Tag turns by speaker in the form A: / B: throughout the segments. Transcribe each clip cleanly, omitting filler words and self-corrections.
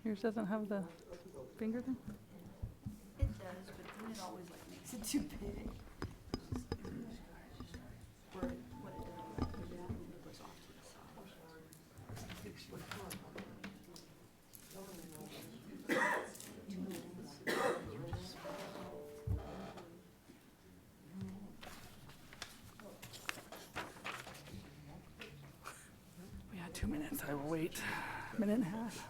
A: Yours doesn't have the finger thing?
B: It does, but then it always like makes it too big. Or what it does, it goes off to the
A: We had 2 minutes. I will wait. A minute and a half.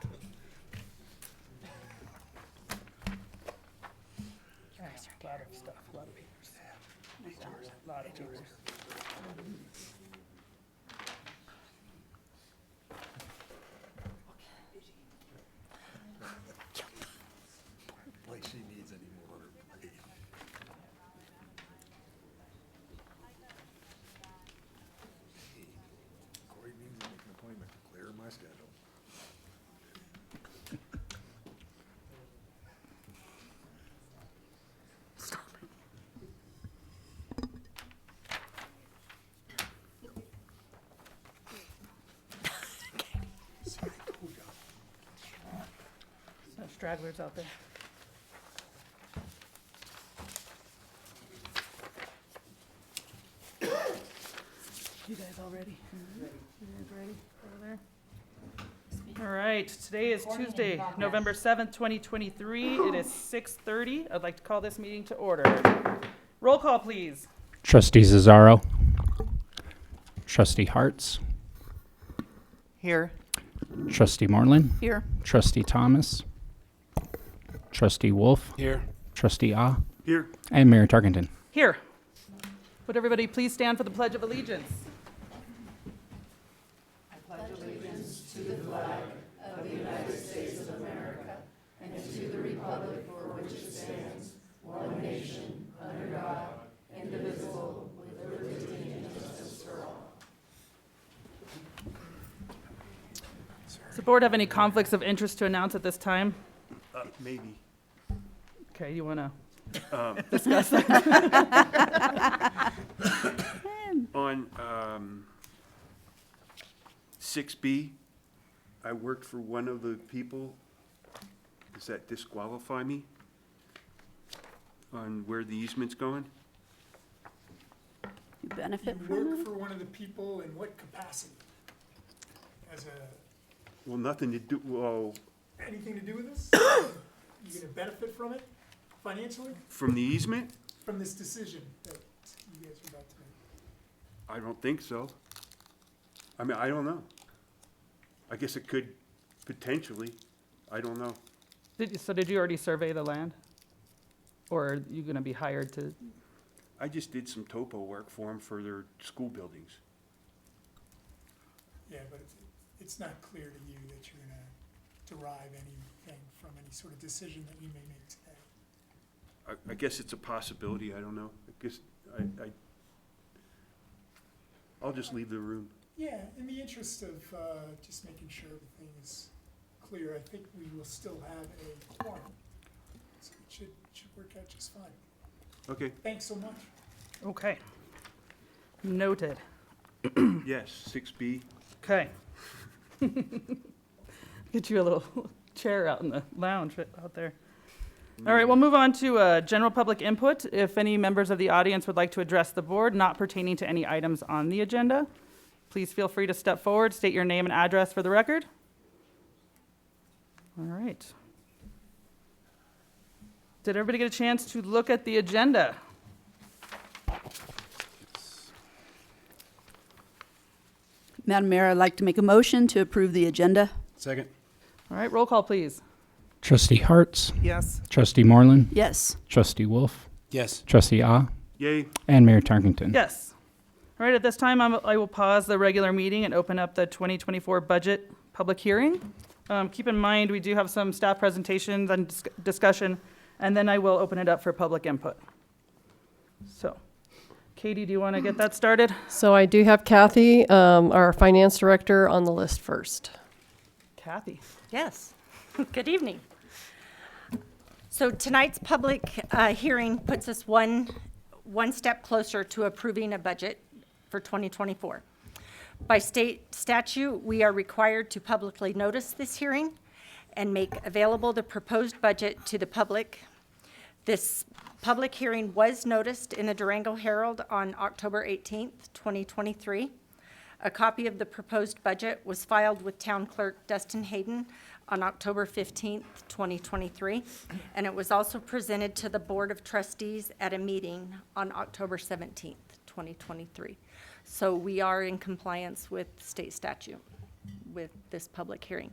A: A lot of stuff, a lot of papers. A lot of papers.
C: Like she needs any more on her plate. Hey, Corey needs to make an appointment to clear my schedule.
A: No stragglers out there. You guys all ready? You guys ready over there? All right, today is Tuesday, November 7th, 2023. It is 6:30. I'd like to call this meeting to order. Roll call, please.
D: Trustee Zazzaro. Trustee Hartz.
E: Here.
D: Trustee Moreland.
B: Here.
D: Trustee Thomas. Trustee Wolf.
C: Here.
D: Trustee Ah.
C: Here.
D: And Mayor Tarkenton.
A: Here. Would everybody please stand for the Pledge of Allegiance? Does the board have any conflicts of interest to announce at this time?
C: Maybe.
A: Okay, you want to?
F: On 6B, I worked for one of the people. Does that disqualify me on where the easement's going?
B: You benefit
G: You
B: from
G: work
B: it?
G: for one of the people in what capacity? As a,
F: Well, nothing to do, well,
G: anything to do with this? You gonna benefit from it financially,
F: from the easement?
G: from this decision that you guys are about to make?
F: I don't think so. I mean, I don't know. I guess it could potentially. I don't know.
A: So did you already survey the land? Or are you going to be hired to?
F: I just did some topo work for them for their school buildings.
G: Yeah, but it's not clear to you that you're gonna derive anything from any sort of decision that you may make today.
F: I guess it's a possibility. I don't know. I guess I'll just leave the room.
G: Yeah, in the interest of just making sure everything is clear, I think we will still have a quorum. So it should work out just fine.
F: Okay.
G: Thanks so much.
A: Okay. Noted.
F: Yes, 6B.
A: Okay. Get you a little chair out in the lounge out there. All right, we'll move on to general public input. If any members of the audience would like to address the board not pertaining to any items on the agenda, please feel free to step forward, state your name and address for the record. All right. Did everybody get a chance to look at the agenda?
B: Madam Mayor, I'd like to make a motion to approve the agenda.
C: Second.
A: All right, roll call, please.
D: Trustee Hartz.
E: Yes.
D: Trustee Moreland.
B: Yes.
D: Trustee Wolf.
C: Yes.
D: Trustee Ah.
F: Yay.
D: And Mayor Tarkenton.
A: Yes. All right, at this time, I will pause the regular meeting and open up the 2024 budget public hearing. Keep in mind, we do have some staff presentations and discussion, and then I will open it up for public input. So, Katie, do you want to get that started?
H: So I do have Kathy, our finance director, on the list first.
A: Kathy.
I: Yes. Good evening. So tonight's public hearing puts us one one step closer to approving a budget for 2024. By state statute, we are required to publicly notice this hearing and make available the proposed budget to the public. This public hearing was noticed in the Durango Herald on October 18th, 2023. A copy of the proposed budget was filed with Town Clerk Dustin Hayden on October 15th, 2023, and it was also presented to the Board of Trustees at a meeting on October 17th, 2023. So we are in compliance with state statute with this public hearing.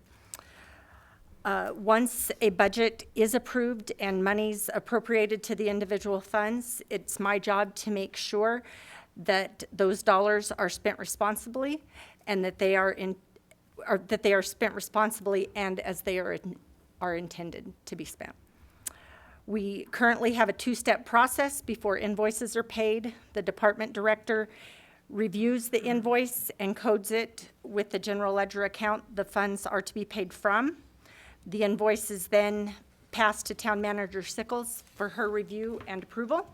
I: Once a budget is approved and monies appropriated to the individual funds, it's my job to make sure that those dollars are spent responsibly and that they are spent responsibly and as they are intended to be spent. We currently have a two-step process before invoices are paid. The department director reviews the invoice and codes it with the general ledger account the funds are to be paid from. The invoice is then passed to Town Manager Sickles for her review and approval.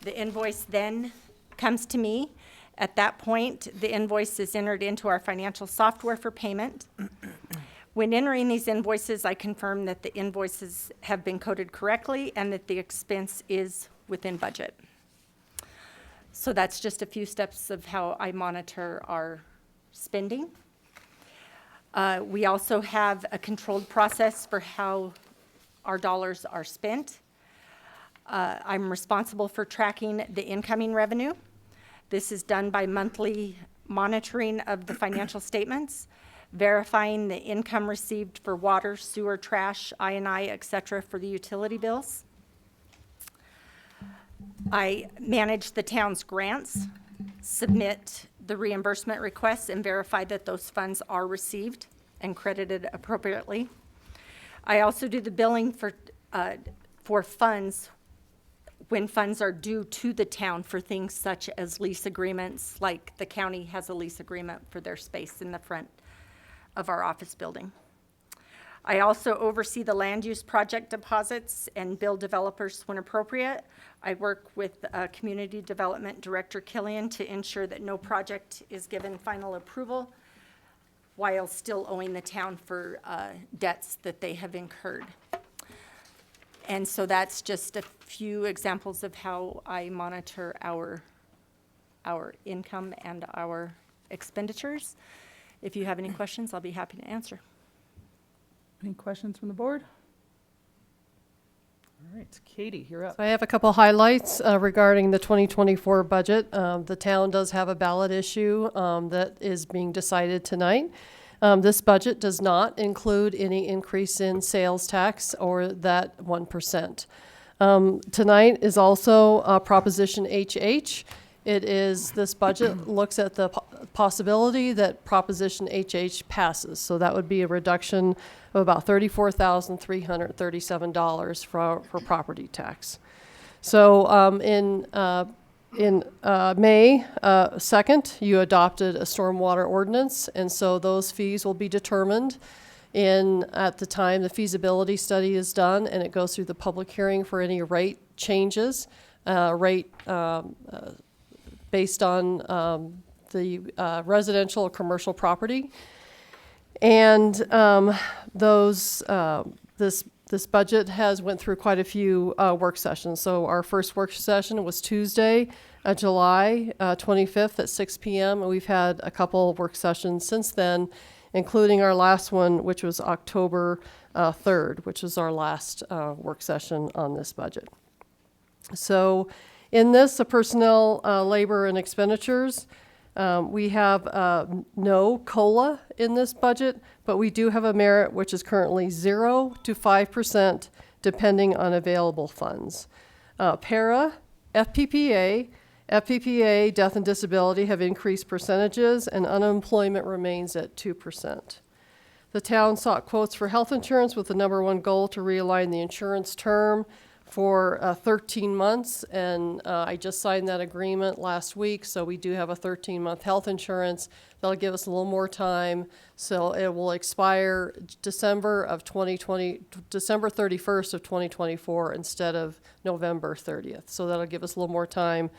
I: The invoice then comes to me. At that point, the invoice is entered into our financial software for payment. When entering these invoices, I confirm that the invoices have been coded correctly and that the expense is within budget. So that's just a few steps of how I monitor our spending. We also have a controlled process for how our dollars are spent. I'm responsible for tracking the incoming revenue. This is done by monthly monitoring of the financial statements, verifying the income received for water, sewer, trash, I&I, et cetera, for the utility bills. I manage the town's grants, submit the reimbursement requests, and verify that those funds are received and credited appropriately. I also do the billing for funds when funds are due to the town for things such as lease agreements, like the county has a lease agreement for their space in the front of our office building. I also oversee the land use project deposits and bill developers when appropriate. I work with Community Development Director Killian to ensure that no project is given final approval while still owing the town for debts that they have incurred. And so that's just a few examples of how I monitor our income and our expenditures. If you have any questions, I'll be happy to answer.
A: Any questions from the board? All right, Katie, you're up.
H: So I have a couple highlights regarding the 2024 budget. The town does have a ballot issue that is being decided tonight. This budget does not include any increase in sales tax or that 1%. Tonight is also Proposition HH. This budget looks at the possibility that Proposition HH passes. So that would be a reduction of about $34,337 for property tax. So in May 2nd, you adopted a stormwater ordinance, and so those fees will be determined at the time the feasibility study is done, and it goes through the public hearing for any rate changes, based on the residential or commercial property. And this budget has went through quite a few work sessions. So our first work session was Tuesday, July 25th at 6 p.m. And we've had a couple work sessions since then, including our last one, which was October 3rd, which was our last work session on this budget. So in this, the personnel, labor, and expenditures, we have no COLA in this budget, but we do have a merit which is currently 0 to 5% depending on available funds. Para, FPPA, death and disability have increased percentages, and unemployment remains at 2%. The town sought quotes for health insurance with the number one goal to realign the insurance term for 13 months, and I just signed that agreement last week, so we do have a 13-month health insurance. That'll give us a little more time, so it will expire December 31st of 2024 instead of November 30th. So that'll give us a little more time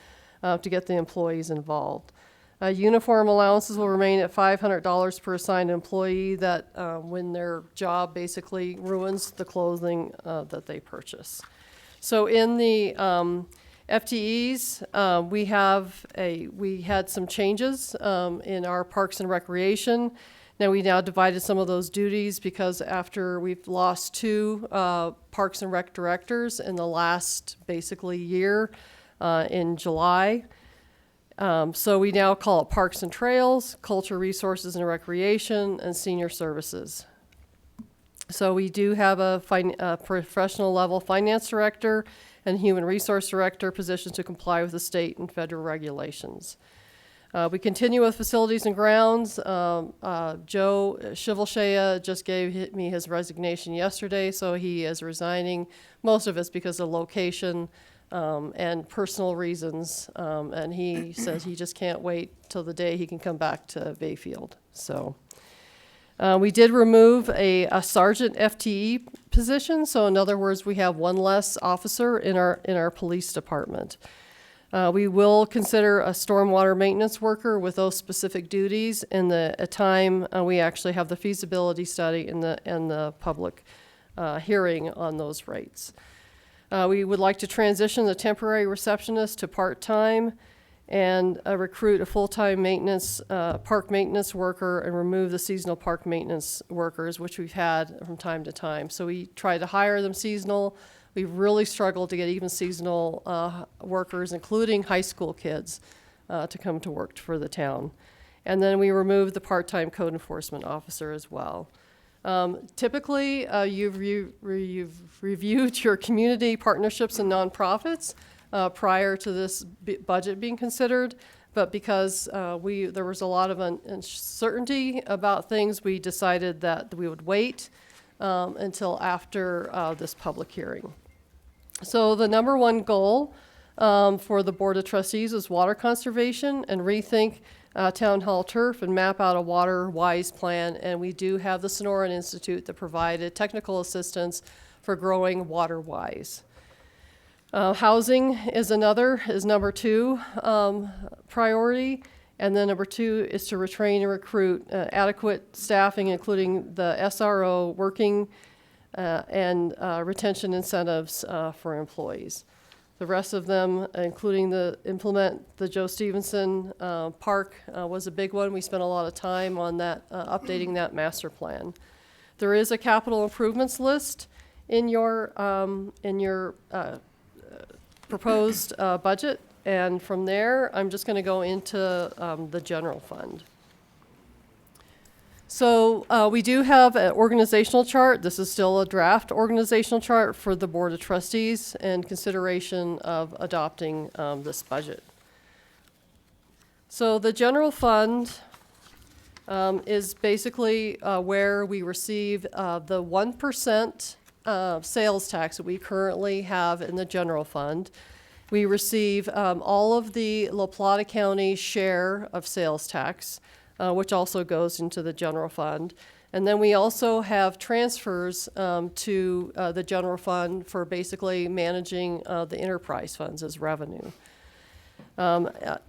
H: to get the employees involved. Uniform allowances will remain at $500 per assigned employee that when their job basically ruins the clothing that they purchase. So in the FTEs, we had some changes in our Parks and Recreation. Now we divided some of those duties because after we've lost 2 Parks and Rec directors in the last basically year in July. So we now call it Parks and Trails, Culture, Resources and Recreation, and Senior Services. So we do have a professional level finance director and human resource director positions to comply with the state and federal regulations. We continue with facilities and grounds. Joe Shivelshaya just gave me his resignation yesterday, so he is resigning. Most of it's because of location and personal reasons, and he says he just can't wait till the day he can come back to Bayfield. So we did remove a sergeant FTE position, so in other words, we have 1 less officer in our police department. We will consider a stormwater maintenance worker with those specific duties in the time we actually have the feasibility study and the public hearing on those rates. We would like to transition the temporary receptionist to part-time and recruit a full-time park maintenance worker and remove the seasonal park maintenance workers, which we've had from time to time. So we try to hire them seasonal. We've really struggled to get even seasonal workers, including high school kids, to come to work for the town. And then we removed the part-time code enforcement officer as well. Typically, you've reviewed your community partnerships and nonprofits prior to this budget being considered, but because there was a lot of uncertainty about things, we decided that we would wait until after this public hearing. So the number 1 goal for the Board of Trustees is water conservation and rethink Town Hall turf and map out a water-wise plan, and we do have the Sonoran Institute that provided technical assistance for growing water-wise. Housing is number 2 priority, and then number 2 is to retrain and recruit adequate staffing, including the SRO working and retention incentives for employees. The rest of them, including implement the Joe Stevenson Park, was a big one. We spent a lot of time on that, updating that master plan. There is a capital improvements list in your proposed budget, and from there, I'm just going to go into the general fund. So we do have an organizational chart. This is still a draft organizational chart for the Board of Trustees in consideration of adopting this budget. So the general fund is basically where we receive the 1% sales tax that we currently have in the general fund. We receive all of the La Plata County share of sales tax, which also goes into the general fund. And then we also have transfers to the general fund for basically managing the enterprise funds as revenue.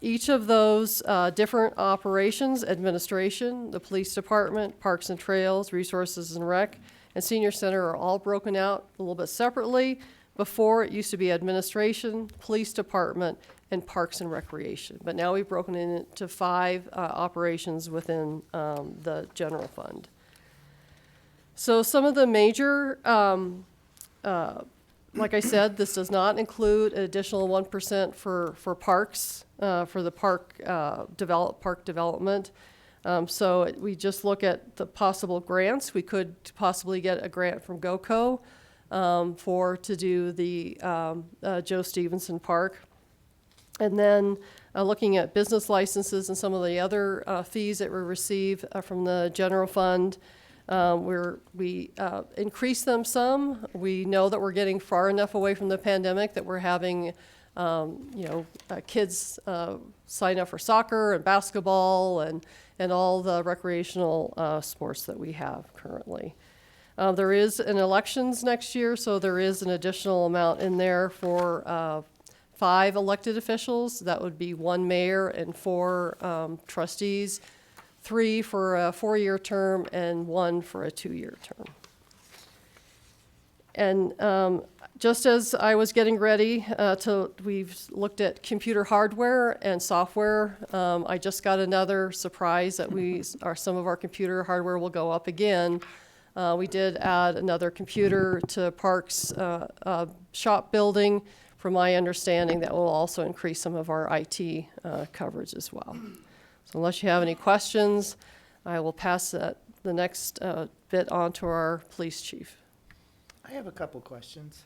H: Each of those different operations, administration, the police department, parks and trails, resources and rec, and senior center are all broken out a little bit separately. Before, it used to be administration, police department, and parks and recreation. But now we've broken it into 5 operations within the general fund. So some of the major, like I said, this does not include an additional 1% for parks, for the park development. So we just look at the possible grants. We could possibly get a grant from GOCO to do the Joe Stevenson Park. And then looking at business licenses and some of the other fees that we receive from the general fund, We increased them some. We know that we're getting far enough away from the pandemic that we're having, kids sign up for soccer and basketball and all the recreational sports that we have currently. There is an elections next year, so there is an additional amount in there for 5 elected officials. That would be 1 mayor and 4 trustees, 3 for a 4-year term and 1 for a 2-year term. And just as I was getting ready we've looked at computer hardware and software. I just got another surprise that some of our computer hardware will go up again. We did add another computer to Parks shop building. From my understanding, that will also increase some of our IT coverage as well. So unless you have any questions, I will pass the next bit on to our police chief.
E: I have a couple questions.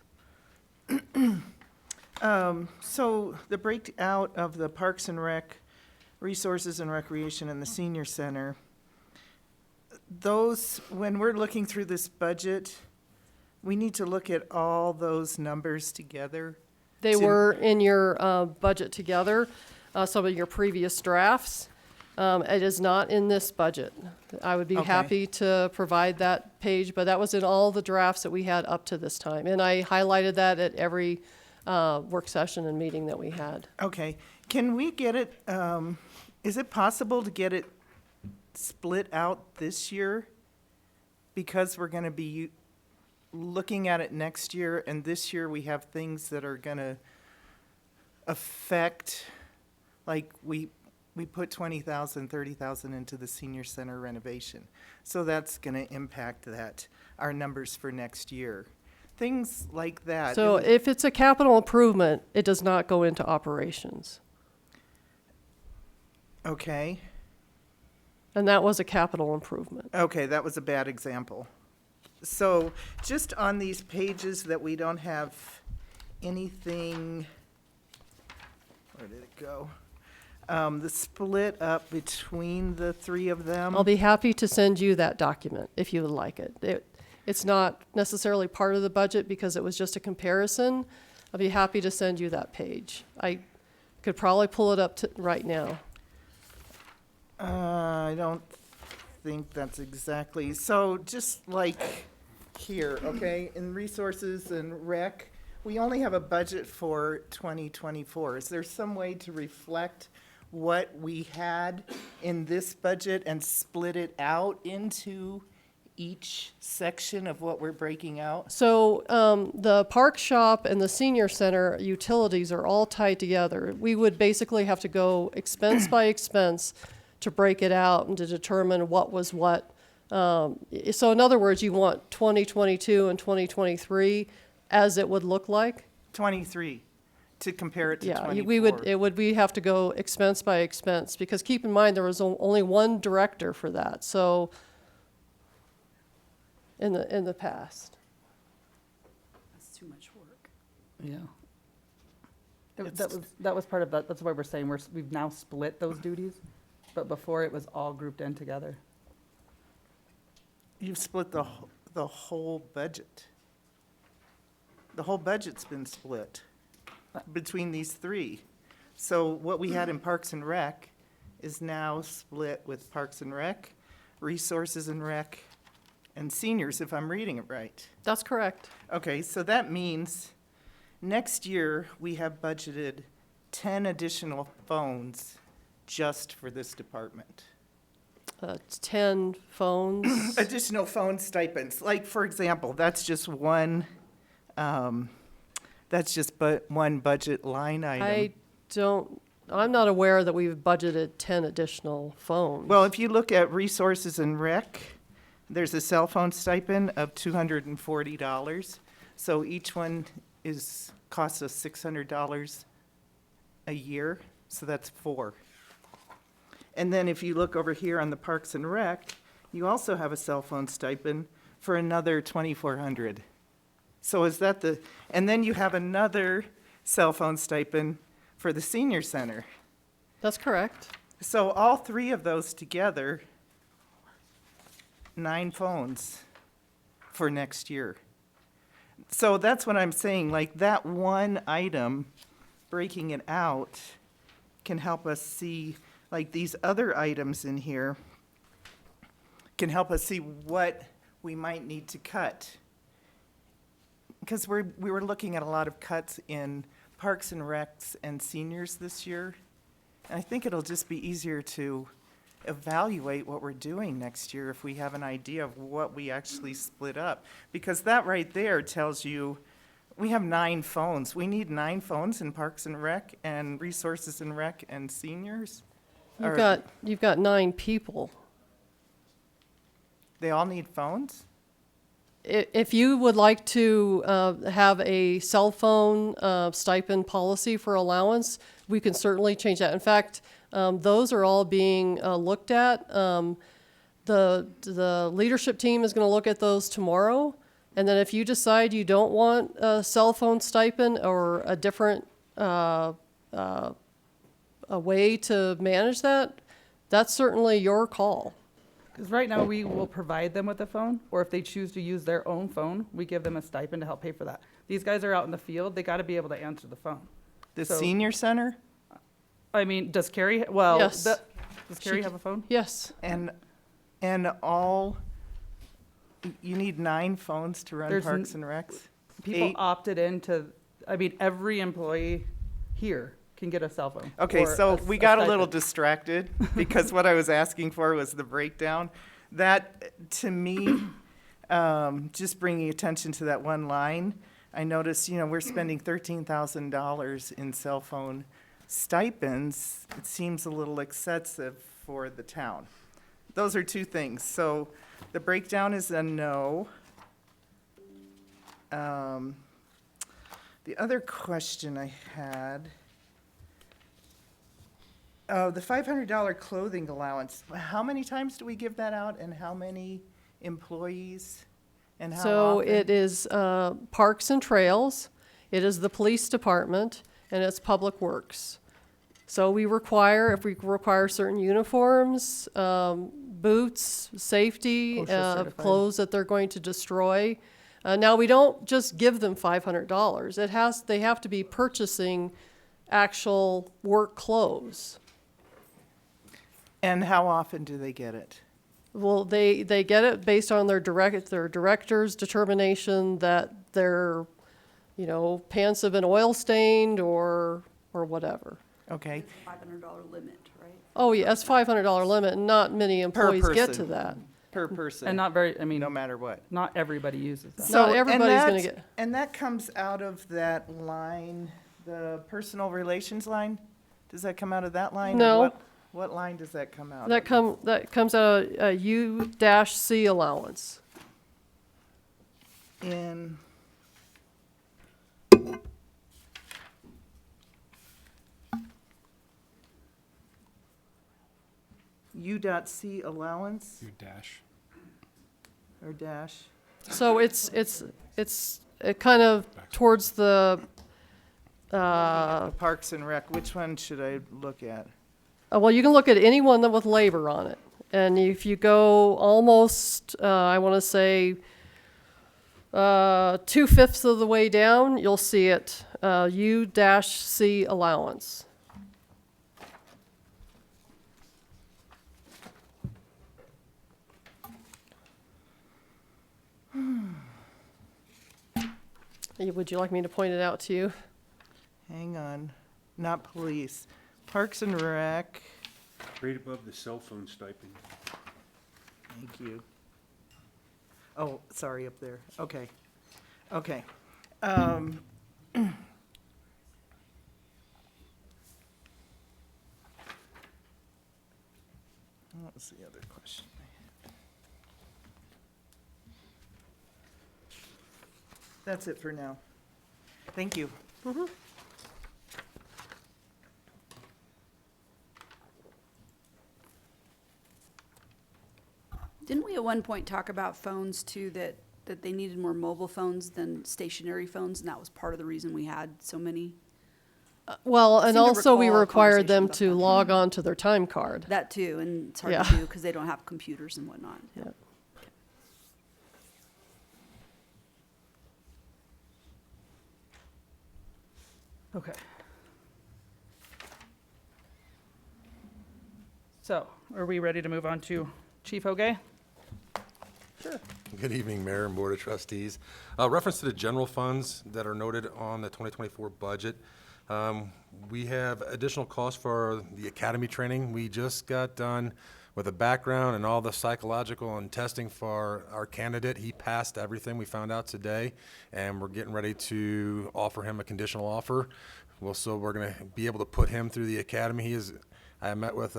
E: So the breakout of the Parks and Rec, Resources and Recreation, and the Senior Center, those, when we're looking through this budget, we need to look at all those numbers together.
H: They were in your budget together, some of your previous drafts. It is not in this budget. I would be
E: Okay.
H: happy to provide that page, but that was in all the drafts that we had up to this time. And I highlighted that at every work session and meeting that we had.
E: Okay, can we get it, is it possible to get it split out this year? Because we're gonna be looking at it next year, and this year we have things that are gonna affect, like we put 20,000, 30,000 into the senior center renovation. So that's gonna impact our numbers for next year. Things like that.
H: So if it's a capital improvement, it does not go into operations.
E: Okay,
H: And that was a capital improvement.
E: okay, that was a bad example. So just on these pages that we don't have anything, where did it go? The split up between the 3 of them.
H: I'll be happy to send you that document if you would like it. It's not necessarily part of the budget because it was just a comparison. I'll be happy to send you that page. I could probably pull it up right now.
E: I don't think that's exactly, so just like here, okay, in resources and rec, we only have a budget for 2024. Is there some way to reflect what we had in this budget and split it out into each section of what we're breaking out?
H: So the park shop and the senior center utilities are all tied together. We would basically have to go expense by expense to break it out and to determine what was what. So in other words, you want 2022 and 2023 as it would look like?
E: 23, to compare it to 24.
H: Yeah, we have to go expense by expense, because keep in mind, there was only one director for that, so, in the past.
B: That's too much work.
A: Yeah. That was part of that, that's why we're saying we've now split those duties, but before it was all grouped in together.
E: You've split the whole budget. The whole budget's been split between these 3. So what we had in Parks and Rec is now split with Parks and Rec, Resources and Rec, and Seniors, if I'm reading it right.
H: That's correct.
E: Okay, so that means next year we have budgeted 10 additional phones just for this department.
H: 10 phones.
E: Additional phone stipends, like, for example, that's just one, one budget line item.
H: I'm not aware that we've budgeted 10 additional phones.
E: Well, if you look at Resources and Rec, there's a cell phone stipend of $240. So each one costs us $600 a year, so that's 4. And then if you look over here on the Parks and Rec, you also have a cell phone stipend for another $2,400. So is that and then you have another cell phone stipend for the senior center.
H: That's correct.
E: So all 3 of those together 9 phones for next year. So that's what I'm saying, like that one item, breaking it out, can help us see, like these other items in here, can help us see what we might need to cut. Because we were looking at a lot of cuts in parks and recs and seniors this year. And I think it'll just be easier to evaluate what we're doing next year if we have an idea of what we actually split up. Because that right there tells you, we have 9 phones. We need 9 phones in parks and rec and resources and rec and seniors.
H: You've got 9 people.
E: They all need phones?
H: If you would like to have a cell phone stipend policy for allowance, we can certainly change that. In fact, those are all being looked at. The leadership team is going to look at those tomorrow. And then if you decide you don't want a cell phone stipend or a different a way to manage that, that's certainly your call.
A: Because right now, we will provide them with a phone, or if they choose to use their own phone, we give them a stipend to help pay for that. These guys are out in the field, they got to be able to answer the phone.
E: The
A: So-
E: senior center?
A: I mean, does Carrie, well,
H: Yes.
A: does
H: She
A: Carrie
H: c-
A: have a phone?
H: Yes.
E: And you need 9 phones to run
A: There's
E: parks and recs?
A: People
E: 8?
A: opted into, I mean, every employee here can get a cell phone.
E: Okay,
A: or
E: so we got a little
A: stipend.
E: distracted because what I was asking for was the breakdown. That, to me, just bringing attention to that one line, I noticed, we're spending $13,000 in cell phone stipends. It seems a little excessive for the town. Those are 2 things. So the breakdown is a no. The other question I had, the $500 clothing allowance, how many times do we give that out and how many employees and how
H: So
E: often?
H: it is Parks and Trails, it is the police department, and it's Public Works. So if we require certain uniforms, boots, safety,
A: OSHA certified.
H: clothes that they're going to destroy. Now, we don't just give them $500. They have to be purchasing actual work clothes.
E: And how often do they get it?
H: Well, they get it based on their director's determination that their, pants have been oil stained or whatever.
E: Okay,
B: $500 limit, right?
H: Oh, yeah, that's $500 limit, and not many employees get to
E: person.
H: that.
E: per person.
A: And not very, I mean,
E: No matter what.
A: not everybody uses that.
H: So
E: and
H: everybody's gonna
E: that's-
H: get-
E: And that comes out of that line, the personal relations line? Does that come out of that line? or
H: No.
E: What line does that come out
H: That
E: of?
H: comes out of a U-C allowance.
E: In, U.C allowance
C: dash.
E: or dash?
H: So it's kind of towards the,
E: Parks and Rec, which one should I look at?
H: well, you can look at any one with labor on it. And if you go almost, I want to say, 2/5 of the way down, you'll see it, U-C allowance. Would you like me to point it out to you?
E: Hang on, not police. Parks and Rec,
F: Right above the cell phone stipend.
E: thank you. Oh, sorry, up there, okay. Okay. What was the other question I had? That's it for now. Thank you.
B: Didn't we at one point talk about phones too, that they needed more mobile phones than stationary phones, and that was part of the reason we had so many?
H: Well, and
B: Seem to
H: also we
B: recall a
H: required them
B: conversation
H: to
B: about that.
H: log on to their time card.
B: That too, and it's hard
H: Yeah.
B: to do because they don't have computers and whatnot.
H: Yeah.
A: Okay. So, are we ready to move on to Chief Ogay?
J: Good evening, Mayor and Board of Trustees. Reference to the general funds that are noted on the 2024 budget. We have additional costs for the academy training. We just got done with a background and all the psychological and testing for our candidate. He passed everything we found out today, and we're getting ready to offer him a conditional offer. So we're going to be able to put him through the academy. I met with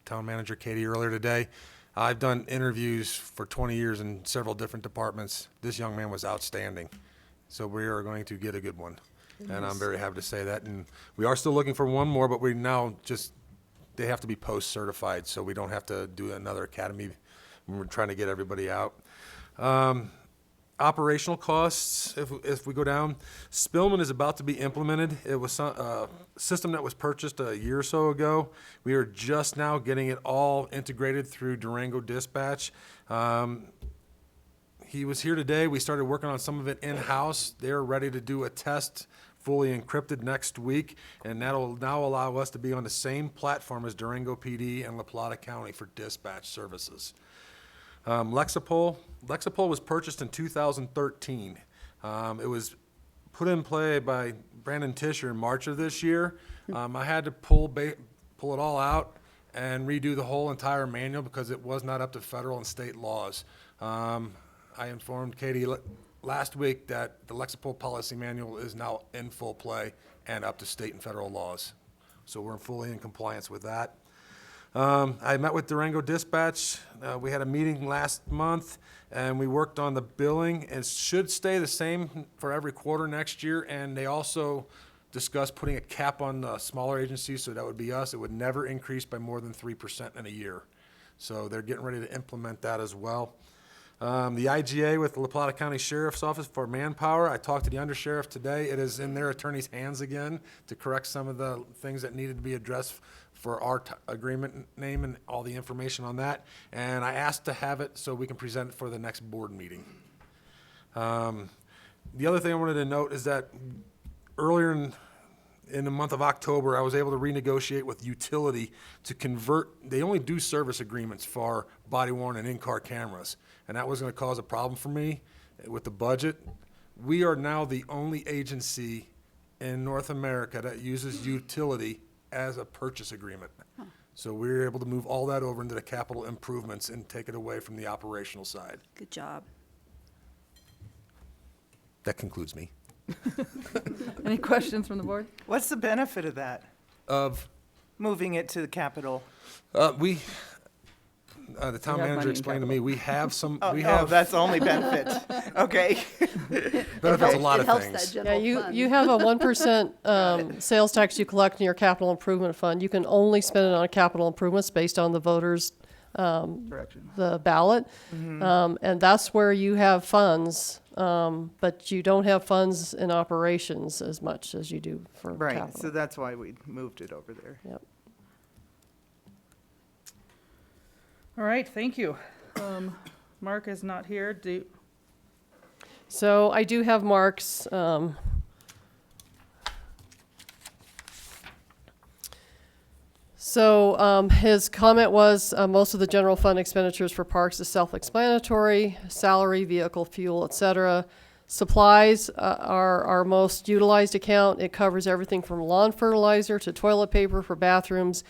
J: Town Manager Katie earlier today. I've done interviews for 20 years in several different departments. This young man was outstanding. So we are going to get a good one. And I'm very happy to say that. And we are still looking for one more, but we now they have to be post-certified, so we don't have to do another academy. We're trying to get everybody out. Operational costs, if we go down, Spillman is about to be implemented. It was a system that was purchased a year or so ago. We are just now getting it all integrated through Durango Dispatch. He was here today. We started working on some of it in-house. They're ready to do a test fully encrypted next week, and that'll now allow us to be on the same platform as Durango PD and La Plata County for dispatch services. Lexipol was purchased in 2013. It was put in play by Brandon Tisher in March of this year. I had to pull it all out and redo the whole entire manual because it was not up to federal and state laws. I informed Katie last week that the Lexipol policy manual is now in full play and up to state and federal laws. So we're fully in compliance with that. I met with Durango Dispatch. We had a meeting last month, and we worked on the billing. It should stay the same for every quarter next year, and they also discussed putting a cap on the smaller agencies, so that would be us. It would never increase by more than 3% in a year. So they're getting ready to implement that as well. The IGA with the La Plata County Sheriff's Office for manpower, I talked to the undersheriff today. It is in their attorney's hands again to correct some of the things that needed to be addressed for our agreement name and all the information on that. And I asked to have it so we can present it for the next board meeting. The other thing I wanted to note is that earlier in the month of October, I was able to renegotiate with utility to convert. They only do service agreements for body-worn and in-car cameras, and that was going to cause a problem for me with the budget. We are now the only agency in North America that uses utility as a purchase agreement. So we were able to move all that over into the capital improvements and take it away from the operational side.
B: Good job.
J: That concludes me.
A: Any questions from the board?
E: What's the benefit of that,
J: Of
E: moving it to the capital?
J: the town
A: We have
J: manager
A: money in
J: explained to me, we have some,
E: Oh,
J: we
E: oh,
J: have
E: that's the only benefit. Okay.
J: benefits a lot
B: It
J: of
B: helps that
J: things.
H: Yeah,
B: general fund.
H: you have a 1% sales tax you collect in your capital improvement fund. You can only spend it on capital improvements based on the voters'
A: Direction.
H: the ballot. And that's where you have funds, but you don't have funds in operations as much as you do for
E: Right,
H: capital.
E: so that's why we moved it over there.
H: Yep.
A: All right, thank you. Mark is not here.
H: So I do have Mark's, his comment was, most of the general fund expenditures for parks is self-explanatory, salary, vehicle, fuel, et cetera. Supplies are our most utilized account. It covers everything from lawn fertilizer to toilet paper for bathrooms.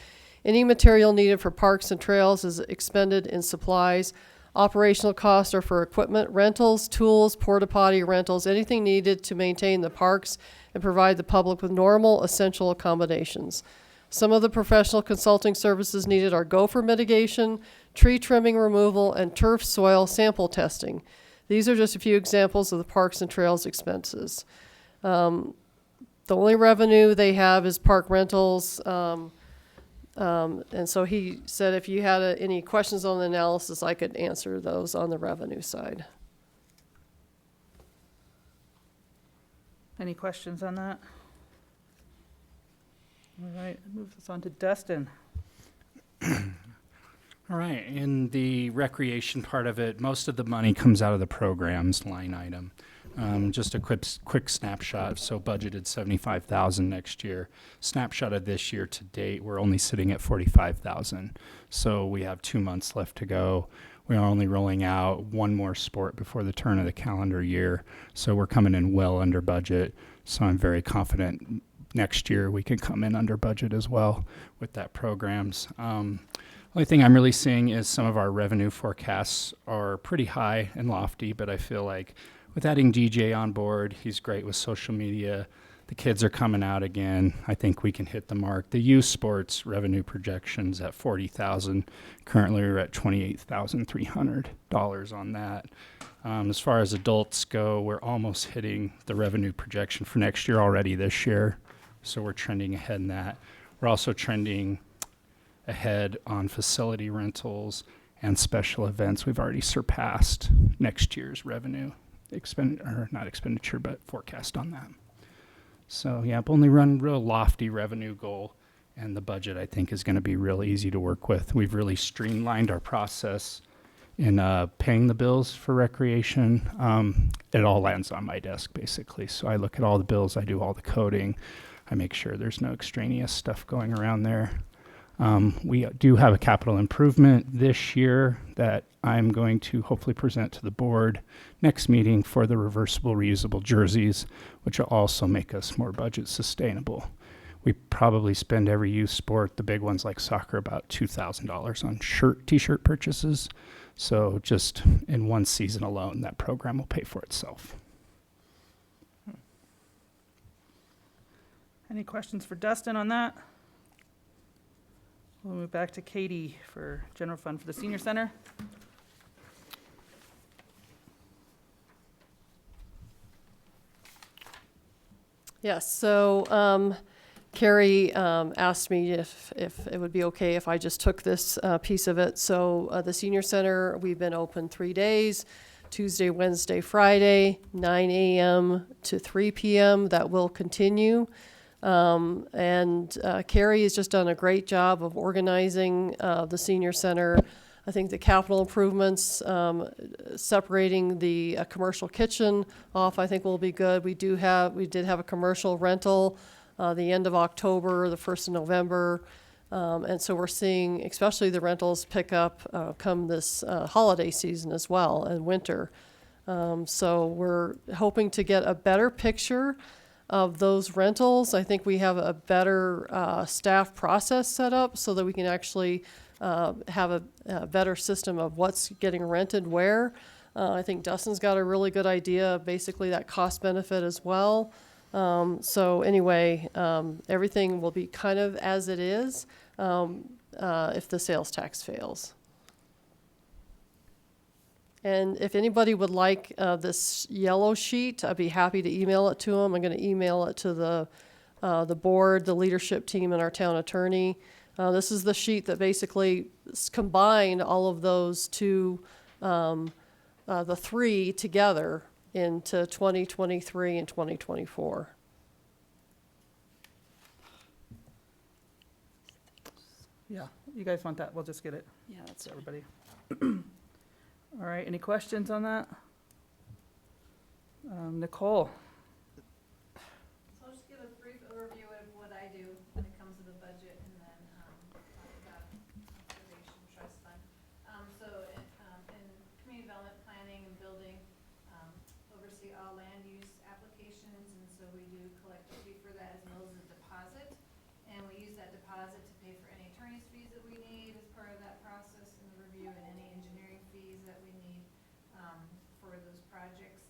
H: Any material needed for parks and trails is expended in supplies. Operational costs are for equipment rentals, tools, porta potty rentals, anything needed to maintain the parks and provide the public with normal, essential accommodations. Some of the professional consulting services needed are gopher mitigation, tree trimming removal, and turf soil sample testing. These are just a few examples of the parks and trails expenses. The only revenue they have is park rentals. And so he said if you had any questions on the analysis, I could answer those on the revenue side.
A: Any questions on that? All right, move this on to Dustin.
D: All right, in the recreation part of it, most of the money comes out of the programs line item. Just a quick snapshot. So budgeted 75,000 next year. Snapshot of this year to date, we're only sitting at 45,000. So we have 2 months left to go. We are only rolling out one more sport before the turn of the calendar year. So we're coming in well under budget. So I'm very confident next year we can come in under budget as well with that programs. Only thing I'm really seeing is some of our revenue forecasts are pretty high and lofty, but I feel like with adding DJ on board, he's great with social media. The kids are coming out again. I think we can hit the mark. The youth sports revenue projections at 40,000. Currently, we're at $28,300 on that. As far as adults go, we're almost hitting the revenue projection for next year already this year. So we're trending ahead in that. We're also trending ahead on facility rentals and special events. We've already surpassed next year's revenue not expenditure, but forecast on that. So yeah, I've only run real lofty revenue goal, and the budget I think is going to be real easy to work with. We've really streamlined our process in paying the bills for recreation. It all lands on my desk basically. So I look at all the bills, I do all the coding, I make sure there's no extraneous stuff going around there. We do have a capital improvement this year that I'm going to hopefully present to the board next meeting for the reversible reusable jerseys, which will also make us more budget sustainable. We probably spend every youth sport, the big ones like soccer, about $2,000 on t-shirt purchases. So just in one season alone, that program will pay for itself.
A: Any questions for Dustin on that? We'll move back to Katie for general fund for the senior center.
H: Yes, so Carrie asked me if it would be okay if I just took this piece of it. So the senior center, we've been open 3 days, Tuesday, Wednesday, Friday, 9 a.m. to 3 p.m. That will continue. And Carrie has just done a great job of organizing the senior center. I think the capital improvements, separating the commercial kitchen off, I think will be good. We did have a commercial rental the end of October, the 1st of November. And so we're seeing, especially the rentals pick up come this holiday season as well and winter. So we're hoping to get a better picture of those rentals. I think we have a better staff process set up so that we can actually have a better system of what's getting rented where. I think Dustin's got a really good idea of basically that cost benefit as well. So anyway, everything will be kind of as it is if the sales tax fails. And if anybody would like this yellow sheet, I'd be happy to email it to them. I'm going to email it to the board, the leadership team, and our town attorney. This is the sheet that basically combined all of those two, the three together into 2023 and 2024.
A: Yeah, you guys want that? We'll just get it
B: Yeah, that's
A: to everybody. All right, any questions on that? Nicole?
K: So I'll just give a brief overview of what I do when it comes to the budget and then talk about conservation trust fund. So in community development planning and building, oversee all land use applications, and so we do collect a fee for that as well as a deposit. And we use that deposit to pay for any attorney's fees that we need as part of that process and the review and any engineering fees that we need for those projects.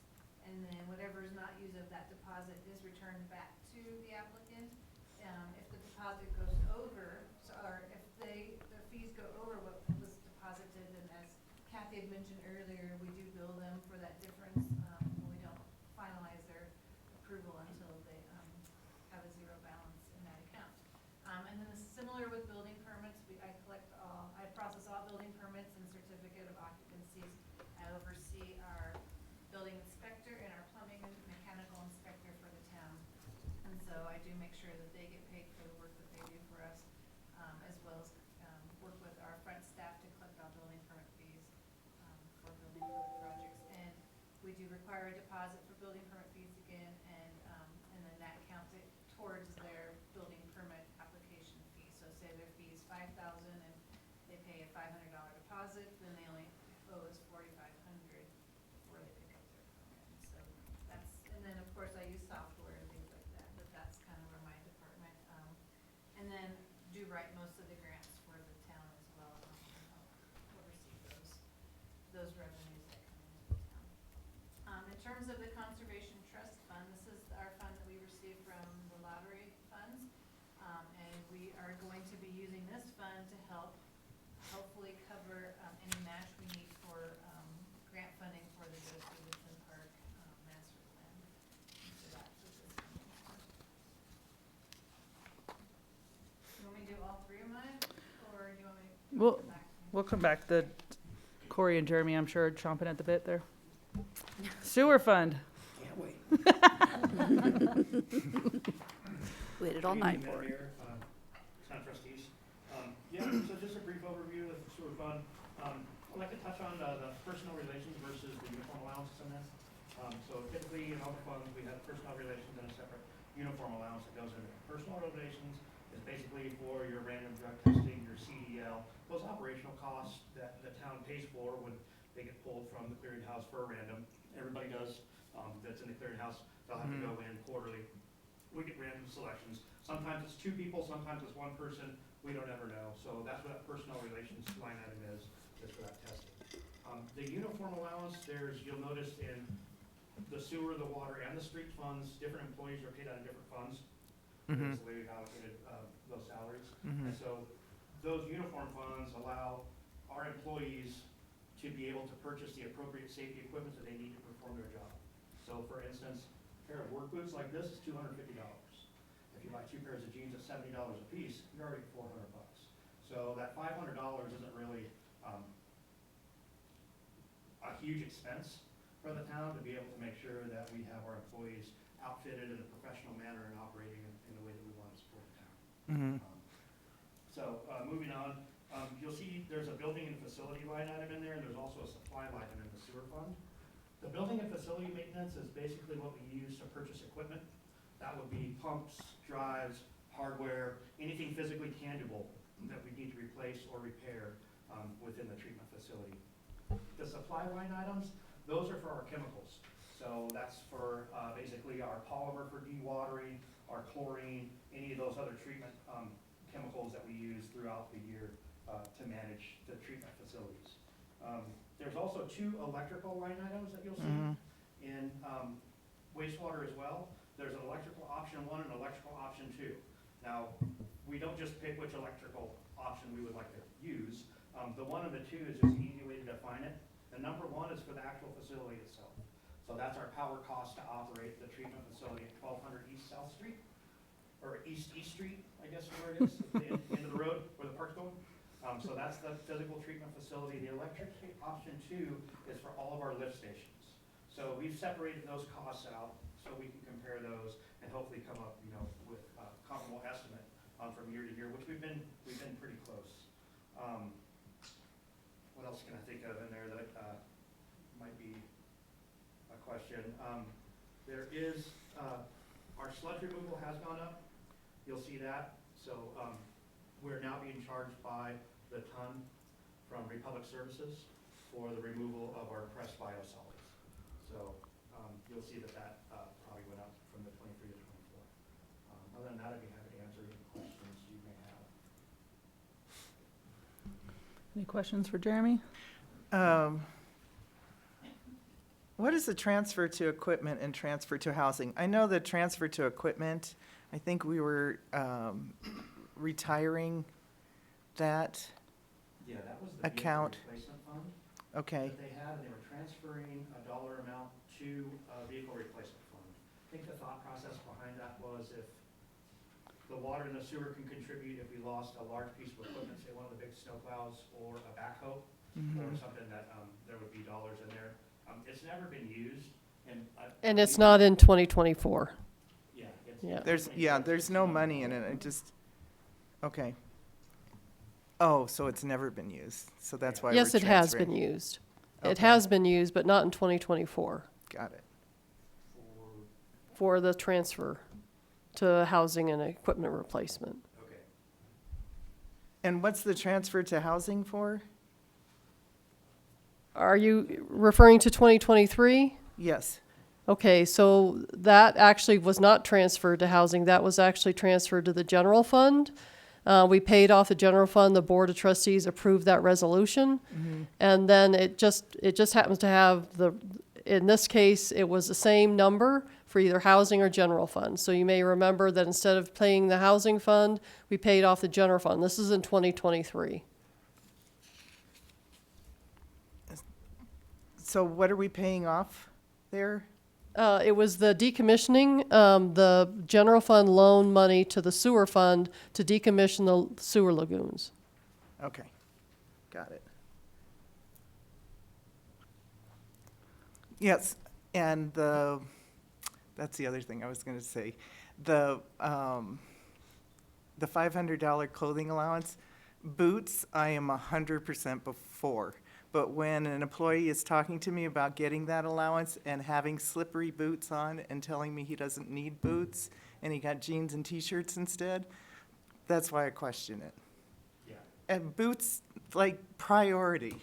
K: And then whatever is not used of that deposit is returned back to the applicant. If the deposit goes over, or if the fees go over what was deposited, and as Kathy had mentioned earlier, we do bill them for that difference. We don't finalize their approval until they have a zero balance in that account. And then similar with building permits, I process all building permits and certificate of occupancies. I oversee our building inspector and our plumbing and mechanical inspector for the town. And so I do make sure that they get paid for the work that they do for us, as well as work with our front staff to collect require a deposit for building permit fees again, and then that counts it towards their building permit application fee. So say their fee is $5,000 and they pay a $500 deposit, then they only owe us $4,500 before they pick up their permit. So that's, and then of course I use software and things like that, but that's kind of where my department, and then do write most of the grants for the town as well, oversee those revenues that come into the town. In terms of the Conservation Trust Fund, this is our fund that we receive from the lottery funds. And we are going to be using this fund to help hopefully cover any match we need for grant funding for the Joe Stevenson Park master plan. So that's what this fund is for. You want me to do all three of mine, or do you want me to
A: Well,
K: come back to me?
A: we'll come back. Corey and Jeremy, I'm sure, are chomping at the bit there. Sewer fund.
L: Can't wait.
B: Waited all night for it.
M: Trustees. Yeah, so just a brief overview of the sewer fund. I'd like to touch on the personal relations versus the uniform allowances in this. So typically in all the funds, we have personal relations and a separate uniform allowance that goes in there. Personal relations is basically for your random drug testing, your CDL, those operational costs that the town pays for when they get pulled from the clearinghouse for a random. Everybody does, that's in the clearinghouse, they'll have to go in quarterly. We get random selections. Sometimes it's 2 people, sometimes it's 1 person. We don't ever know. So that's what that personnel relations line item is for that testing. The uniform allowance, you'll notice in the sewer, the water, and the street funds, different employees are paid out of different funds. That's the way we've allocated those salaries. And so those uniform funds allow our employees to be able to purchase the appropriate safety equipment that they need to perform their job. So for instance, a pair of work boots like this is $250. If you buy 2 pairs of jeans at $70 a piece, you're already at $400. So that $500 isn't really a huge expense for the town to be able to make sure that we have our employees outfitted in a professional manner and operating in the way that we want to support the town. So moving on, you'll see there's a building and facility line item in there, and there's also a supply line item in the sewer fund. The building and facility maintenance is basically what we use to purchase equipment. That would be pumps, drives, hardware, anything physically tangible that we need to replace or repair within the treatment facility. The supply line items, those are for our chemicals. So that's for basically our polymer for dewatering, our chlorine, any of those other treatment chemicals that we use throughout the year to manage the treatment facilities. There's also 2 electrical line items that you'll see in wastewater as well. There's an electrical option 1 and electrical option 2. Now, we don't just pick which electrical option we would like to use. The 1 and the 2 is just an easy way to define it. The number 1 is for the actual facility itself. So that's our power cost to operate the treatment facility at 1200 East South Street, or East Street, I guess is where it is, at the end of the road where the park's going. So that's the physical treatment facility. The electric option 2 is for all of our lift stations. So we've separated those costs out so we can compare those and hopefully come up, with a comparable estimate from year to year, which we've been pretty close. What else can I think of in there that might be a question? There is our sludge removal has gone up. You'll see that. So we're now being charged by the ton from Republic Services for the removal of our pressed biosolids. So you'll see that probably went up from the 23 to 24. Other than that, I'd be happy to answer any questions you may have.
A: Any questions for Jeremy?
E: What is the transfer to equipment and transfer to housing? I know the transfer to equipment, I think we were retiring that
M: Yeah, that was the
E: account.
M: vehicle replacement fund
E: Okay,
M: that they had, and they were transferring a dollar amount to a vehicle replacement fund. I think the thought process behind that was if the water and the sewer can contribute, if we lost a large piece of equipment, say one of the big snowplows or a backhoe, or something that there would be dollars in there. It's never been used, and
H: And it's not in 2024.
M: Yeah,
H: Yeah.
E: there's no money in it, okay. Oh, so it's never been used, so that's why we're
H: Yes, it has been
E: transferring.
H: used. It
E: Okay.
H: has been used, but not in 2024.
E: Got it,
H: for the transfer to housing and equipment replacement.
M: Okay.
E: And what's the transfer to housing for?
H: Are you referring to 2023?
E: Yes.
H: Okay, so that actually was not transferred to housing. That was actually transferred to the general fund. We paid off the general fund. The Board of Trustees approved that resolution. And then it just happens to have in this case, it was the same number for either housing or general fund. So you may remember that instead of paying the housing fund, we paid off the general fund. This is in 2023.
E: So what are we paying off there?
H: It was the decommissioning, the general fund loan money to the sewer fund to decommission the sewer lagoons.
E: Okay, got it. Yes, and that's the other thing I was gonna say. The $500 clothing allowance, boots, I am 100% before. But when an employee is talking to me about getting that allowance and having slippery boots on and telling me he doesn't need boots and he got jeans and t-shirts instead, that's why I question it.
M: Yeah.
E: And boots, like, priority.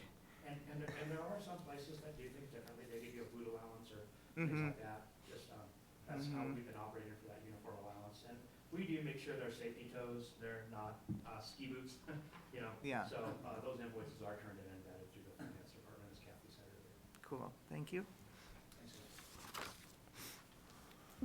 M: And there are some places that do things differently. They give you a boot allowance or things like that. Just, that's how we've been operating for that uniform allowance. And we do make sure they're safety toes. They're not ski boots, you know.
E: Yeah.
M: So those invoices are turned in and vetted through the finance department, as Kathy said earlier.
E: Cool, thank you.
M: Thanks, guys.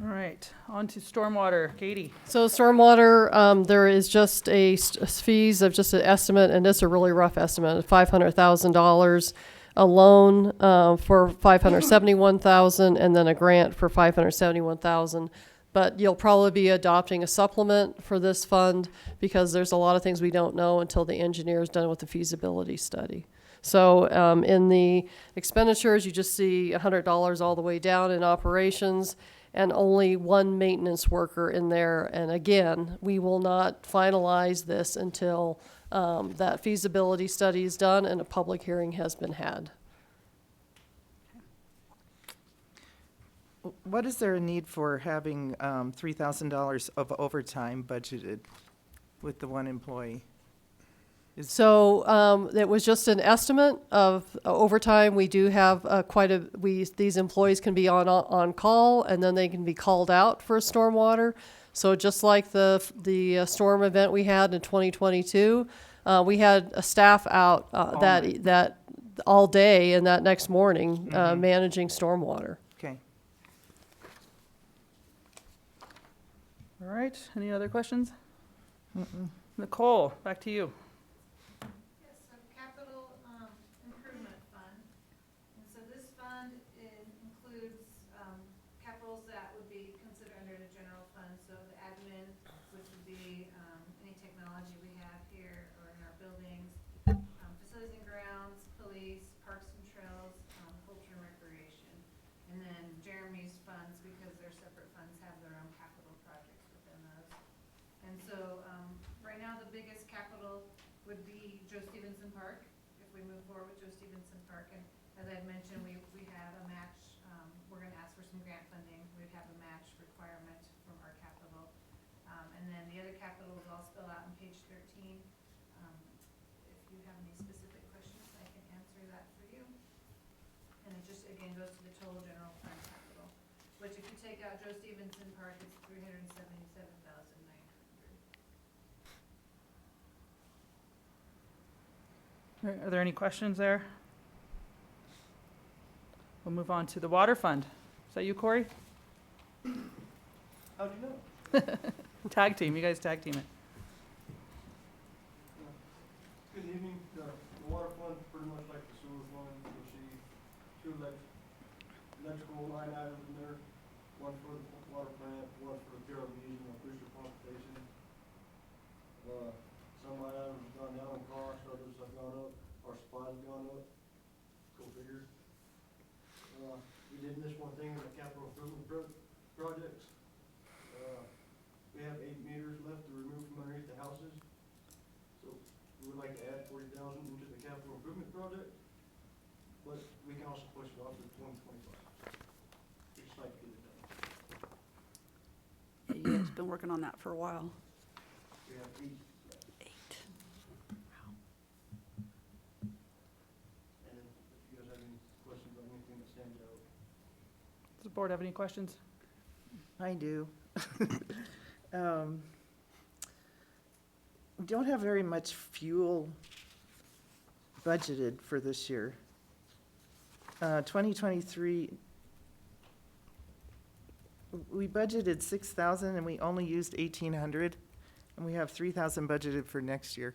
A: All right, on to stormwater. Katie?
H: So stormwater, there is just a fees of just an estimate, and it's a really rough estimate, of $500,000, a loan for $571,000, and then a grant for $571,000. But you'll probably be adopting a supplement for this fund because there's a lot of things we don't know until the engineer's done with the feasibility study. So in the expenditures, you just see $100 all the way down in operations, and only one maintenance worker in there. And again, we will not finalize this until that feasibility study is done and a public hearing has been had.
E: What is there a need for having $3,000 of overtime budgeted with the one employee?
H: So it was just an estimate of overtime. We do have these employees can be on call, and then they can be called out for stormwater. So just like the storm event we had in 2022, we had a staff out that all day and that next morning managing stormwater.
E: Okay.
A: All right, any other questions? Nicole, back to you.
K: Yes, so capital improvement fund. And so this fund includes capitals that would be considered under the general fund. So the admin, which would be any technology we have here or in our buildings, facilities and grounds, police, parks and trails, culture and recreation. And then Jeremy's funds, because they're separate funds, have their own capital projects within those. And so right now, the biggest capital would be Joe Stevenson Park, if we move forward with Joe Stevenson Park. And as I had mentioned, we have a match, we're gonna ask for some grant funding. We'd have a match requirement from our capital. And then the other capital is all spelled out on page 13. If you have any specific questions, I can answer that for you. And it just, again, goes to the total general fund capital, which if you take out Joe Stevenson Park, it's $377,900.
A: Are there any questions there? We'll move on to the water fund. Is that you, Corey?
L: How'd you know?
A: Tag team, you guys tag team it.
L: Good evening. The water fund, pretty much like the sewer fund, you'll see two electrical line items in there. One for the water plant, one for the PRVs and the booster pump station. Some line items have gone down in cost, others have gone up, our supply has gone up. Go figure. We did miss one thing in the capital improvement projects. We have 8 meters left to remove from underneath the houses. So we would like to add 40,000 into the capital improvement project, but we can also push it off to 2025. We just like to get it done.
B: been working on that for a while.
L: We have 8.
B: 8.
L: And if you guys have any questions on anything that stands out.
A: Does the board have any questions?
E: I do. We don't have very much fuel budgeted for this year. 2023, we budgeted 6,000 and we only used 1,800, and we have 3,000 budgeted for next year.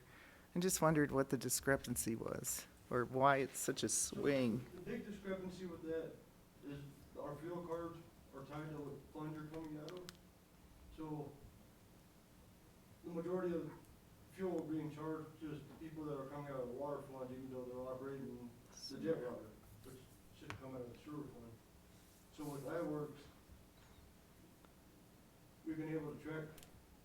E: I just wondered what the discrepancy was, or why it's such a swing.
L: The big discrepancy with that is our fuel cards are tied to what funds are coming out of. So the majority of fuel being charged to people that are coming out of the water fund, even though they're operating the jet water, which should come out of the sewer fund. So with iWorks, we've been able to track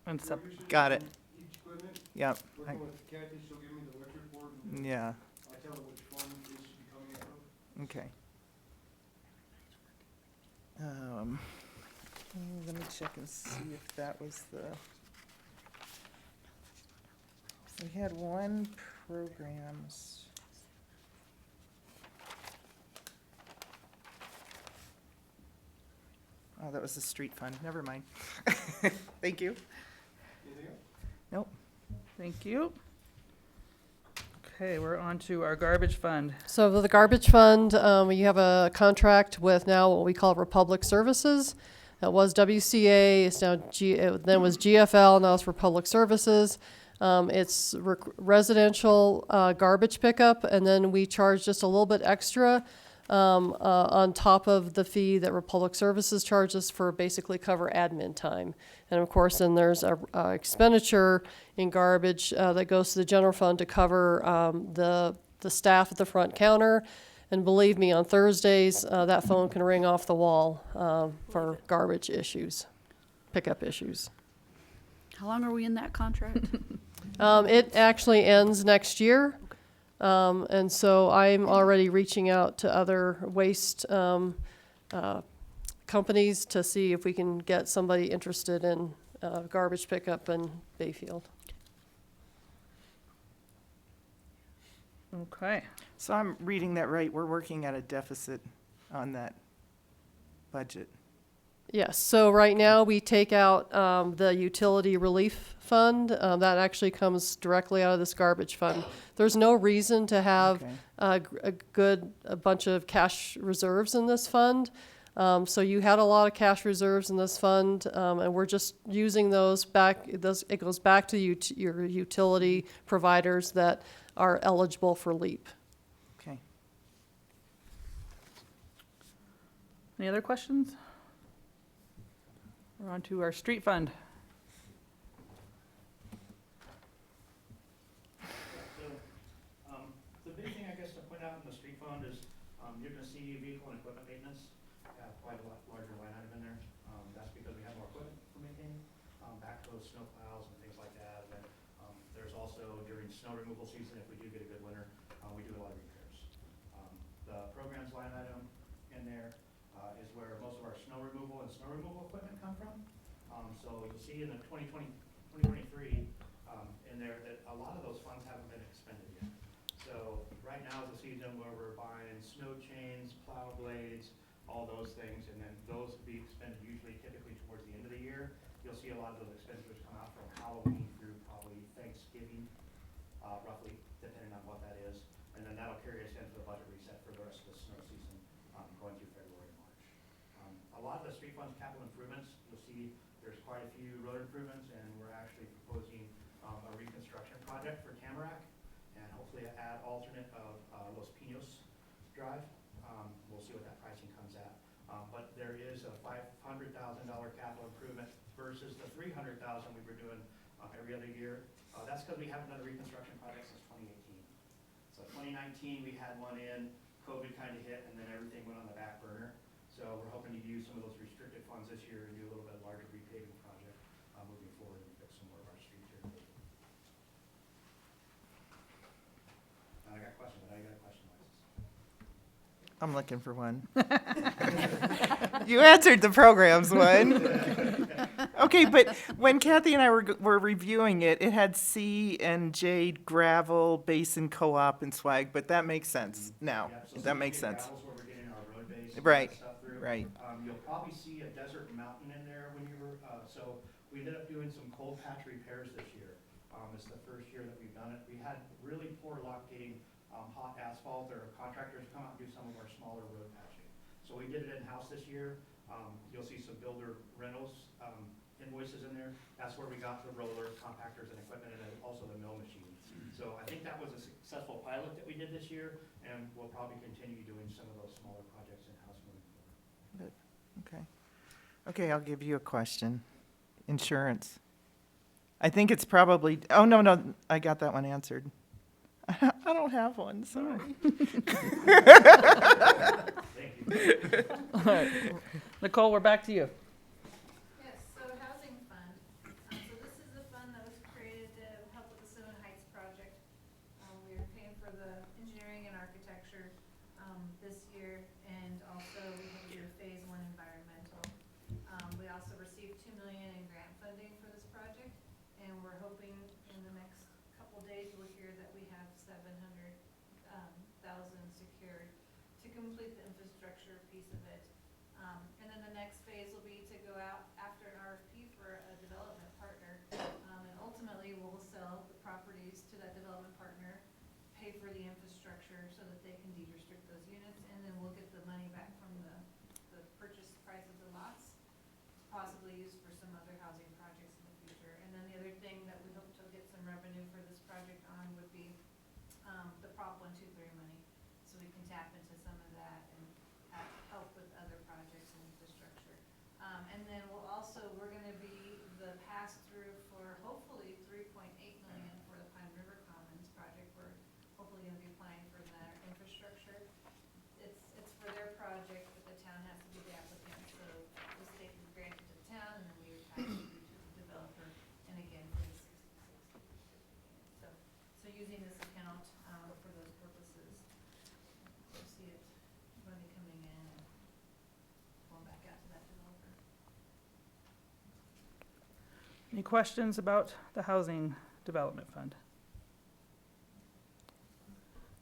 A: And
L: fuel usage
E: Got it.
L: on each equipment.
E: Yep.
L: Working with Kathy, she'll give me the electric board, and
E: Yeah,
L: I tell her which fund it should be coming out of.
E: okay. Let me check and see if that was the. We had one programs. Oh, that was the street fund, never mind. Thank you.
L: Anything else?
E: Nope.
A: Thank you. Okay, we're on to our garbage fund.
H: So for the garbage fund, you have a contract with now what we call Republic Services. That was WCA, it's now it then was GFL, now it's Republic Services. It's residential garbage pickup, and then we charge just a little bit extra on top of the fee that Republic Services charges for basically cover admin time. And of course, then there's a expenditure in garbage that goes to the general fund to cover the staff at the front counter. And believe me, on Thursdays, that phone can ring off the wall for garbage issues, pickup issues.
B: How long are we in that contract?
H: It actually ends next year. And so I'm already reaching out to other waste companies to see if we can get somebody interested in garbage pickup in Bayfield.
A: Okay.
E: So I'm reading that right, we're working at a deficit on that budget.
H: Yes, so right now we take out the utility relief fund. That actually comes directly out of this garbage fund. There's no reason to have
E: Okay.
H: a bunch of cash reserves in this fund. So you had a lot of cash reserves in this fund, and we're just using those back. It goes back to your utility providers that are eligible for LEAP.
E: Okay.
A: Any other questions? We're on to our street fund.
M: So, the big thing I guess to point out in the street fund is, you're gonna see vehicle and equipment maintenance have quite a lot larger line item in there. That's because we have more equipment for maintaining, backhoes, snow plows and things like that. And then, there's also during snow removal season, if we do get a good winter, we do a lot of repairs. The programs line item in there, is where most of our snow removal and snow removal equipment come from. So you'll see in the 2023, in there that a lot of those funds haven't been expended yet. So right now is the season where we're buying snow chains, plow blades, all those things, and then those will be expended usually typically towards the end of the year. You'll see a lot of those expenditures come out from Halloween through probably Thanksgiving, roughly, depending on what that is. And then that'll carry us into the budget reset for the rest of the snow season, going through February and March. A lot of the street funds capital improvements, you'll see there's quite a few road improvements, and we're actually proposing a reconstruction project for Tamarack, and hopefully add alternate of Los Pinos Drive. We'll see what that pricing comes at. But there is a $500,000 capital improvement versus the $300,000 we were doing every other year. That's because we haven't done a reconstruction project since 2018. So 2019, we had one in, COVID kind of hit, and then everything went on the back burner. So we're hoping to use some of those restricted funds this year and do a little bit larger repaving project moving forward and fix some more of our streets here. And I got questions, but I got a question license.
E: I'm looking for one. You answered the programs one. Okay, but when Kathy and I were reviewing it, it had C and J gravel, basin co-op and swag, but that makes sense now.
M: Yep, so
E: That makes
M: CJ
E: sense.
M: Gravel's where we're getting our road base and
E: Right,
M: that stuff through.
E: right.
M: You'll probably see a desert mountain in there when you're, so we ended up doing some cold patch repairs this year. It's the first year that we've done it. We had really poor luck getting, hot asphalt or contractors to come out and do some of our smaller road patching. So we did it in-house this year. You'll see some builder rentals, invoices in there. That's where we got the roller, compactors and equipment and then also the mill machine. So I think that was a successful pilot that we did this year, and we'll probably continue doing some of those smaller projects in-house moving forward.
E: Okay. Okay, I'll give you a question. Insurance. I think it's probably, oh, no, I got that one answered. I don't have one, sorry.
M: Thank you.
A: All right. Nicole, we're back to you.
K: Yes, so housing fund. So this is the fund that was created to help with the Simmons Heights project. We are paying for the engineering and architecture, this year, and also we have to do a phase 1 environmental. We also received $2 million in grant funding for this project, and we're hoping in the next couple days we'll hear that we have $700,000 secured to complete the infrastructure piece of it. And then the next phase will be to go out after an RFP for a development partner. And ultimately, we'll sell the properties to that development partner, pay for the infrastructure so that they can deed restrict those units, and then we'll get the money back from the purchase price of the lots, possibly used for some other housing projects in the future. And then the other thing that we hope to get some revenue for this project on would be the Prop 123 money, so we can tap into some of that and help with other projects and infrastructure. And then we're gonna be the pass-through for hopefully $3.8 million for the Pine River Commons project. We're hopefully gonna be applying for their infrastructure. It's for their project, but the town has to be the applicant, so the state is granted to the town, and then we would pass it through to the developer, and again, for the 66. So using this account, for those purposes, you'll see it, money coming in and going back out to that developer.
A: Any questions about the Housing Development Fund?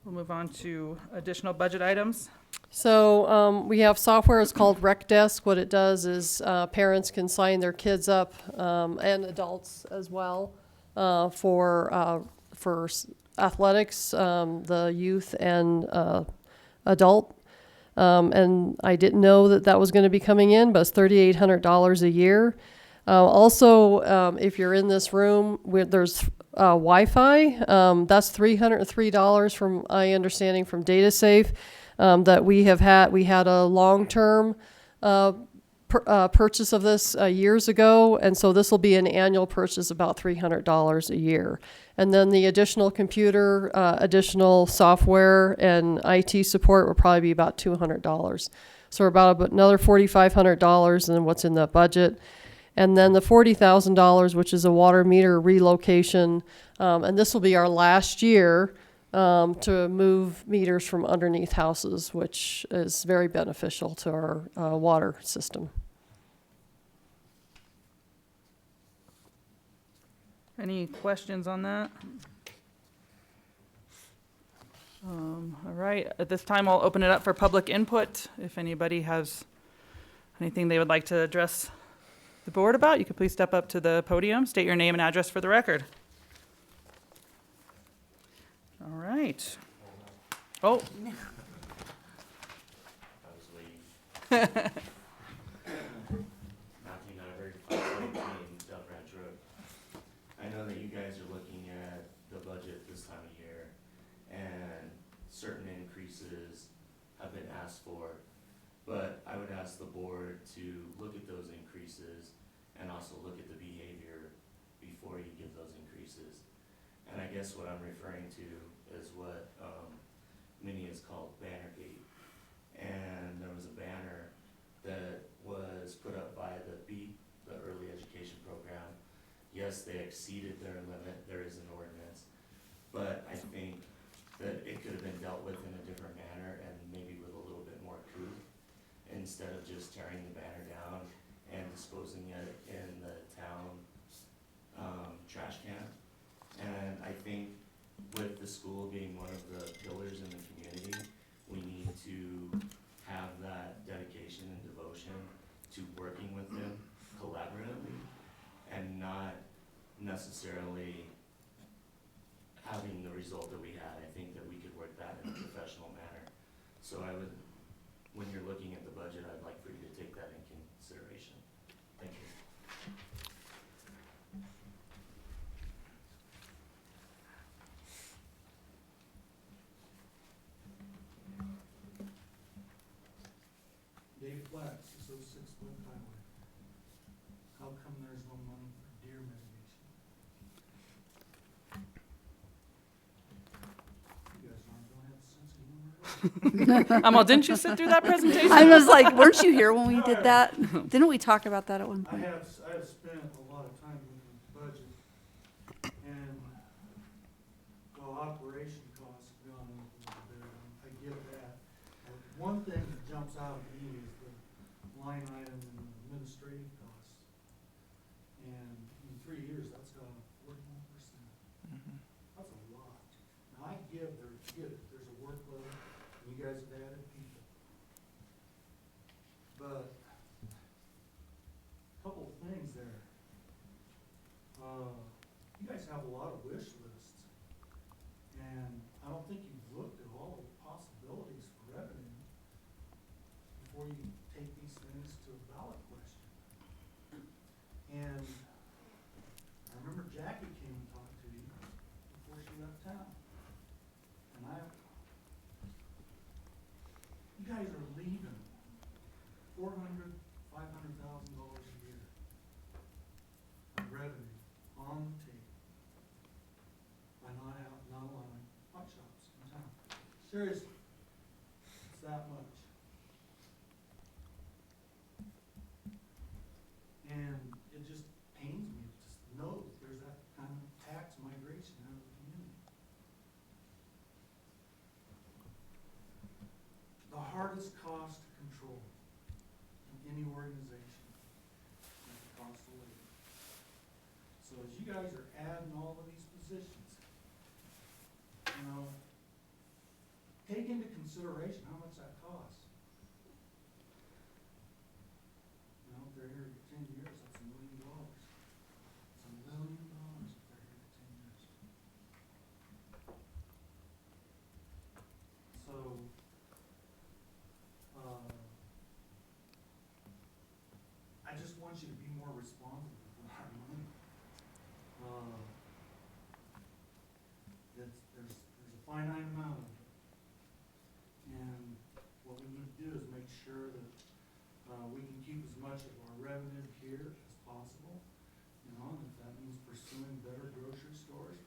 A: We'll move on to additional budget items.
H: So we have software, it's called Rec Desk. What it does is parents can sign their kids up, and adults as well, for athletics, the youth and adult. And I didn't know that was going to be coming in, but it's $3,800 a year. Also, if you're in this room, there's Wi-Fi. That's $303 from my understanding from DataSafe. That we had a long-term purchase of this years ago, and so this will be an annual purchase, about $300 a year. And then the additional computer, additional software, and IT support will probably be about $200. So about another $4,500 than what's in the budget. And then the $40,000, which is a water meter relocation, and this will be our last year to move meters from underneath houses, which is very beneficial to our water system.
A: Any questions on that? All right, at this time, I'll open it up for public input. If anybody has anything they would like to address the board about, you could please step up to the podium, state your name and address for the record. All right. Oh.
N: Matthew Nyberg, 517 Dove Ranch Road. I know that you guys are looking at the budget this time of year, and certain increases have been asked for, but I would ask the board to look at those increases and also look at the behavior before you give those increases. And I guess what I'm referring to is what Minnie has called Bannergate. And there was a banner that was put up by the BEAT, the Early Education Program. Yes, they exceeded their limit, there is an ordinance, but I think that it could have been dealt with in a different manner and maybe with a little bit more truth, instead of just tearing the banner down and disposing it in the the school being one of the pillars in the community, we need to have that dedication and devotion to working with them collaboratively and not necessarily having the result that we had. I think that we could work that in a professional manner. So I would, when you're looking at the budget, I'd like for you to take that in consideration. Thank you.
L: Dave Flax, 606 Wood Highway. How come there's no money for deer mitigation? You guys aren't gonna have a sense of humor.
A: Well, didn't you sit through that presentation?
B: I was like, weren't you here when we did that? Didn't we talk about that at one
L: I
B: point?
L: have spent a lot of time looking at the budget, and the operation costs have gone up a little bit, I get that. But one thing that jumps out at me is the line item in administrative costs. And in 3 years, that's gone up 41%. That's a lot. Now, I get it, there's a workload, and you guys have added people. But, couple of things there. You guys have a lot of wish lists, and I don't think you've looked at all the possibilities for revenue before you take these things to a ballot question. And I remember Jackie came and talked to you before she left town. And you guys are leaving $400,000, $500,000 a year of revenue on the table by not allowing hot shops in town. Seriously, it's that much. And it just pains me to just know that there's that kind of tax migration out of the community. The hardest cost to control in any organization is the cost of labor. So as you guys are adding all of these positions, you know, take into consideration how much that costs. You know, if they're here for 10 years, that's $1 million. It's $1 million if they're here for 10 years. So, I just want you to be more responsible with our money. There's a finite amount of it. And what we need to do is make sure that we can keep as much of our revenue here as possible. You know, and if that means pursuing better grocery stores,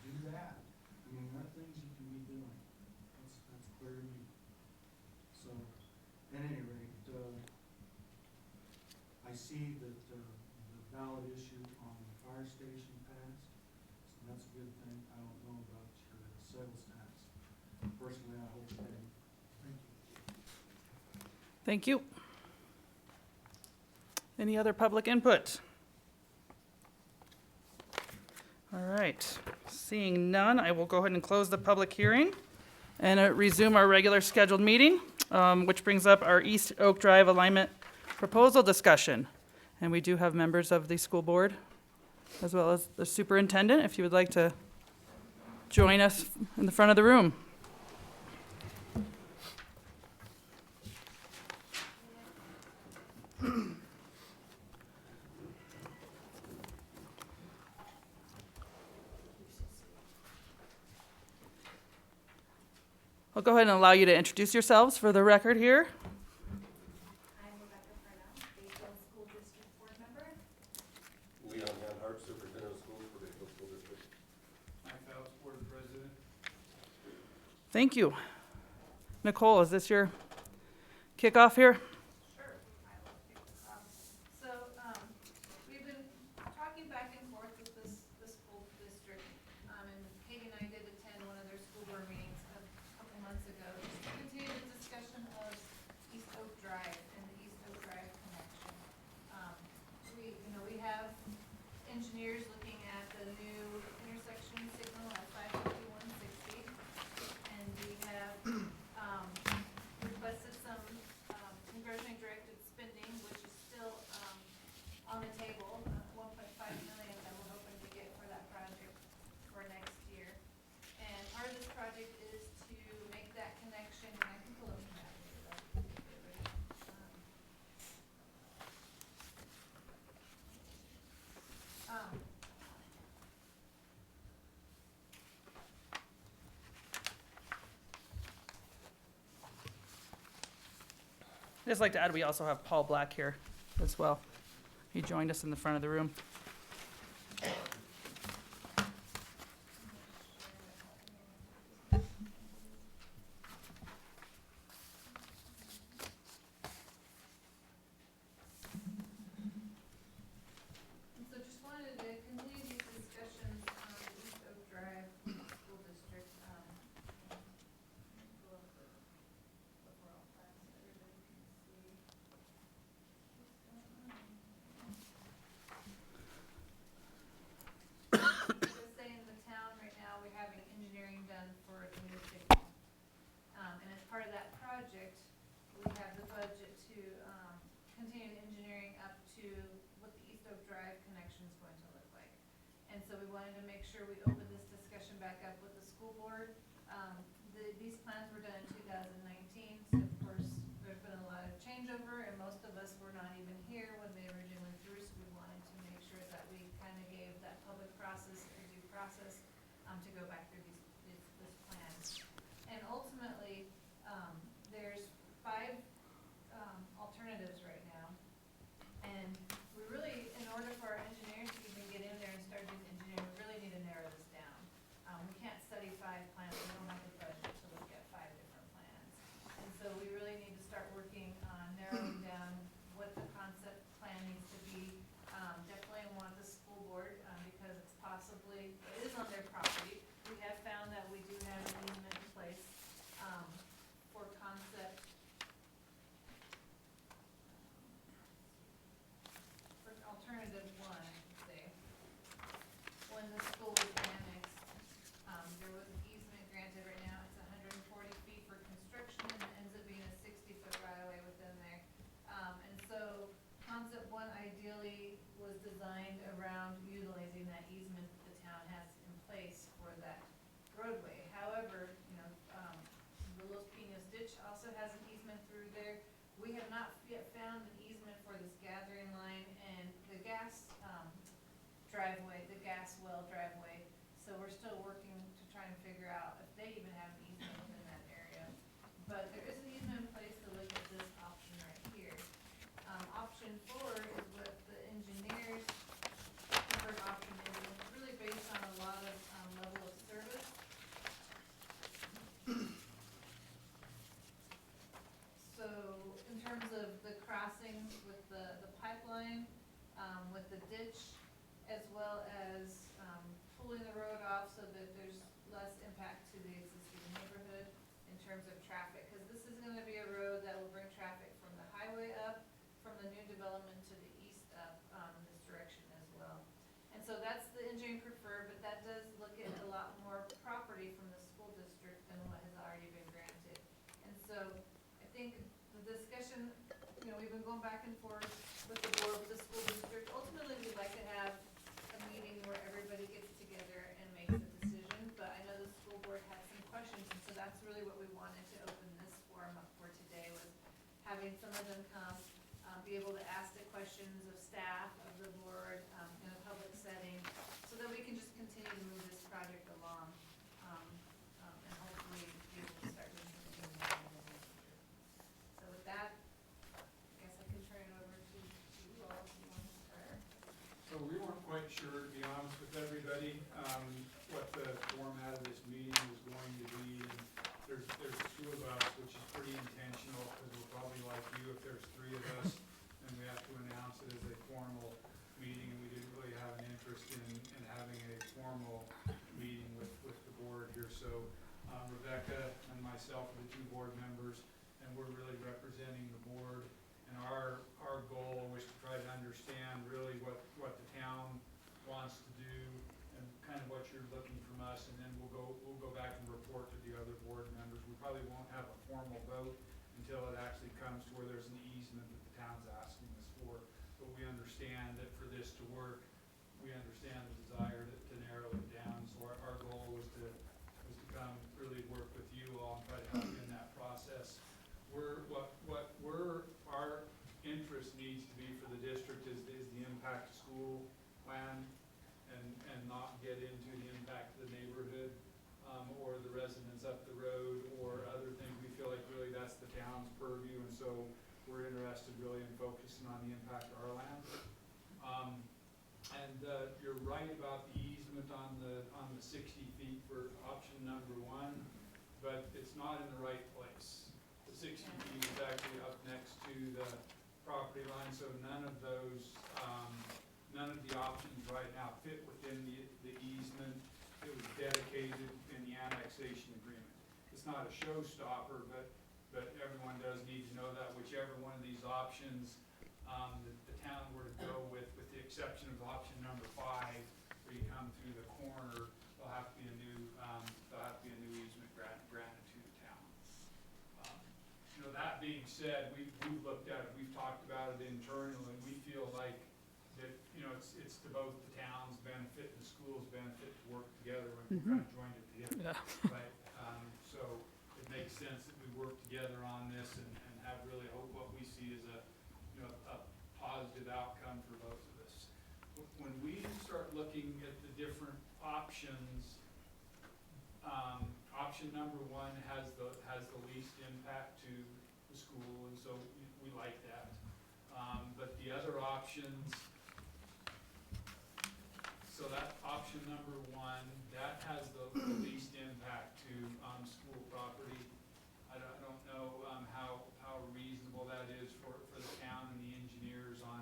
L: do that. I mean, there are things you can be doing. That's clear to me. So, at any rate, I see that the ballot issue on the fire station passed, so that's a good thing. I don't know about your sales tax. Personally, I hope it didn't. Thank you.
A: Thank you. Any other public input? All right, seeing none, I will go ahead and close the public hearing and resume our regular scheduled meeting, which brings up our East Oak Drive alignment proposal discussion. And we do have members of the school board, as well as the superintendent, if you would like to join us in the front of the room. I'll go ahead and allow you to introduce yourselves for the record here.
K: I'm Rebecca Purnell, Bayfield School District Board Member.
C: Leon Van Hart, Superintendent of Schools for Bayfield School District.
L: Mike Phelps, Board President.
A: Thank you. Nicole, is this your kickoff here?
K: Sure, I will kick this off. So, we've been talking back and forth with the school district, and Katie and I did attend one of their school board meetings a couple months ago, just to continue the discussion of East Oak Drive and the East Oak Drive connection. We have engineers looking at the new intersection signal at 55160.
A: Just like to add, we also have Paul Black here as well. He joined us in the front of the room.
K: And so just wanted to continue these discussions on the East Oak Drive School District, go up the overall plan so everybody can see what's going on. Just say in the town right now, we're having engineering done for the new signal. And as part of that project, we have the budget to, continue the engineering up to what the East Oak Drive connection is going to look like. And so we wanted to make sure we open this discussion back up with the school board. These plans were done in 2019, so of course, there's been a lot of changeover, and most of us were not even here when they originally went through, so we wanted to make sure that we kind of gave that public process a due process, to go back through this plan. And ultimately, there's 5 alternatives right now. And we really, in order for our engineers to even get in there and start doing engineering, we really need to narrow this down. We can't study 5 plans, we don't have the budget to look at 5 different plans. And so we really need to start working on narrowing down what the concept plan needs to be. Definitely want the school board, because it's possibly, it is on their property. We have found that we do have an easement in place, for concept. For alternative 1, I should say. When the school was annexed, there was an easement granted. Right now, it's 140 feet for construction, and it ends up being a 60-foot right-of-way within there. And so, concept 1 ideally was designed around utilizing that easement that the town has in place for that roadway. However, the Los Pinos ditch also has an easement through there. We have not yet found an easement for this gathering line and the gas driveway, the gas well driveway. So we're still working to try and figure out if they even have an easement within that area. But there is an easement in place to look at this option right here. Option 4 is what the engineers preferred option is, and it's really based on a lot of level of service. So in terms of the crossing with the pipeline, with the ditch, as well as pulling the road off so that there's less impact to the existing neighborhood in terms of traffic. Because this is going to be a road that will bring traffic from the highway up, from the new development to the east up, in this direction as well. And so that's the engineering preferred, but that does look at a lot more property from the school district than what has already been granted. And so I think the discussion, we've been going back and forth with the board, with the school district. Ultimately, we'd like to have a meeting where everybody gets together and makes a decision, but I know the school board had some questions, and so that's really what we wanted to open this forum up for today, was having some of them come, be able to ask the questions of staff, of the board, in a public setting, so that we can just continue to move this project along, and hopefully be able to start doing something in the near future. So with that, I guess I can turn it over to you all if you want to start.
O: So we weren't quite sure, to be honest with everybody, what the format of this meeting was going to be. And there's 2 of us, which is pretty intentional, because we're probably like you, if there's 3 of us, then we have to announce it as a formal meeting, and we didn't really have an interest in having a formal meeting with the board here. So Rebecca and myself are the 2 board members, and we're really representing the board. And our goal was to try to understand really what the town wants to do and kind of what you're looking from us, and then we'll go back and report to the other board members. We probably won't have a formal vote until it actually comes to where there's an easement that the town's asking us for. But we understand that for this to work, we understand the desire to narrow it down. So our goal was to come really work with you all and try to help in that process. Our interest needs to be for the district is the impact to school plan, and not get into the impact to the neighborhood, or the residents up the road, or other things. We feel like really that's the town's purview, and so we're interested really in focusing on the impact of our land. And you're right about the easement on the 60 feet for option number 1, but it's not in the right place. The 60 feet is actually up next to the property line, so none of those, none of the options right now fit within the easement. It was dedicated in the annexation agreement. It's not a showstopper, but everyone does need to know that whichever one of these options the town were to go with the exception of option number 5, where you come through the corner, there'll have to be a new easement granted to the town. You know, that being said, we've looked at it, we've talked about it internally, and we feel like that, you know, it's to both the town's benefit and the school's benefit to work together when we're kind of joined at the hip. Right? So it makes sense that we work together on this and have really hope what we see as a positive outcome for both of us. When we start looking at the different options, option number 1 has the least impact to the school, and so we like that. But the other options, so that option number 1, that has the least impact to school property. I don't know how reasonable that is for the town and the engineers on,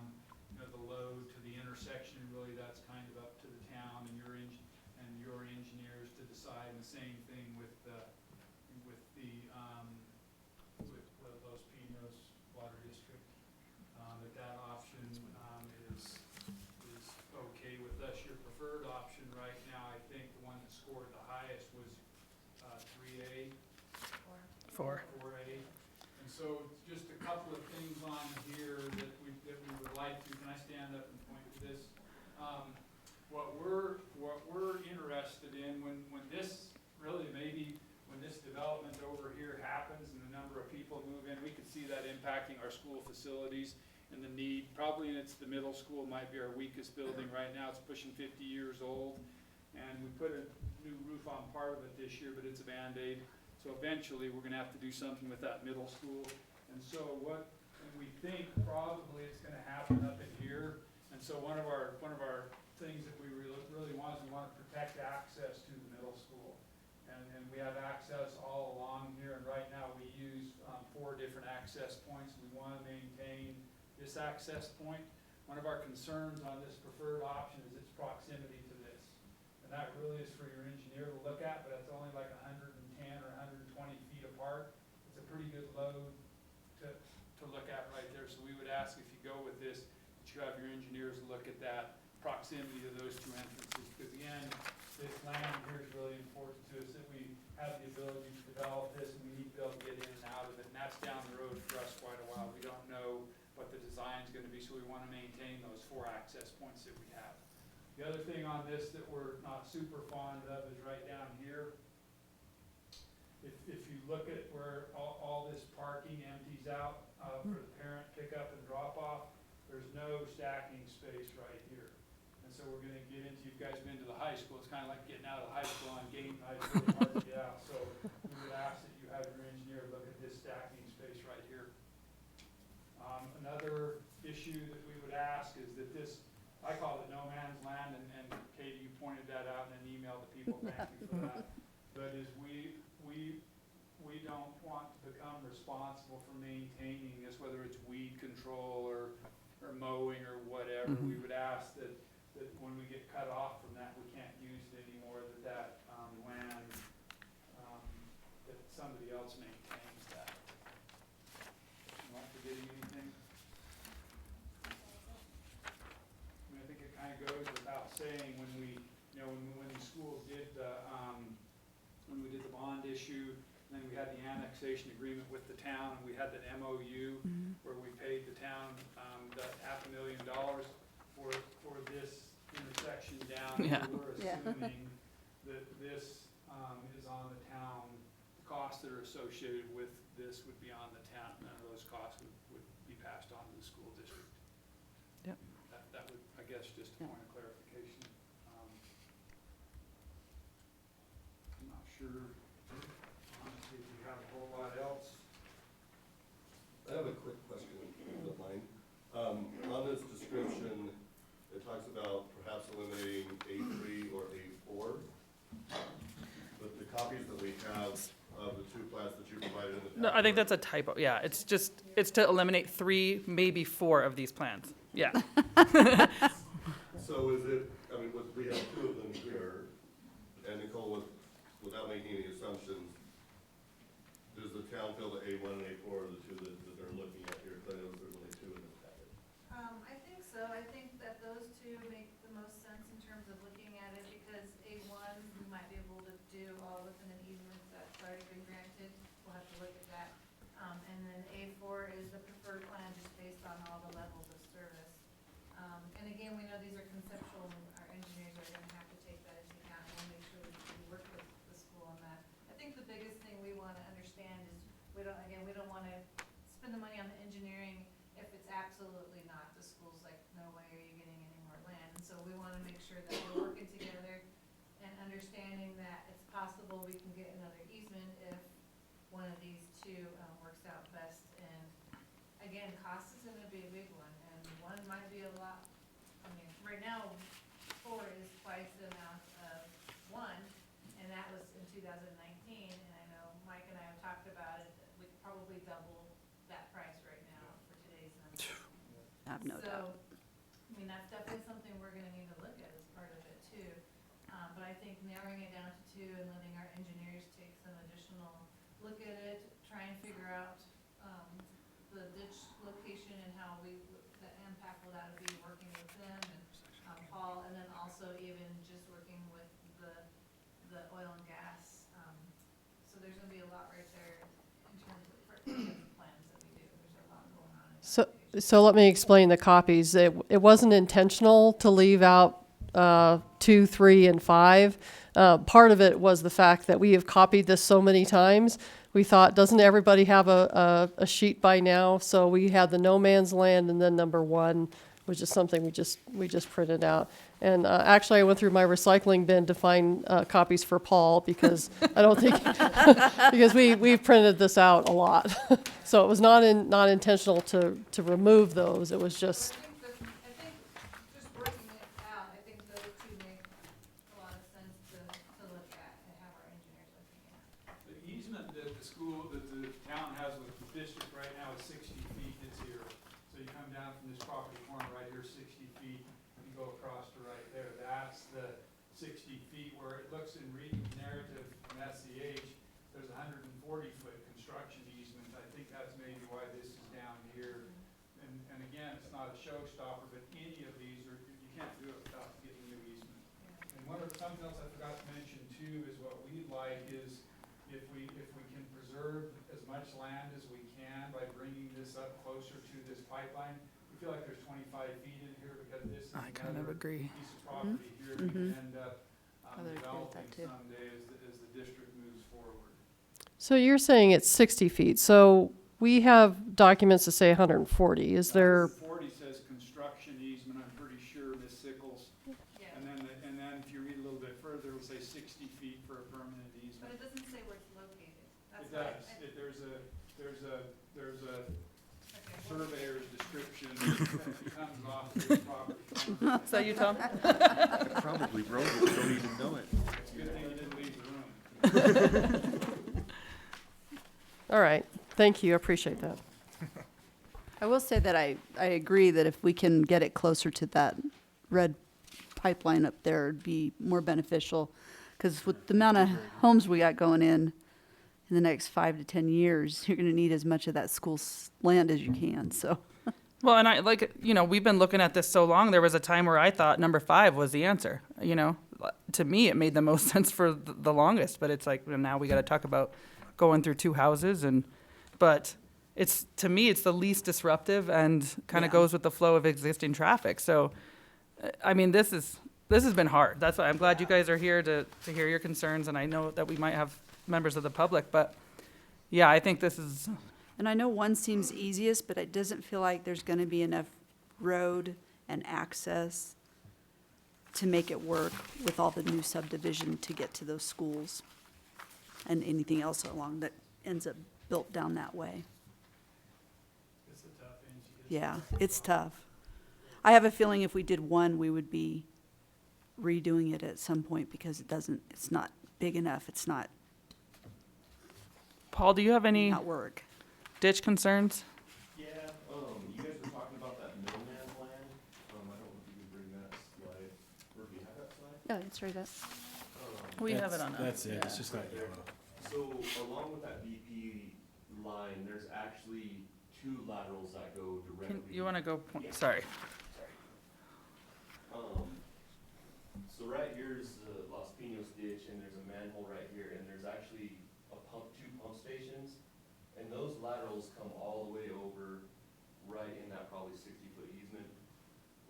O: you know, the load to the intersection. Really, that's kind of up to the town and your engineers to decide. And the same thing with Los Pinos Water District. That option is okay with us. Your preferred option right now, I think the one that scored the highest was 3A. 4A. And so just a couple of things on here that we would like to. Can I stand up and point to this? What we're interested in when this really maybe when this development over here happens and the number of people move in, we could see that impacting our school facilities and the need. Probably it's the middle school might be our weakest building right now. It's pushing 50 years old, and we put a new roof on part of it this year, but it's a Band-Aid. So eventually, we're going to have to do something with that middle school. And so and we think probably it's going to happen up in here. And so one of our things that we really want is we want to protect access to the middle school. And we have access all along here. And right now, we use 4 different access points. We want to maintain this access point. One of our concerns on this preferred option is its proximity to this. And that really is for your engineer to look at, but it's only like 110 or 120 feet apart. It's a pretty good load to look at right there. So we would ask if you go with this, that you have your engineers look at that proximity to those 2 entrances. Because again, this land here is really important to us, that we have the ability to develop this and we need to be able to get in and out of it. And that's down the road for us quite a while. We don't know what the design is going to be, so we want to maintain those 4 access points that we have. The other thing on this that we're not super fond of is right down here. If you look at where all this parking empties out for the parent pickup and drop off, there's no stacking space right here. And so we're going to get into, you guys been to the high school, it's kind of like getting out of the high school on game night, it's really hard to get out. So we would ask that you have your engineer look at this stacking space right here. Another issue that we would ask is that this, I call it no man's land, and Katie, you pointed that out in an email to people, thank you for that. But is we don't want to become responsible for maintaining this, whether it's weed control or mowing or whatever. We would ask that when we get cut off from that, we can't use it anymore, that land, that somebody else maintains that. Am I forgetting anything? I mean, I think it kind of goes without saying when we, you know, when the school did when we did the bond issue, and then we had the annexation agreement with the town, and we had that MOU where we paid the town that $500,000 for this intersection down.
A: Yeah.
O: We're assuming that this is on the town. The costs that are associated with this would be on the town. None of those costs would be passed on to the school district.
A: Yep.
O: That would, I guess, just a point of clarification. I'm not sure, honestly, if we have a whole lot else.
C: I have a quick question.
L: as of the two plats that you provided in the.
A: No, I think that's a typo. Yeah, it's to eliminate 3, maybe 4 of these plans. Yeah.
L: So is it, I mean, we have 2 of them here, and Nicole, without making any assumptions, does the town feel that A1 and A4 are the 2 that they're looking at here? Because I know there's only 2 in this package.
K: I think so. I think that those two make the most sense in terms of looking at it, because A1, we might be able to do all within an easement that's already been granted. We'll have to look at that. And then A4 is the preferred plan just based on all the levels of service. And again, we know these are conceptual, and our engineers are gonna have to take that into account, and we'll make sure we work with the school on that. I think the biggest thing we wanna understand is, we don't wanna spend the money on the engineering if it's absolutely not. The school's like, no way are you getting any more land. And so we wanna make sure that we're working together and understanding that it's possible we can get another easement if one of these 2 works out best. And again, cost is gonna be a big one, and one might be a lot. I mean, right now, 4 is twice the amount of 1, and that was in 2019. And I know Mike and I have talked about it. We could probably double that price right now for today's numbers.
B: I have no doubt.
K: So, I mean, that's definitely something we're gonna need to look at as part of it too. But I think narrowing it down to 2 and letting our engineers take some additional look at it, try and figure out, the ditch location and how the impactful that would be, working with them and, Paul, and then also even just working with the oil and gas. So there's gonna be a lot right there in terms of the plans that we do. There's a lot going on.
H: So let me explain the copies. It wasn't intentional to leave out 2, 3, and 5. Part of it was the fact that we have copied this so many times. We thought, doesn't everybody have a sheet by now? So we had the no man's land, and then number 1 was just something we just printed out. And actually, I went through my recycling bin to find copies for Paul, because I don't think because we've printed this out a lot. So it was not intentional to remove those. It was just.
K: I think just working it out, I think those 2 make a lot of sense to look at and have our engineers looking at.
O: The easement that the school, that the town has with the district right now is 60 feet, it's here. So you come down from this property corner right here, 60 feet, and go across to right there. That's the 60 feet where it looks in reading the narrative from SCH, there's a 140-foot construction easement. I think that's maybe why this is down here. And again, it's not a showstopper, but any of these are, you can't do it without getting new easement. And something else I forgot to mention too is what we'd like is if we can preserve as much land as we can by bringing this up closer to this pipeline. We feel like there's 25 feet in here because this is
B: I kind of
O: another
B: agree.
O: piece of property here we can end up
B: I would agree with that
O: developing
B: too.
O: someday as the district moves forward.
H: So you're saying it's 60 feet. So we have documents that say 140. Is there?
O: 40 says construction easement, I'm pretty sure, Ms. Sickles.
K: Yeah.
O: And then if you read a little bit further, it will say 60 feet for a permanent
K: But
O: easement.
K: it doesn't say where it's located. That's
O: It
K: why
O: does. There's a
K: okay.
O: surveyor's description that comes off this property.
A: Is that you, Tom?
C: I probably wrote it, don't even know it.
O: It's a good thing you didn't leave the room.
H: All right. Thank you. I appreciate that.
B: I will say that I agree that if we can get it closer to that red pipeline up there, it'd be more beneficial. Because with the amount of homes we got going in the next 5 to 10 years, you're gonna need as much of that school's land as you can, so.
A: Well, and we've been looking at this so long, there was a time where I thought number 5 was the answer, To me, it made the most sense for the longest, but it's like, well, now we gotta talk about going through 2 houses but to me, it's the least disruptive and kind of
B: Yeah.
A: goes with the flow of existing traffic. So, I mean, this has been hard. That's why I'm glad you guys are here to hear your concerns, and I know that we might have members of the public, but yeah, I think this is,
B: And I know 1 seems easiest, but it doesn't feel like there's gonna be enough road and access to make it work with all the new subdivision to get to those schools and anything else along that ends up built down that way.
O: It's a tough thing to get.
B: Yeah, it's tough. I have a feeling if we did 1, we would be redoing it at some point because it's not big enough. It's not
A: Paul, do you have any
B: not work.
A: ditch concerns?
N: Yeah, you guys were talking about that no man's land. I don't know if you can bring that slide, or if you have that slide.
B: Yeah, it's right up.
A: We have it on a.
J: That's it,
A: yeah.
J: it's just not yellow.
N: So along with that BP line, there's actually two laterals that go directly.
A: You wanna go, sorry.
N: So right here's the Los Pinos ditch, and there's a manhole right here, and there's actually two pump stations, and those laterals come all the way over, right in that probably 60-foot easement.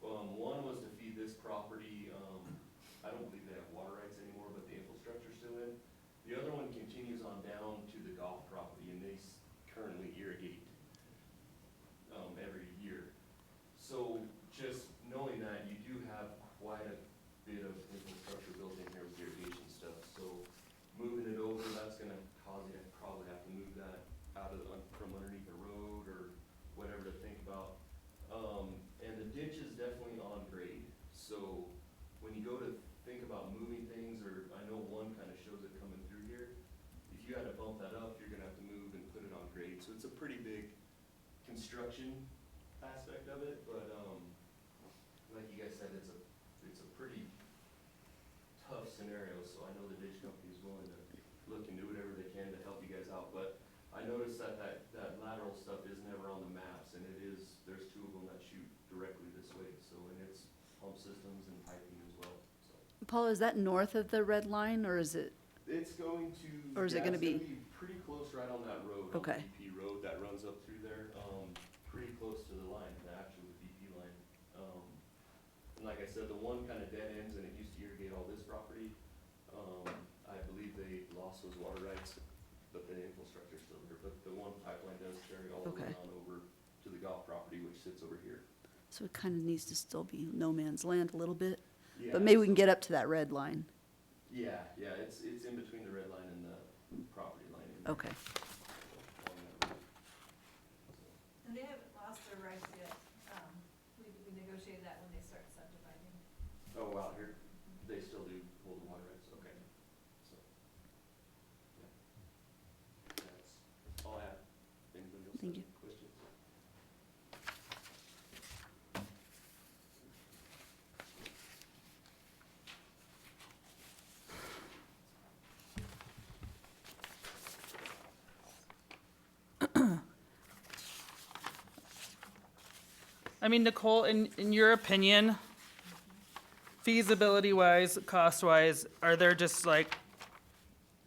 N: One was to feed this property. I don't believe they have water rights anymore, but the infrastructure's still in. The other one continues on down to the golf property, and they currently irrigate every year. So just knowing that, you do have quite a bit of infrastructure built in here with irrigation stuff. So moving it over, that's gonna cause you to probably have to move that out of from underneath the road or whatever to think about. And the ditch is definitely on grade. So when you go to think about moving things, or I know one kind of shows it coming through here, if you had to bump that up, you're gonna have to move and put it on grade. So it's a pretty big construction aspect of it, but like you guys said, it's a pretty tough scenario. So I know the ditch company is willing to look and do whatever they can to help you guys out. But I noticed that lateral stuff is never on the maps, and there's two of them that shoot directly this way. So, and it's pump systems and piping as well. So
B: Paul, is that north of the red line, or is it?
N: it's going to.
B: Or is it gonna
N: it's
B: be-
N: pretty close right on that road?
B: Okay.
N: On the BP road that runs up through there. Pretty close to the line, the actual BP line. And like I said, the one kind of dead ends, and it used to irrigate all this property. I believe they lost those water rights, but the infrastructure's still there. But the one pipeline does carry all the way
B: Okay.
N: on over to the golf property, which sits over here.
B: So it kind of needs to still be no man's land a little bit,
N: Yeah,
B: but maybe we can get up to that red line.
N: Yeah, it's in between the red line and the property line. in there.
B: Okay.
N: On that road.
K: And they haven't lost their rights yet. We negotiated that when they start subdividing.
N: Oh, out here, they still do hold the water rights, okay. So, yeah. That's all I have. Anybody else
B: Thank
N: have
B: you.
N: questions?
A: I mean, Nicole, in your opinion, feasibility-wise, cost-wise, are there just like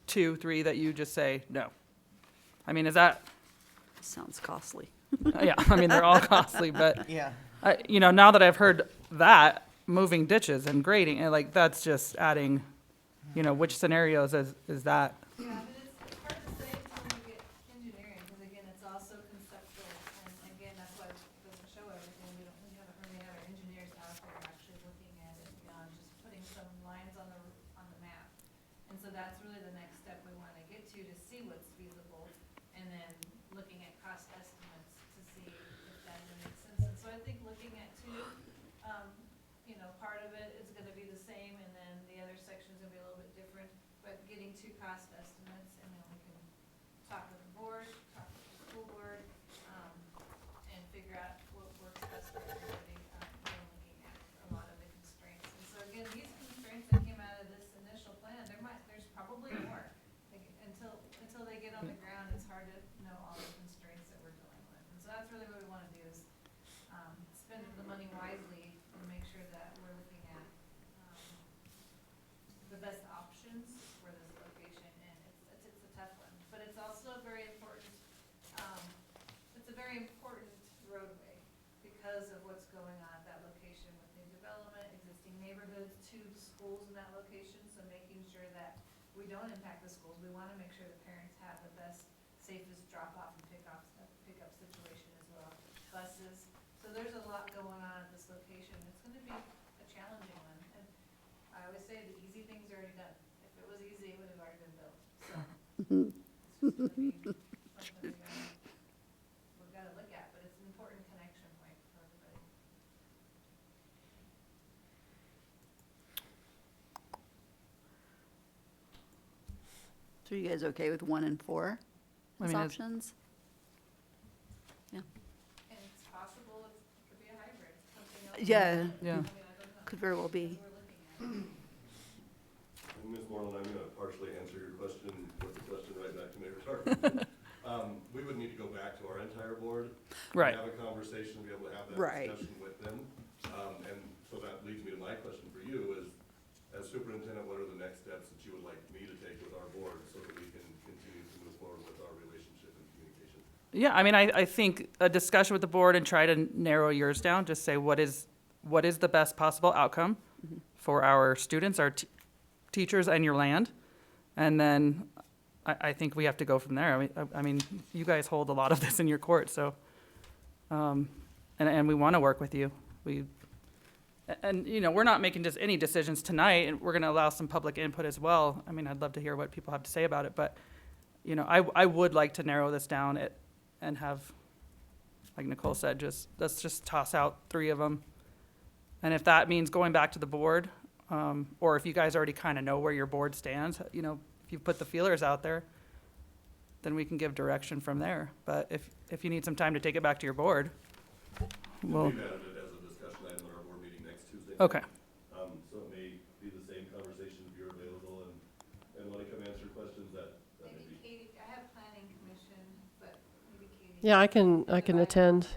A: 2, 3 that you just say no? I mean, is that,
B: Sounds costly.
A: yeah, I mean, they're all costly, but,
E: Yeah.
A: now that I've heard that, moving ditches and grading, and like, that's just adding, which scenarios is that?
K: Yeah, but it's hard to say until we get engineering, because again, it's also conceptual, and again, that's why it doesn't show everything. We haven't really had our engineers out there actually looking at it beyond just putting some lines on the map. And so that's really the next step we want to get to see what's feasible, and then looking at cost estimates to see if that even makes sense. And so I think looking at two, part of it is gonna be the same, and then the other section's gonna be a little bit different, but getting two cost estimates, and then we can talk with the board, talk with the school board, and figure out what works best for everybody, when looking at a lot of the constraints. And so again, these constraints that came out of this initial plan, there's probably more. Like, until they get on the ground, it's hard to know all the constraints that we're dealing with. And so that's really what we wanna do is, spend the money wisely and make sure that we're looking at, the best options for this location. And it's a tough one, but it's also very important, it's a very important roadway because of what's going on at that location with new development, existing neighborhoods, 2 schools in that location. So making sure that we don't impact the schools. We wanna make sure the parents have the best, safest drop-off and pickup situation as well. Buses. So there's a lot going on at this location. It's gonna be a challenging one. And I always say the easy things are already done. If it was easy, it would have already been built. So it's just gonna be something we've gotta look at, but it's an important connection point for everybody.
B: So you guys okay with 1 and 4?
A: I
B: as
A: mean,
B: options.
K: And it's possible it could be a hybrid, something else.
B: Yeah,
A: yeah.
K: I mean, I don't know.
B: could very well be.
K: We're looking at it.
P: And Ms. Moreland, I'm gonna partially answer your question with the question right back to Mayor Tarpon. We would need to go back to our entire board.
A: Right.
P: And have a conversation, be able to have that
B: Right.
P: discussion with them. And so that leads me to my question for you is, as superintendent, what are the next steps that you would like me to take with our board so that we can continue to move forward with our relationship and communication?
A: Yeah, I mean, I think a discussion with the board and try to narrow yours down, just say what is the best possible outcome for our students, our teachers, and your land. And then I think we have to go from there. I mean, you guys hold a lot of this in your court, so, and we want to work with you. And, you know, we're not making just any decisions tonight, and we're going to allow some public input as well. I mean, I'd love to hear what people have to say about it, but, you know, I would like to narrow this down and have, like Nicole said, let's just toss out 3 of them. And if that means going back to the board, or if you guys already kind of know where your board stands, you know, if you put the feelers out there, then we can give direction from there. But if you need some time to take it back to your board, well,
P: We've added it as a discussion item at our board meeting next Tuesday.
A: okay.
P: So it may be the same conversation if you're available and want to come answer questions that may
K: Maybe
P: be.
K: Katie, I have planning commission, but maybe Katie.
H: Yeah, I can attend.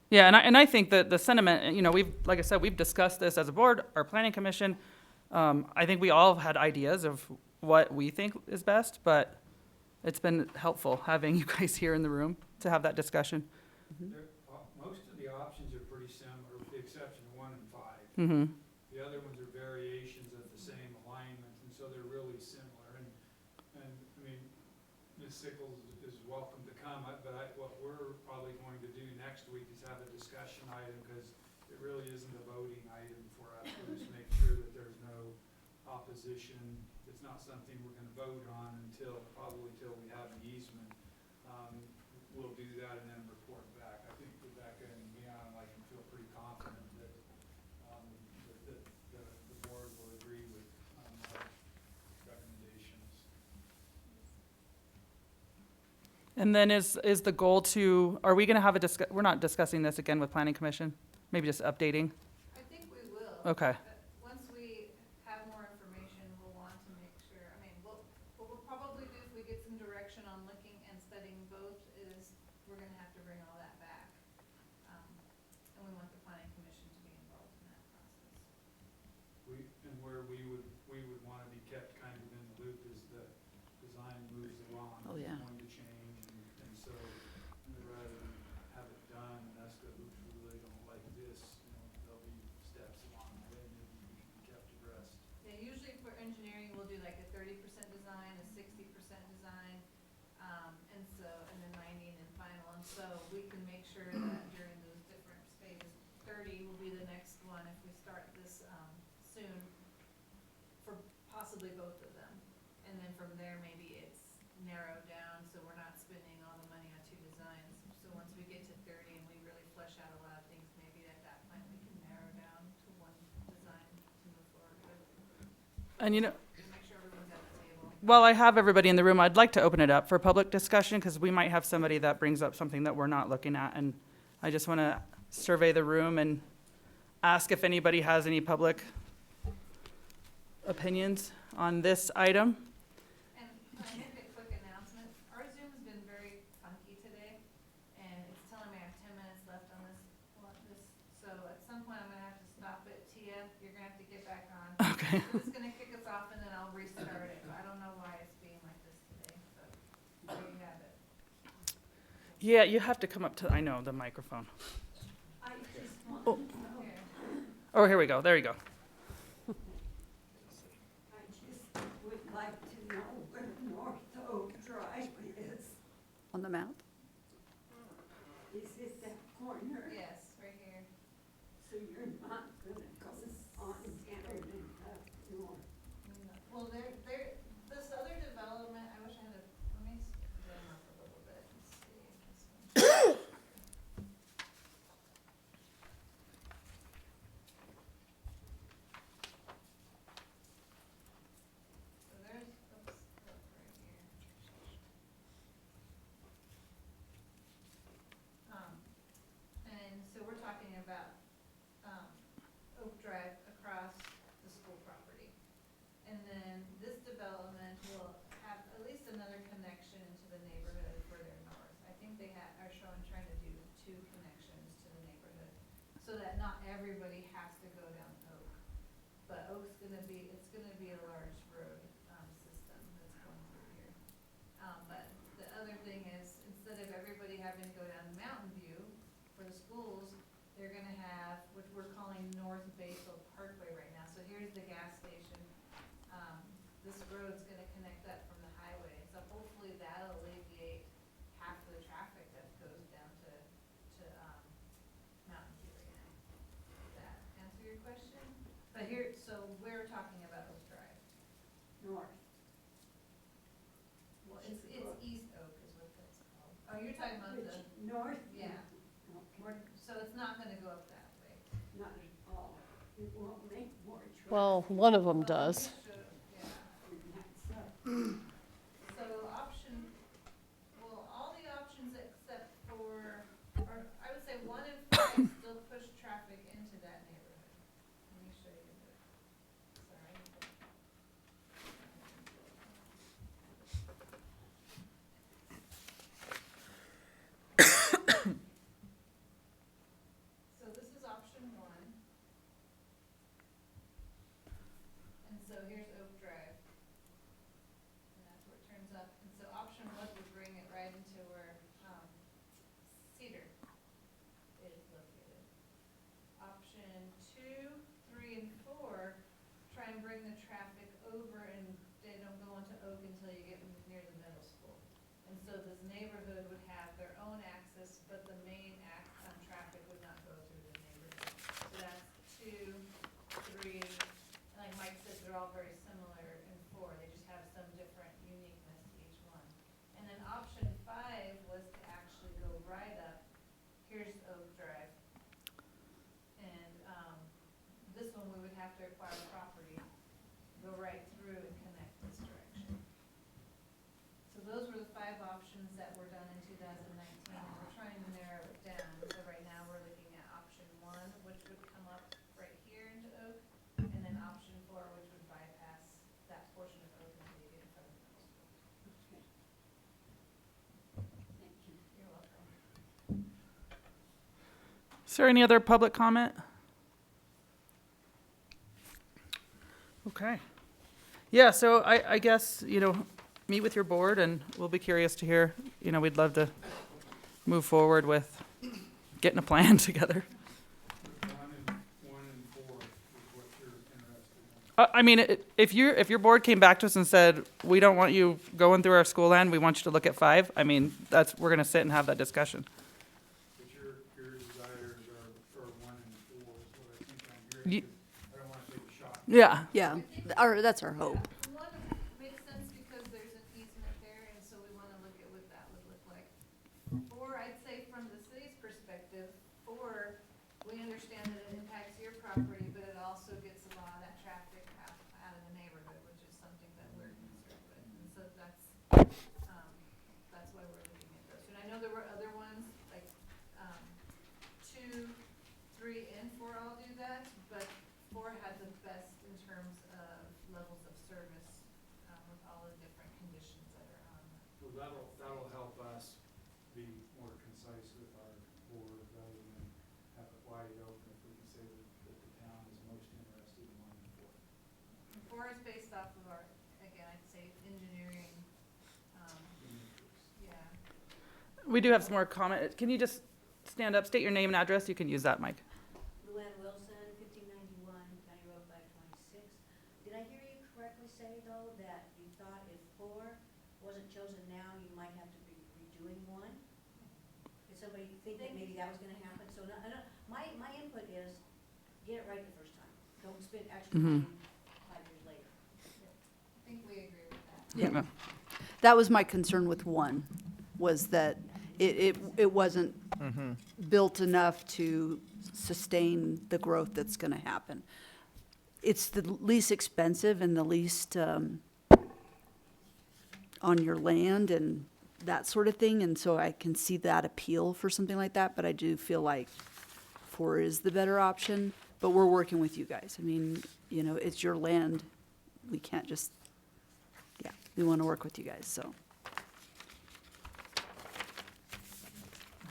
A: Yeah, and I think that the sentiment, you know, like I said, we've discussed this as a board, our planning commission. I think we all had ideas of what we think is best, but it's been helpful having you guys here in the room to have that discussion.
O: Most of the options are pretty similar, with the exception of 1 and 5.
A: Mm-hmm.
O: The other ones are variations of the same alignment, and so they're really similar. And I mean, Ms. Sickles is welcome to come, but what we're probably going to do next week is have a discussion item, because it really isn't a voting item for us. We'll just make sure that there's no opposition. It's not something we're gonna vote on probably till we have an easement. We'll do that and then report back. I think Rebecca and Leon, I can feel pretty confident that, the board will agree with, our recommendations.
A: And then is the goal are we going to have we're not discussing this again with planning commission? Maybe just updating?
K: I think we will.
A: Okay.
K: Once we have more information, we'll want to make sure, I mean, what we'll probably do if we get some direction on looking and studying both is we're gonna have to bring all that back. And we want the planning commission to be involved in that process.
O: Where we would wanna be kept kind of in the loop as the design moves along.
B: Oh, yeah.
O: It's going to change, and so rather than have it done and us go, oops, we really don't like this, you know, there'll be steps along the way, maybe we can be kept abreast.
K: Yeah, usually for engineering, we'll do like a 30% design, a 60% design, and then 90 and then final. And so we can make sure that during those different phases, 30 will be the next one if we start this soon for possibly both of them. And then from there, maybe it's narrowed down, so we're not spending all the money on 2 designs. So once we get to 30 and we really flesh out a lot of things, maybe at that point we can narrow down to 1 design to move forward with.
A: And you know,
K: Just make sure everyone's at the table.
A: while I have everybody in the room, I'd like to open it up for public discussion because we might have somebody that brings up something that we're not looking at. And I just want to survey the room and ask if anybody has any public opinions on this item.
K: And I make a quick announcement. Our Zoom's been very funky today, and it's telling me I have 10 minutes left on this. So at some point, I'm gonna have to stop it. Tia, you're gonna have to get back on.
A: Okay.
K: It's gonna kick us off, and then I'll restart it. I don't know why it's being like this today, so there you have it.
A: Yeah, you have to come up to, I know, the microphone.
K: I just want
A: Oh.
K: to know.
A: Oh, here we go. There you go.
K: I just would like to know where North Oak Drive is.
B: On the map?
K: Is it that corner? Yes, right here. So you're not gonna go on Cannon and north? Well, this other development, I wish I had let me zoom up a little bit and see this one. So there's, oops, look right here. two connections to the neighborhood, so that not everybody has to go down Oak. But Oak's it's gonna be a large road, system that's going through here. But the other thing is, instead of everybody having to go down Mountain View for the schools, they're gonna have, what we're calling North Bayfield Parkway right now. So here's the gas station. This road's gonna connect up from the highway, so hopefully that'll alleviate half of the traffic that goes down to Mountain View right now. Does that answer your question? But here, so we're talking about Oak Drive.
Q: North.
K: Well, it's East Oak is what that's called. Oh, you're talking about the,
Q: North?
K: yeah.
Q: Okay.
K: So it's not gonna go up that way.
Q: Not at all. It won't make more traffic.
H: Well, one of them does.
K: So option, well, all the options except for, or I would say 1 and 5 still push traffic into that neighborhood. Let me show you the, sorry. So this is option 1. And so here's Oak Drive. And that's where it turns up. And so option 1 would bring it right into where, Cedar is located. Option 2, 3, and 4, try and bring the traffic over and they don't go into Oak until you get near the middle school. And so this neighborhood would have their own access, but the main traffic would not go through the neighborhood. So that's 2, 3, and like Mike said, they're all very similar in 4. They just have some different uniqueness to each one. And then option 5 was to actually go right up. Here's Oak Drive. And this one we would have to acquire property, go right through and connect this direction. So those were the 5 options that were done in 2019, and we're trying to narrow it down. So right now, we're looking at option 1, which would come up right here into Oak, and then option 4, which would bypass that portion of Oak until you get in front of the middle school.
Q: Okay. Thank you.
K: You're welcome.
A: Is there any other public comment? Okay. Yeah, so I guess, meet with your board and we'll be curious to hear, we'd love to move forward with getting a plan together.
O: 1 and 4 is what you're interested in.
A: I mean, if your board came back to us and said, we don't want you going through our school land, we want you to look at 5, I mean, we're gonna sit and have that discussion.
O: But your desires are 1 and 4 is what I think I'm hearing, 'cause I don't wanna take a shot.
A: Yeah.
B: Yeah, that's our hope.
K: One makes sense because there's an easement there, and so we wanna look at what that would look like. 4, I'd say from the city's perspective, 4, we understand that it impacts your property, but it also gets a lot of that traffic out of the neighborhood, which is something that we're concerned with. And so that's why we're looking at those. And I know there were other ones, like, 2, 3, and 4 all do that, but 4 had the best in terms of levels of service, with all the different conditions that are on them.
O: So that'll help us be more concise with our board rather than have it wide open if we can say that the town is most interested in 1 and 4.
K: And 4 is based off of our, again, I'd say engineering, yeah.
A: We do have some more comment. Can you just stand up, state your name and address? You can use that mic.
Q: Luann Wilson, 1591 County Road 526. Did I hear you correctly say, though, that you thought if 4 wasn't chosen now, you might have to be redoing 1? Did somebody think that maybe that was gonna happen? So, my input is, get it right the first time. Don't spend extra money 5 years later.
K: I think we agree with that.
B: Yeah. That was my concern with 1, was that it wasn't built enough to sustain the growth that's gonna happen. It's the least expensive and the least, on your land and that sort of thing, and so I can see that appeal for something like that, but I do feel like 4 is the better option, but we're working with you guys. I mean, it's your land. We can't just, we wanna work with you guys, so.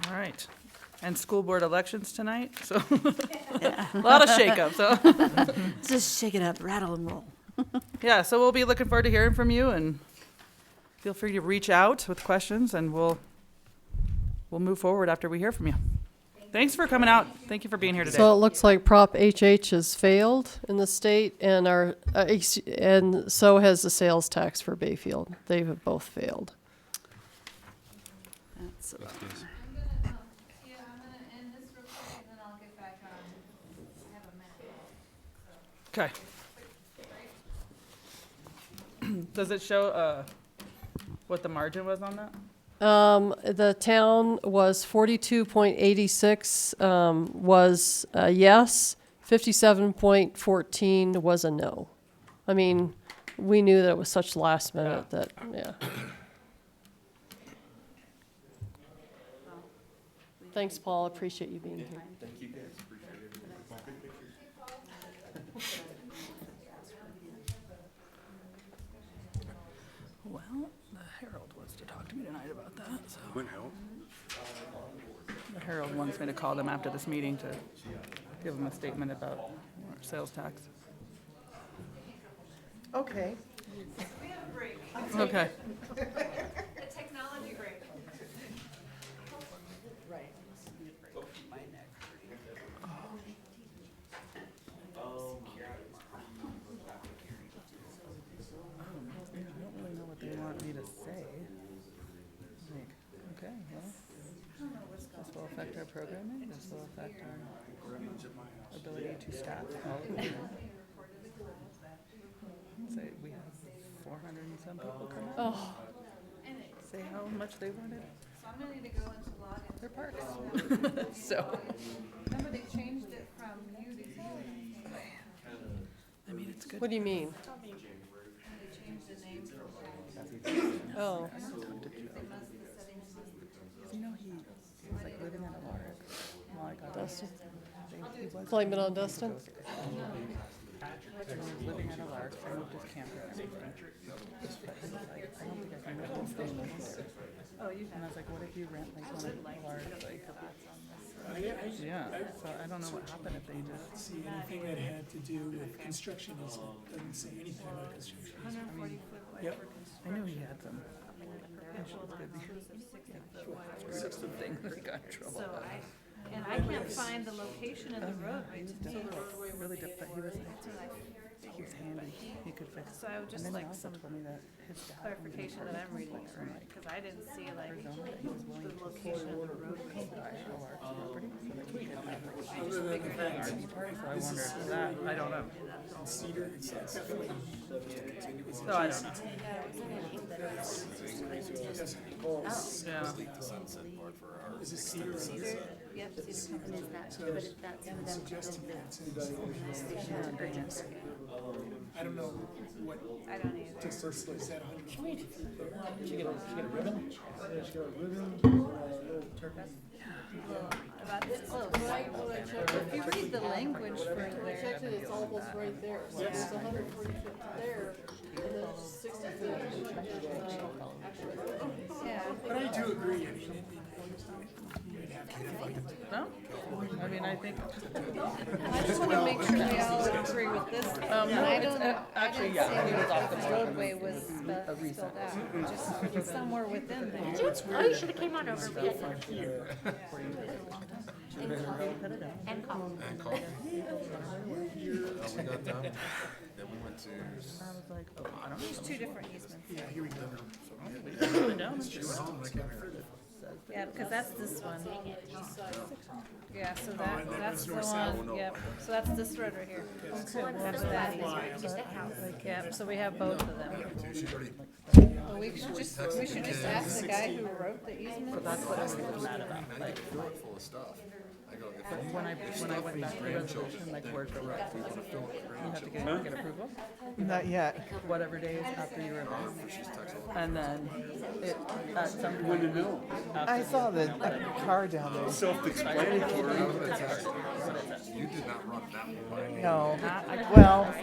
A: All right. and school board elections tonight, so a lot of shakeup, so.
B: Just shake it up, rattle and roll.
A: Yeah, so we'll be looking forward to hearing from you, and feel free to reach out with questions, and we'll move forward after we hear from you. Thanks for coming out. Thank you for being here today.
H: So it looks like Prop HH has failed in the state, and and so has the sales tax for Bayfield. They have both failed.
B: That's about-
K: I'm gonna end this real quick and then I'll get back on. I have a minute.
A: Okay. Does it show what the margin was on that?
H: The town was 42.86 was a yes, 57.14 was a no. I mean, we knew that it was such last minute that, yeah. Thanks, Paul. Appreciate you being here.
F: Thank you guys, appreciate it.
A: Well, the Herald wants to talk to me tonight about that, so.
F: What hell?
A: The Herald wants me to call them after this meeting to give them a statement about our sales tax.
E: Okay.
K: We have a break.
A: Okay.
K: A technology break.
A: I don't really know what they want me to say. Like, okay, well, this will affect our programming, this will affect our ability to staff all of them. Say, we have 400 and some people come out.
H: Oh,
A: Say how much they wanted
K: So I'm gonna need to go into log into
A: their parks.
K: parks.
A: So,
K: Remember they changed it from U to Z?
A: I mean, it's good.
H: what do you mean?
K: They changed the name from.
H: Oh,
K: They must, the settings must.
A: You know, he was like living in a large, well, I got
H: Dustin.
A: he was
H: Blame it on Dustin?
A: He was living at a large, I moved his camper and everything. But he was like, I don't think I can live this thing there. Oh, you can. And I was like, what if you rent like one of the large, like, yeah, so I don't know what happened if they just.
G: See anything that had to do with construction easement, doesn't say anything about construction easement.
K: 140 foot wide
G: Yep.
K: for construction.
A: I knew he had some. Six of things that he got in trouble.
K: So I can't find the location of the roadway to me.
A: Really did, but he was like,
K: That's what I
A: he was handy, he could fix.
K: So I would just
A: And then
K: like
A: he also
K: some
A: told me that his dad.
K: clarification that I'm reading it right, because I didn't see like
A: Arizona, that he was willing
K: the
A: to
K: location of the roadway.
A: buy a large property so that he could have like a RV park, so I wondered that, I don't know.
G: Cedar, it's definitely
A: So I don't know. Yeah.
G: is a cedar.
K: Yep, Cedar Company is that, but that's them.
G: Suggesting that
A: Yeah, dang it.
G: I don't know what,
K: I don't either.
G: just is that 140 feet there?
L: Did you get a ribbon? Yeah, she got a ribbon, a little turkey.
K: About this close. If you read the language for there,
H: checked it, it's almost right there. So it's 140 feet there, and then 60 feet.
K: yeah.
G: But I do agree, I mean, you'd have to
A: No? I mean, I think,
K: I just want to make sure we all agree with this.
A: no,
K: I
A: it's,
K: don't,
A: actually,
K: I
A: yeah,
K: didn't
A: he
K: see
A: was off the
K: the
A: mark.
K: roadway was spelled out, just somewhere within there.
Q: Oh, you should have came on over. We had and called.
J: And call. We got done, then we went to.
A: I was like, oh, I don't know.
K: There's two different easements.
G: Yeah, here we go.
K: Yeah, because that's this one. Yeah, so that's the one, yep, so that's this road right here. That's that easement. Yep, so we have both of them. Well, we should just ask the guy who wrote the easement.
A: That's what I was mad about, like,
J: Full of stuff. I go, if
A: but when I went back to the resolution, like, where's the road? You have to get approval,
E: Not yet.
A: whatever days after you were there. And then it, at some point.
E: I saw the car down there.
F: Self-explanatory.
J: you did not run that one by me.
E: No,
A: I-
E: well,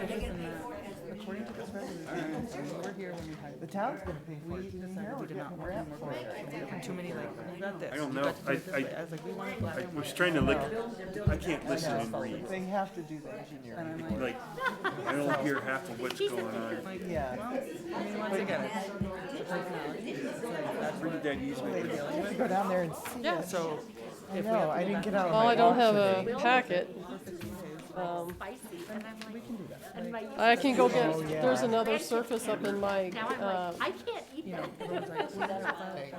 A: According to this We're here when we hired.
E: The town's gonna pay for
A: We
E: it.
A: decided we did not want any more contracts. Too many, like, you got this.
F: I don't
A: you
F: know.
A: got to do it this way. I was like, we want it black
F: I
A: and
F: was
A: white.
F: trying to look, I can't listen and read.
E: They have to do the engineering.
F: Like, I don't hear half of what's going on.
A: Like,
E: Yeah.
A: well, I mean, once again, it's personality. It's like, that's
F: Where did that use
A: what we're dealing
E: I have to
A: with.
E: go down there and see
H: Yeah.
E: it.
A: So,
E: I
A: if we
E: know,
A: have to
E: I
A: go
E: didn't
A: back
E: get
A: and
E: out on
H: Well,
E: my
H: I don't have
E: watch
H: a packet.
A: we can do that. Like,
H: I can go get, there's another surface up in my,
Q: I can't eat
A: you know, everyone's like,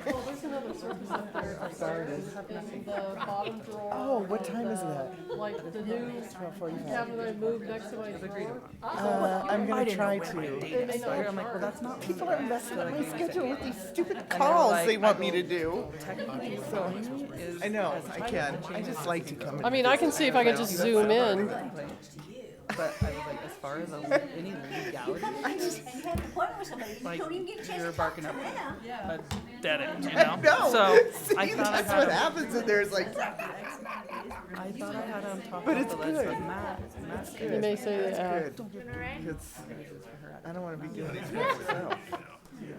A: well,
H: there's another surface up there. In the bottom drawer.
E: Oh, what time is
H: of
E: that?
H: the- Like the new
E: 12:45.
H: cabinet I moved next to my drawer.
E: I'm gonna try to.
H: It may not
A: I'm like, well, that's not.
E: People are messing up my schedule with these stupid
A: they're
E: calls
A: like,
E: they want
A: I
E: me to
A: go,
E: do.
A: Technically,
E: So,
A: zoning is.
E: I know,
A: as
E: I
A: tight
E: can.
A: as
E: I just like to come and
H: I mean, I can see if I can just zoom in.
A: But I was like, as far as any legality, like, you're barking up a dead end, you know?
E: No,
A: So,
E: see,
A: I thought I
E: that's
A: had
E: what
A: him,
E: happens and there's like,
A: I thought I had him talk
E: But
A: about
E: it's
A: the list,
E: good.
A: but Matt's
E: it's
A: good.
H: You may say
E: It's
H: that.
E: good. It's, I don't wanna be doing these myself. Yeah.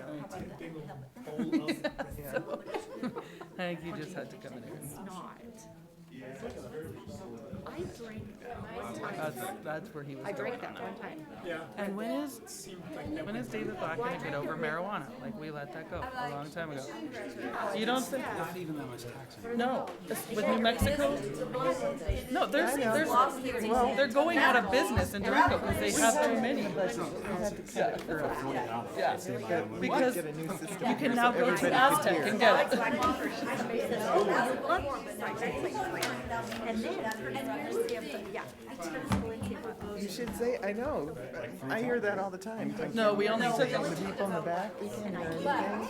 A: I think you just had to come in here.
I: I drink
A: That's where he was
I: I
A: going
I: drank that
A: on
I: one time.
G: Yeah.
A: And when is David Black gonna get over marijuana? Like, we let that go a long time ago. You don't think?
D: Not even that much tax.
A: No, with New Mexico? No, they're going out of business in Durango because they have too many. Yeah, because
E: Get a new system.
A: you can now go to Aztec and get it.
I: And then, yeah.
E: You should say, I know, I hear that all the time.
A: No, we only took
E: The people in the back, they can't hear anything.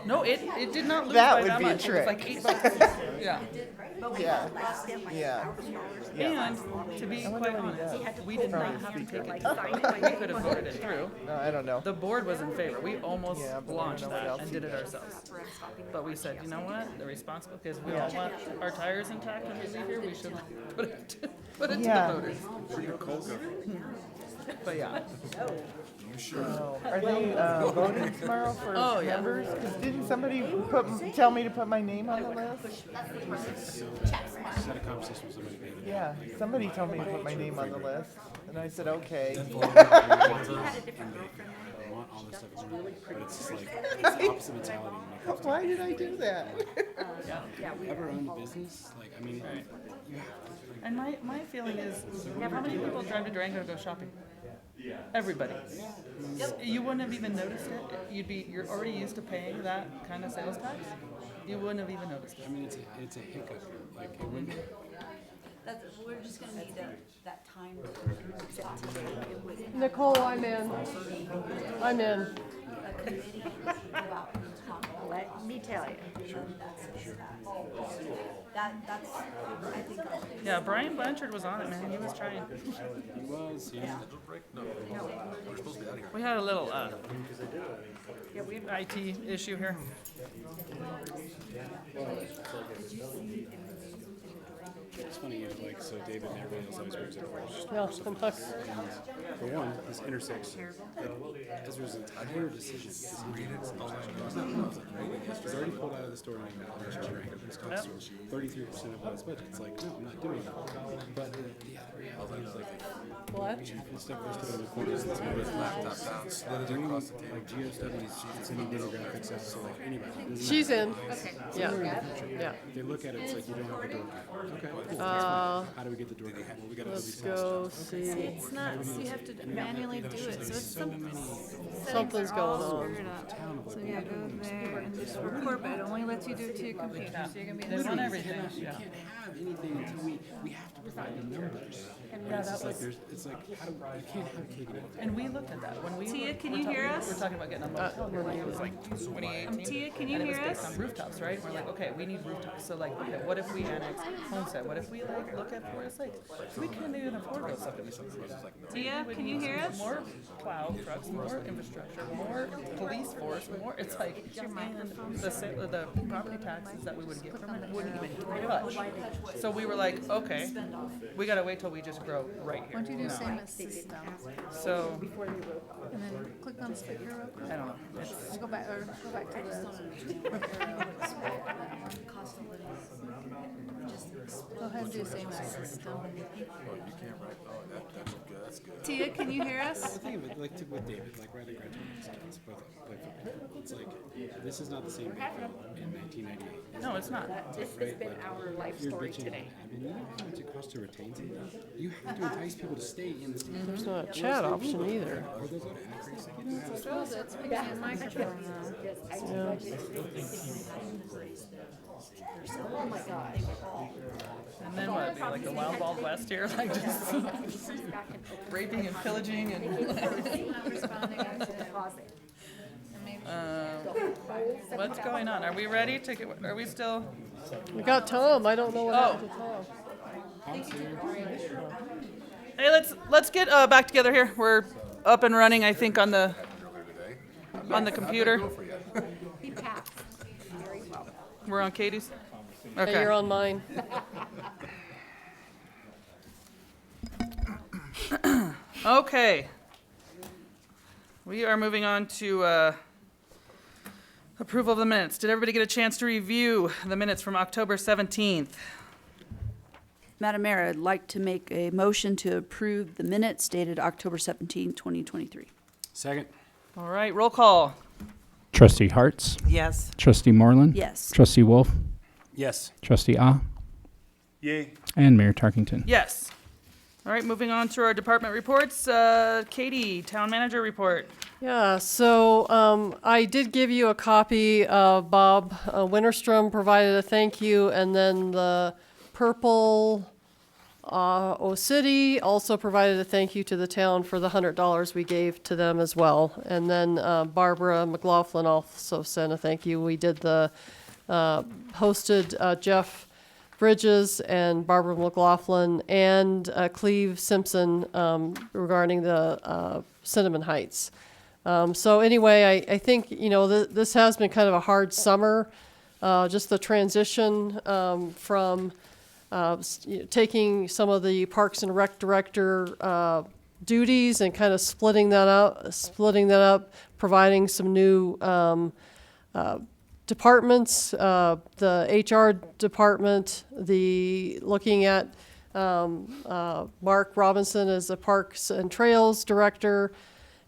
A: No, it did not lose
E: That
A: by
E: would
A: that
E: be a
A: much. It was like
E: trick.
A: $8. Yeah.
E: Yeah, yeah.
A: And to be
E: I wonder
A: quite
E: what he
A: honest,
E: does.
A: we did not
E: Probably
A: have to
E: speaker.
A: take it. We could have voted it through.
E: No, I don't know.
A: The board was in favor. We almost
E: Yeah, but I don't
A: launched
E: know what
A: that
E: else
A: and
E: he
A: did it
E: does.
A: ourselves. But we said, you know what? They're responsible because we all want our tires intact when we leave here. We should put it to
E: Yeah.
A: the voters. But yeah.
E: Oh, are they voting tomorrow for
A: Oh, yeah.
E: members? Because didn't somebody tell me to put my name on the list?
D: Had a conversation with somebody.
E: Yeah, somebody told me to put my name on the list, and I said, okay.
D: I want all this stuff, but it's just like, it's the opposite mentality when it comes to.
E: Why did I do that?
D: Ever owned a business? Like, I mean, you have to.
A: And my feeling is, how many people drive to Durango to go shopping? Everybody. You wouldn't have even noticed it. You're already used to paying that kind of sales tax. You wouldn't have even noticed it.
D: I mean, it's a hiccup. Like, it wouldn't.
B: We're just gonna need that time set today. It would
H: Nicole, I'm in. I'm in.
B: a committee about talk.
I: Let me tell you.
B: That's, I think,
A: Yeah, Brian Blanchard was on it, man. He was trying.
D: He was, yeah.
A: We had a little IT issue here.
D: It's funny, like, so David and everybody else always brings it first.
H: Yeah, sometimes.
D: For one, this intersects Ezra's entire decision. He's already pulled out of the store and he's 33% of his budget. It's like, no, I'm not doing that. But the other reality is like,
H: What?
D: and stuff they're still in the corners and some of those laptops out. Doing like geo studies, it's any demographic stuff, so like anybody.
H: She's in. Yeah. Yeah.
D: They look at it, it's like you don't have a door guy. Okay, cool. That's
H: Uh,
D: fine. How do we get the door guy? Well, we gotta go
H: Let's
D: these last
H: go
D: steps.
H: see.
K: It's not, you have to manually do it, so it's
H: Something's going on.
K: So yeah, go there and just record, but it only lets you do it to your computer, so you're gonna be.
A: They want everything.
D: You
A: Yeah.
D: can't have anything until we have to provide the numbers.
A: Yeah,
D: It's
A: that
D: just like
A: was-
D: there's, it's like, how do, you can't have cake and eat it.
A: And we looked at that when we
K: Tia,
A: were,
K: can
A: we're
K: you
A: ta-
K: hear
A: we
K: us?
A: were talking about getting a motel here, like it was like 2018.
K: Tia, can you
A: and it was
K: hear
A: based
K: us?
A: on rooftops, right? We're like, okay, we need rooftops. So like, okay, what if we annex Homestead? What if we like look at Forest Lakes? We couldn't even afford those subdivisions.
K: Tia?
A: Can you hear us? More plow trucks, more infrastructure, more police force, more, it's like, and the property taxes that we would get from it wouldn't even touch. So we were like, okay, we gotta wait till we just grow right here.
B: Why don't you do
A: No.
B: same as system?
A: So,
B: And then click on split hero.
A: I don't know, it's,
B: Go back, or go back to go ahead and do same as system.
C: That's good.
B: Tia, can you hear us?
R: The thing with, with David, like right at Grand Tournament, it's like, this is not the same Bayfield in 1998.
A: no, it's not.
I: This has been our life story today.
R: I mean, you know how much it costs to retain something? You have to entice people to stay in the state.
H: There's not a chat option either.
R: Or they'll go to increase. You know, it's
B: It's speaking microphone now.
I: Oh my gosh.
A: And then what, be like the Wild Wild West here, like just raping and pillaging and. What's going on? Are we ready to get, are we still?
H: We got Tom. I don't know what happened to Tom.
A: Hey, let's get back together here. We're up and running, I think, on the computer.
I: He passed very well.
A: We're on Katie's?
H: Hey,
A: Okay.
H: you're on mine.
A: Okay. We are moving on to approval of the minutes. Did everybody get a chance to review the minutes from October 17th?
B: Madam Mayor, I'd like to make a motion to approve the minutes dated October 17, 2023.
R: Second.
A: All right, roll call.
D: Trustee Hartz,
E: Yes.
D: Trustee Moreland.
B: Yes.
D: Trustee Wolf,
R: Yes.
D: Trustee Ah,
F: Yay.
D: and Mayor Tarkington.
A: Yes. All right, moving on to our department reports. Katie, Town Manager Report.
H: Yeah, so I did give you a copy. Bob Winterstrom provided a thank you, and then the Purple O-City also provided a thank you to the town for the $100 we gave to them as well. And then Barbara McLaughlin also sent a thank you. We did the hosted Jeff Bridges and Barbara McLaughlin and Cleve Simpson regarding the Cinnamon Heights. So anyway, I think, you know, this has been kind of a hard summer. Just the transition from taking some of the Parks and Rec Director duties and kind of splitting that up, providing some new departments, the HR department, looking at Mark Robinson as the Parks and Trails Director.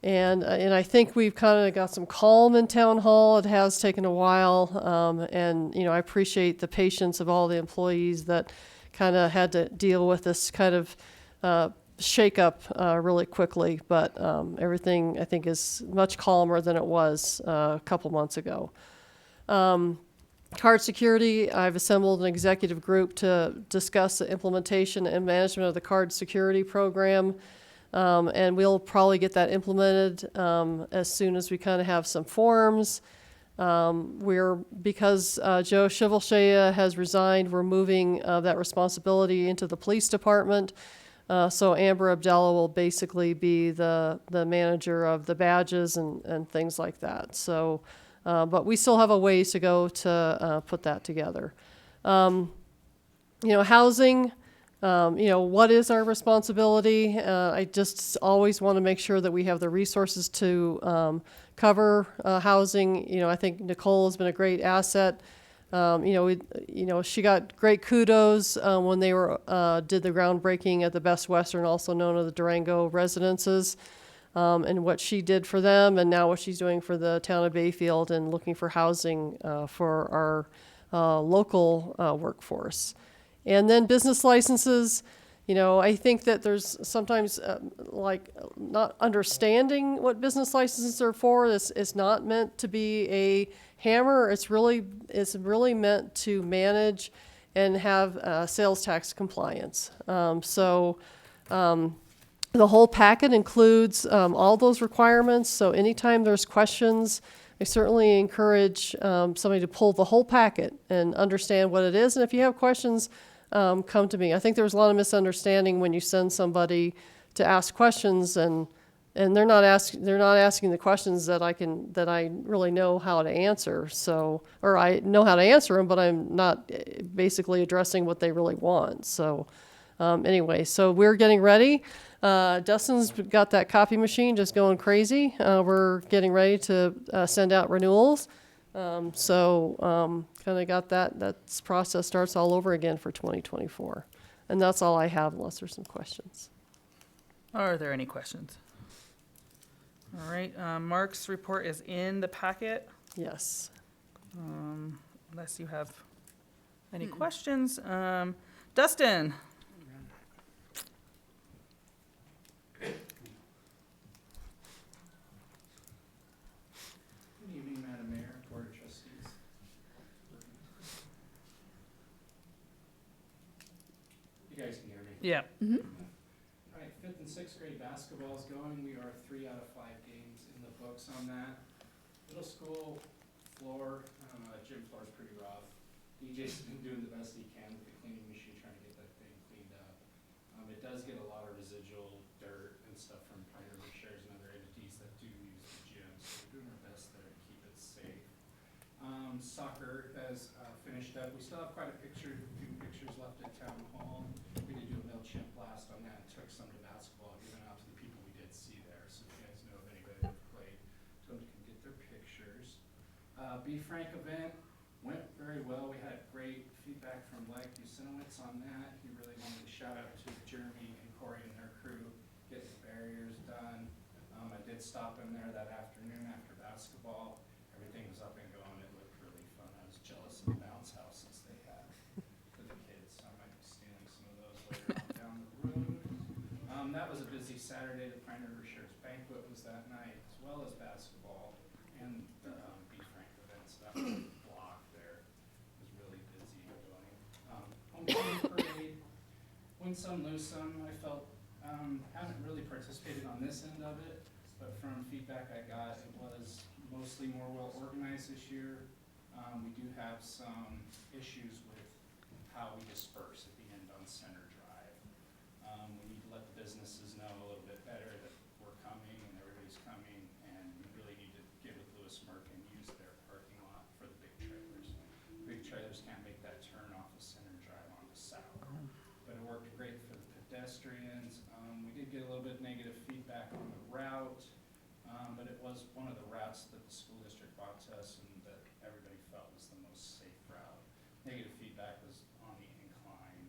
H: And I think we've kind of got some calm in Town Hall. It has taken a while. And, you know, I appreciate the patience of all the employees that kind of had to deal with this kind of shakeup really quickly. But everything, I think, is much calmer than it was a couple months ago. Card security, I've assembled an executive group to discuss the implementation and management of the card security program. And we'll probably get that implemented as soon as we kind of have some forms. Because Joe Shivelshaya has resigned, we're moving that responsibility into the police department. So Amber Abdallah will basically be the manager of the badges and things like that. So, but we still have a ways to go to put that together. You know, housing. You know, what is our responsibility? I just always want to make sure that we have the resources to cover housing. You know, I think Nicole has been a great asset. You know, she got great kudos when they did the groundbreaking at the Best Western, also known as the Durango Residences, and what she did for them, and now what she's doing for the town of Bayfield and looking for housing for our local workforce. And then business licenses, you know, I think that there's sometimes like not understanding what business licenses are for. It's not meant to be a hammer. It's really meant to manage and have sales tax compliance. So the whole packet includes all those requirements. So anytime there's questions, I certainly encourage somebody to pull the whole packet and understand what it is. And if you have questions, come to me. I think there was a lot of misunderstanding when you send somebody ask questions, and they're not asking the questions that I really know how to answer. So, or I know how to answer them, but I'm not basically addressing what they really want. So, anyway, so we're getting ready. Dustin's got that copy machine just going crazy. We're getting ready to send out renewals. Kind of got that process starts all over again for 2024. And that's all I have, unless there's some questions.
A: Are there any questions? All right, Mark's report is in the packet,
H: Yes.
A: unless you have any questions. Dustin?
R: Good evening, Madam Mayor, Board of Trustees. You guys can hear me?
A: Yeah.
R: All right, 5th and 6th grade basketball is going. We are 3 out of 5 games in the books on that. Middle school floor, gym floor is pretty rough. DJ's been doing the best he can with the cleaning machine, trying to get that thing cleaned up. It does get a lot of residual dirt and stuff from Pioneer Shares and other entities that do use the gym, so we're doing our best there to keep it safe. Soccer has finished up. We still have quite a few pictures left at Town Hall. We did do a MailChimp blast on that and took some to basketball, given out to the people we did see there. So if you guys know of anybody that played, so they can get their pictures. Be Frank event went very well. We had great feedback from Mike Usinowitz on that. He really wanted to shout out to Jeremy and Corey and their crew, getting the barriers done. I did stop in there that afternoon after basketball. Everything was up and going. It looked really fun. I was jealous of the bounce houses they had for the kids, so I might be stealing some of those later on down the road. That was a busy Saturday. The Pioneer River Shirts banquet was that night, as well as basketball and the Be Frank events. That was a block there. It was really busy going. Homecoming parade, win some, lose some. I felt, haven't really participated on this end of it, but from feedback I got, it was mostly more well organized this year. We do have some issues with how we disperse at the end on Center Drive. We need to let the businesses know a little bit better that we're coming and everybody's coming, and we really need to get with Lewis Merck and use their parking lot for the big trailers. Big trailers can't make that turn off of Center Drive onto South, but it worked great for the pedestrians. We did get a little bit negative feedback on the route, but it was one of the routes that the school district brought to us and that everybody felt was the most safe route. Negative feedback was on the incline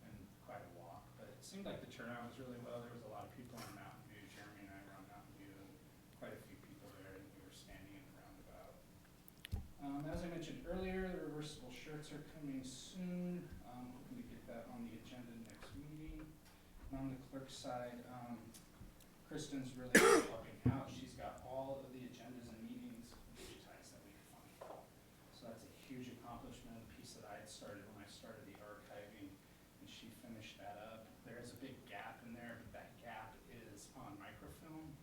R: and quite a walk, but it seemed like the turnout was really well. There was a lot of people on Mountain View. Jeremy and I were on Mountain View, and quite a few people there, and we were standing in the roundabout. As I mentioned earlier, the reversible shirts are coming soon. Hoping to get that on the agenda next meeting. And on the clerk side, Kristen's really helping out. She's got all of the agendas and meetings digitized that we can find. So that's a huge accomplishment, a piece that I had started when I started the archiving, and she finished that up. There's a big gap in there, but that gap is on microfilm,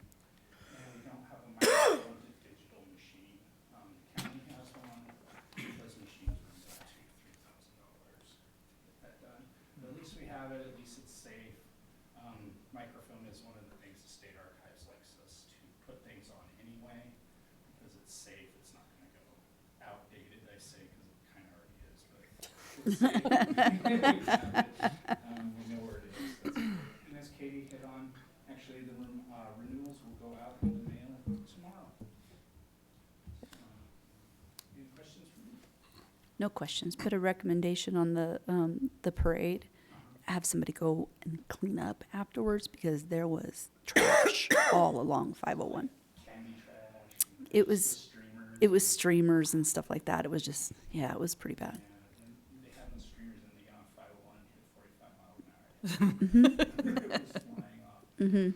R: and we don't have a microfilm to digital machine. The county has one. Those machines run about $2,000 to $3,000 to get that done. But at least we have it, at least it's safe. Microfilm is one of the things the state archives likes us to put things on anyway, because it's safe, it's not gonna go outdated, I say, because it kinda already is, but it's safe. We know where it is. That's good. And as Katie hit on, actually, the renewals will go out in the mail tomorrow. Any questions for me?
B: No questions. Put a recommendation on the parade. Have somebody go and clean up afterwards because there was trash all along 501.
R: Candy trash.
B: It was streamers and stuff like that. It was just, yeah, it was pretty bad.
R: Yeah, and they had those streamers and they got on 501 hit 45 miles an hour. It was flying off.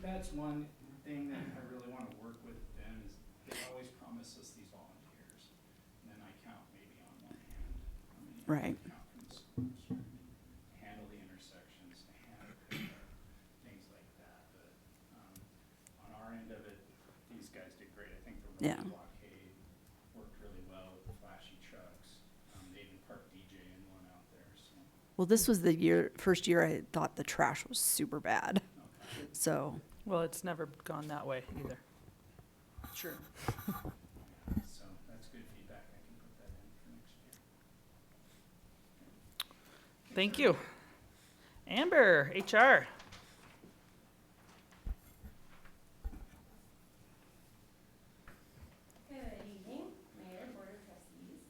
R: That's one thing that I really want to work with them is they always promise us these volunteers. And then I count maybe on one hand how many
B: Right.
R: I count from the school district. Handle the intersections, to handle things like that. But on our end of it, these guys did great. I think the
B: Yeah.
R: road blockade worked really well with the flashy trucks. They even parked DJ in one out there. So
B: Well, this was the first year I thought the trash was super bad. So,
A: Well, it's never gone that way either.
B: sure.
R: So that's good feedback. I can put that in for next year.
A: Thank you. Amber, HR.
K: Good evening, Mayor, Board of Trustees.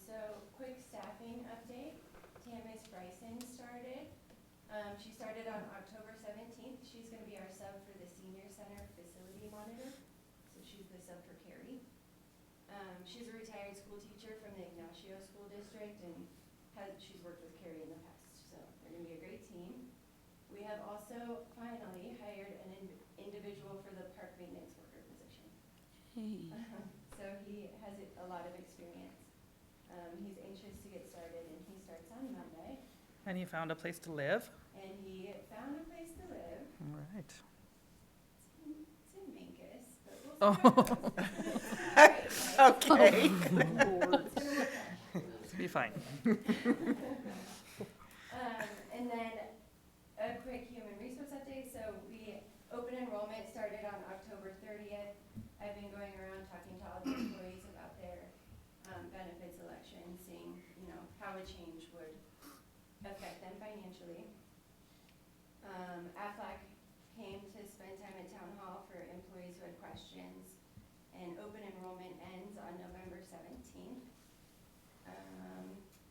K: So quick staffing update. Tamis Bryson started. She started on October 17th. She's going to be our sub for the Senior Center Facility Monitor. So she's the sub for Carrie. She's a retired school teacher from the Ignacio School District and she's worked with Carrie in the past. So they're going to be a great team. We have also finally hired an individual for the park maintenance worker position.
B: Hey.
K: So he has a lot of experience. He's anxious to get started and he starts on Monday.
A: And you found a place to live?
K: And he found a place to live.
A: All right.
K: It's in Mancus, but we'll see how it goes.
E: Okay.
A: It'll be fine.
K: And then a quick human resource update. So open enrollment started on October 30th. I've been going around talking to all the employees about their benefits election, seeing, how a change would affect them financially. Aflac came to spend time at Town Hall for employees who had questions, and open enrollment ends on November 17th.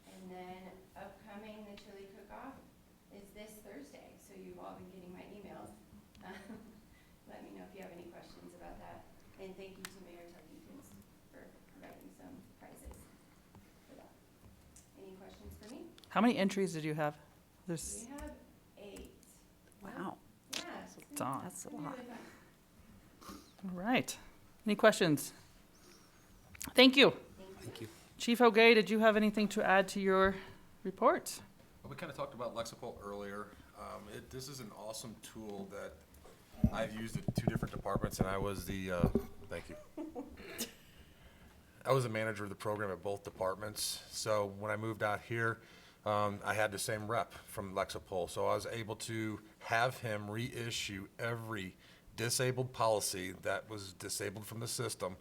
K: And then upcoming, the chili cook-off is this Thursday, so you've all been getting my emails. Let me know if you have any questions about that. And thank you to Mayor Tarkington for providing some prizes for that. Any questions for me?
A: How many entries did you have? There's,
K: We have 8.
B: Wow.
K: Yeah.
A: it's on.
B: That's a
K: It's gonna
B: lot.
K: be really fun.
A: All right. Any questions? Thank you.
J: Thank you.
A: Chief O'Gay, did you have anything to add to your report?
J: Well, we kind of talked about Lexipol earlier. This is an awesome tool that I've used at 2 different departments, and I was the, thank you. I was the manager of the program at both departments. So when I moved out here, I had the same rep from Lexipol. So I was able to have him reissue every disabled policy that was disabled from the system,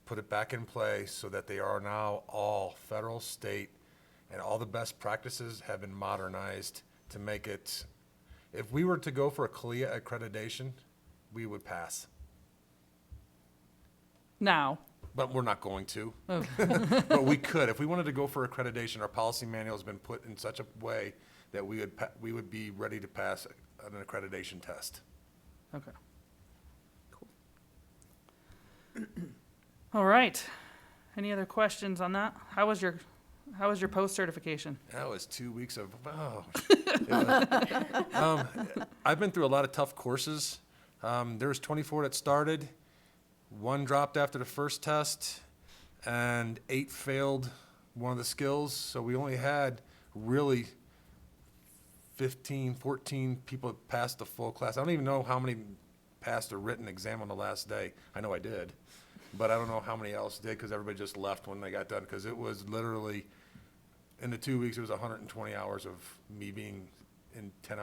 J: put it back in play so that they are now all federal, state, and all the best practices have been modernized to make it, if we were to go for a CLIA accreditation, we would pass.
A: Now.
J: But we're not going to.
A: Oh.
J: But we could. If we wanted to go for accreditation, our policy manual has been put in such a way that we would be ready to pass an accreditation test.
A: Okay. Cool. All right. Any other questions on that? How was your post-certification?
J: That was 2 weeks of, I've been through a lot of tough courses. There was 24 that started. 1 dropped after the first test, and 8 failed one of the skills. So we only had really 14 people that passed the full class. I don't even know how many passed a written exam on the last day. I know I did, but I don't know how many else did because everybody just left when they got done because it was literally, in the 2 weeks, it was 120 hours of me being in 10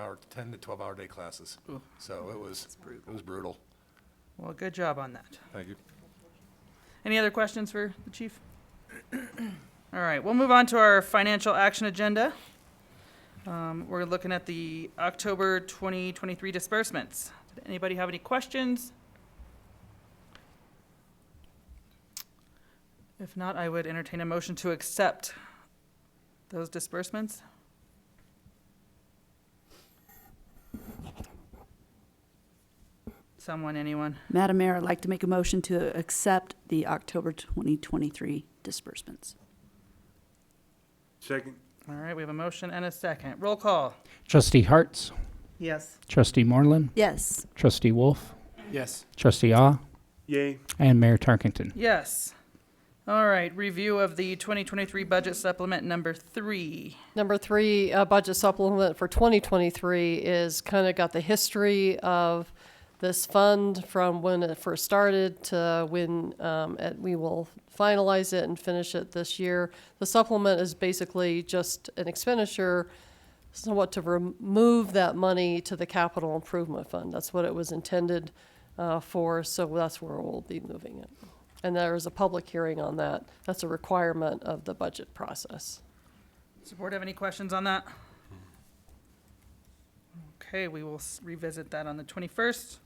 J: to 12 hour day classes.
A: Ooh.
J: So it was brutal.
A: Well, good job on that.
J: Thank you.
A: Any other questions for the chief? All right, we'll move on to our financial action agenda. We're looking at the October 2023 disbursements. Did anybody have any questions? If not, I would entertain a motion to accept those disbursements. Someone, anyone?
B: Madam Mayor, I'd like to make a motion to accept the October 2023 disbursements.
F: Second?
A: All right, we have a motion and a second. Roll call.
D: Trustee Hartz,
E: Yes.
D: Trustee Moreland,
B: Yes.
D: Trustee Wolf,
C: Yes.
D: Trustee Ah,
F: Yay.
D: and Mayor Tarkington.
A: Yes. All right, review of the 2023 budget supplement number 3.
H: Number 3, budget supplement for 2023 is kind of got the history of this fund from when it first started to when we will finalize it and finish it this year. The supplement is basically just an expenditure somewhat to remove that money to the capital improvement fund. That's what it was intended for, so that's where we'll be moving it. And there is a public hearing on that. That's a requirement of the budget process.
A: Does the board have any questions on that? Okay, we will revisit that on the 21st.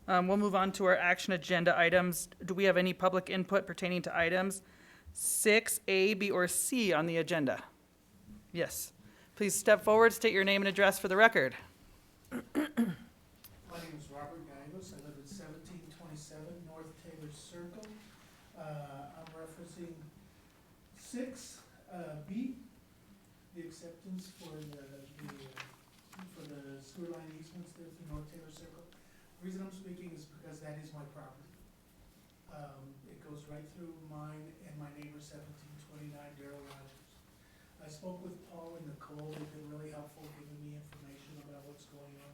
A: We'll move on to our action agenda items. Do we have any public input pertaining to items 6, A, B, or C on the agenda? Yes. Please step forward, state your name and address for the record.
S: My name is Robert Gallegos. I live at 1727 North Taylor Circle. I'm referencing 6, B, the acceptance for the sewer line easements there through North Taylor Circle. The reason I'm speaking is because that is my property. It goes right through mine and my neighbor 1729 Darrell Rogers. I spoke with Paul and Nicole. They've been really helpful giving me information about what's going on.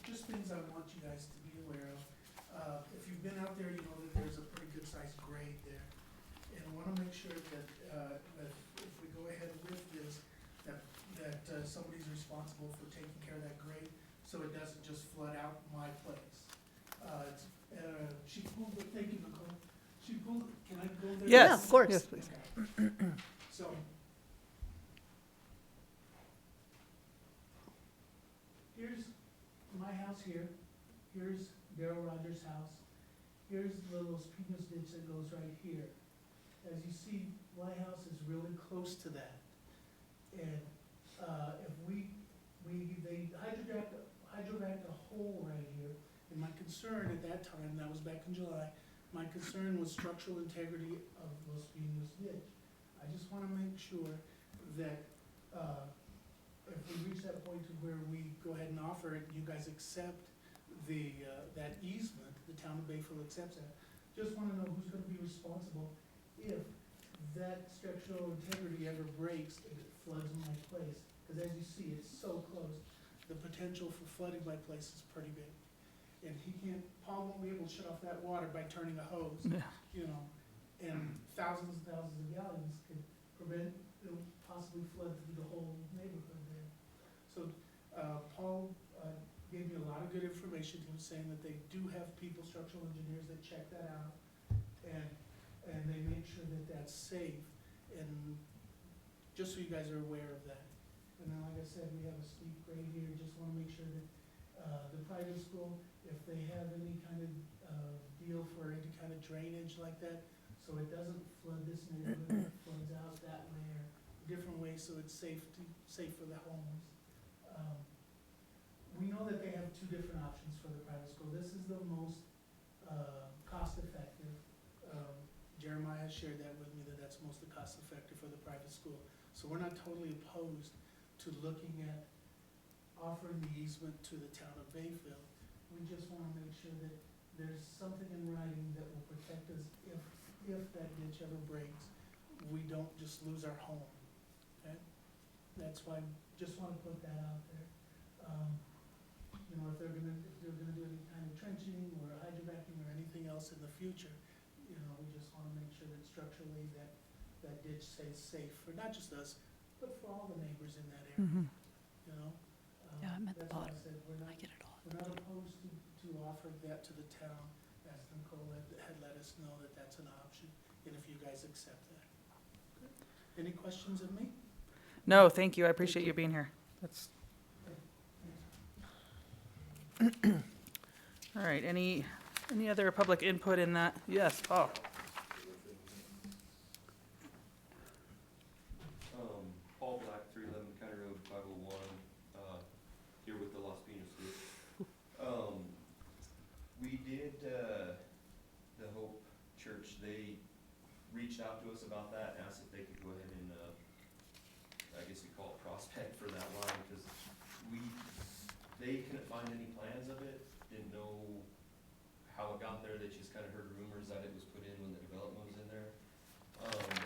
S: Just things I want you guys to be aware of. If you've been out there, you know that there's a pretty good sized grade there. And I want to make sure that, that if we go ahead with this, that somebody's responsible for taking care of that grade so it doesn't just flood out my place. Thank you, Nicole. Can I go there?
A: Yes.
B: Yeah, of course.
A: Yes, please.
S: Okay. So, here's my house here. Here's Darrell Rogers' house. Here's the Los Pinos ditch that goes right here. As you see, my house is really close to that. And if they hydrovac a hole right here, and my concern at that time, that was back in July, my concern was structural integrity of Los Pinos ditch. I just want to make sure that if we reach that point to where we go ahead and offer it, you guys accept that easement, the town of Bayfield accepts that. Just want to know who's going to be responsible if that structural integrity ever breaks and it floods my place. Because as you see, it's so close. The potential for flooding my place is pretty big. And Paul won't be able to shut off that water by turning a hose, you know. And thousands and thousands of gallons could prevent, possibly flood through the whole neighborhood there. So Paul gave me a lot of good information. He was saying that they do have people, structural engineers, that check that out. And they make sure that that's safe. And just so you guys are aware of that. And then, like I said, we have a steep grade here. Just want to make sure that the private school, if they have any kind of deal for any kind of drainage like that, so it doesn't flood this neighborhood, it floods out that way or different ways, so it's safe for the homes. We know that they have 2 different options for the private school. This is the most cost-effective. Jeremiah shared that with me, that's most cost-effective for the private school. So we're not totally opposed to looking at offering the easement to the town of Bayfield. We just want to make sure that there's something in writing that will protect us if that ditch ever breaks, we don't just lose our home, okay? That's why, just want to put that out there. You know, if they're gonna do any kind of trenching or hydrovacing or anything else in the future, you know, we just want to make sure that structurally that ditch stays safe for not just us, but for all the neighbors in that area, you know?
B: Yeah, I'm at the
S: That's why
B: bottom.
S: I said we're not opposed to offering that to the town, as Nicole had let us know that that's an option, and if you guys accept that. Any questions of me?
A: No, thank you. I appreciate you being here. That's. All right, any other public input in that? Yes, Paul.
N: Paul Black, 311 County Road 501, here with the Los Pinos group. We did, the Hope Church, they reached out to us about that and asked if they could go ahead and, I guess you call it prospect for that line, because they couldn't find any plans of it, didn't know how it got there, they just kind of heard rumors that it was put in when the development was in there.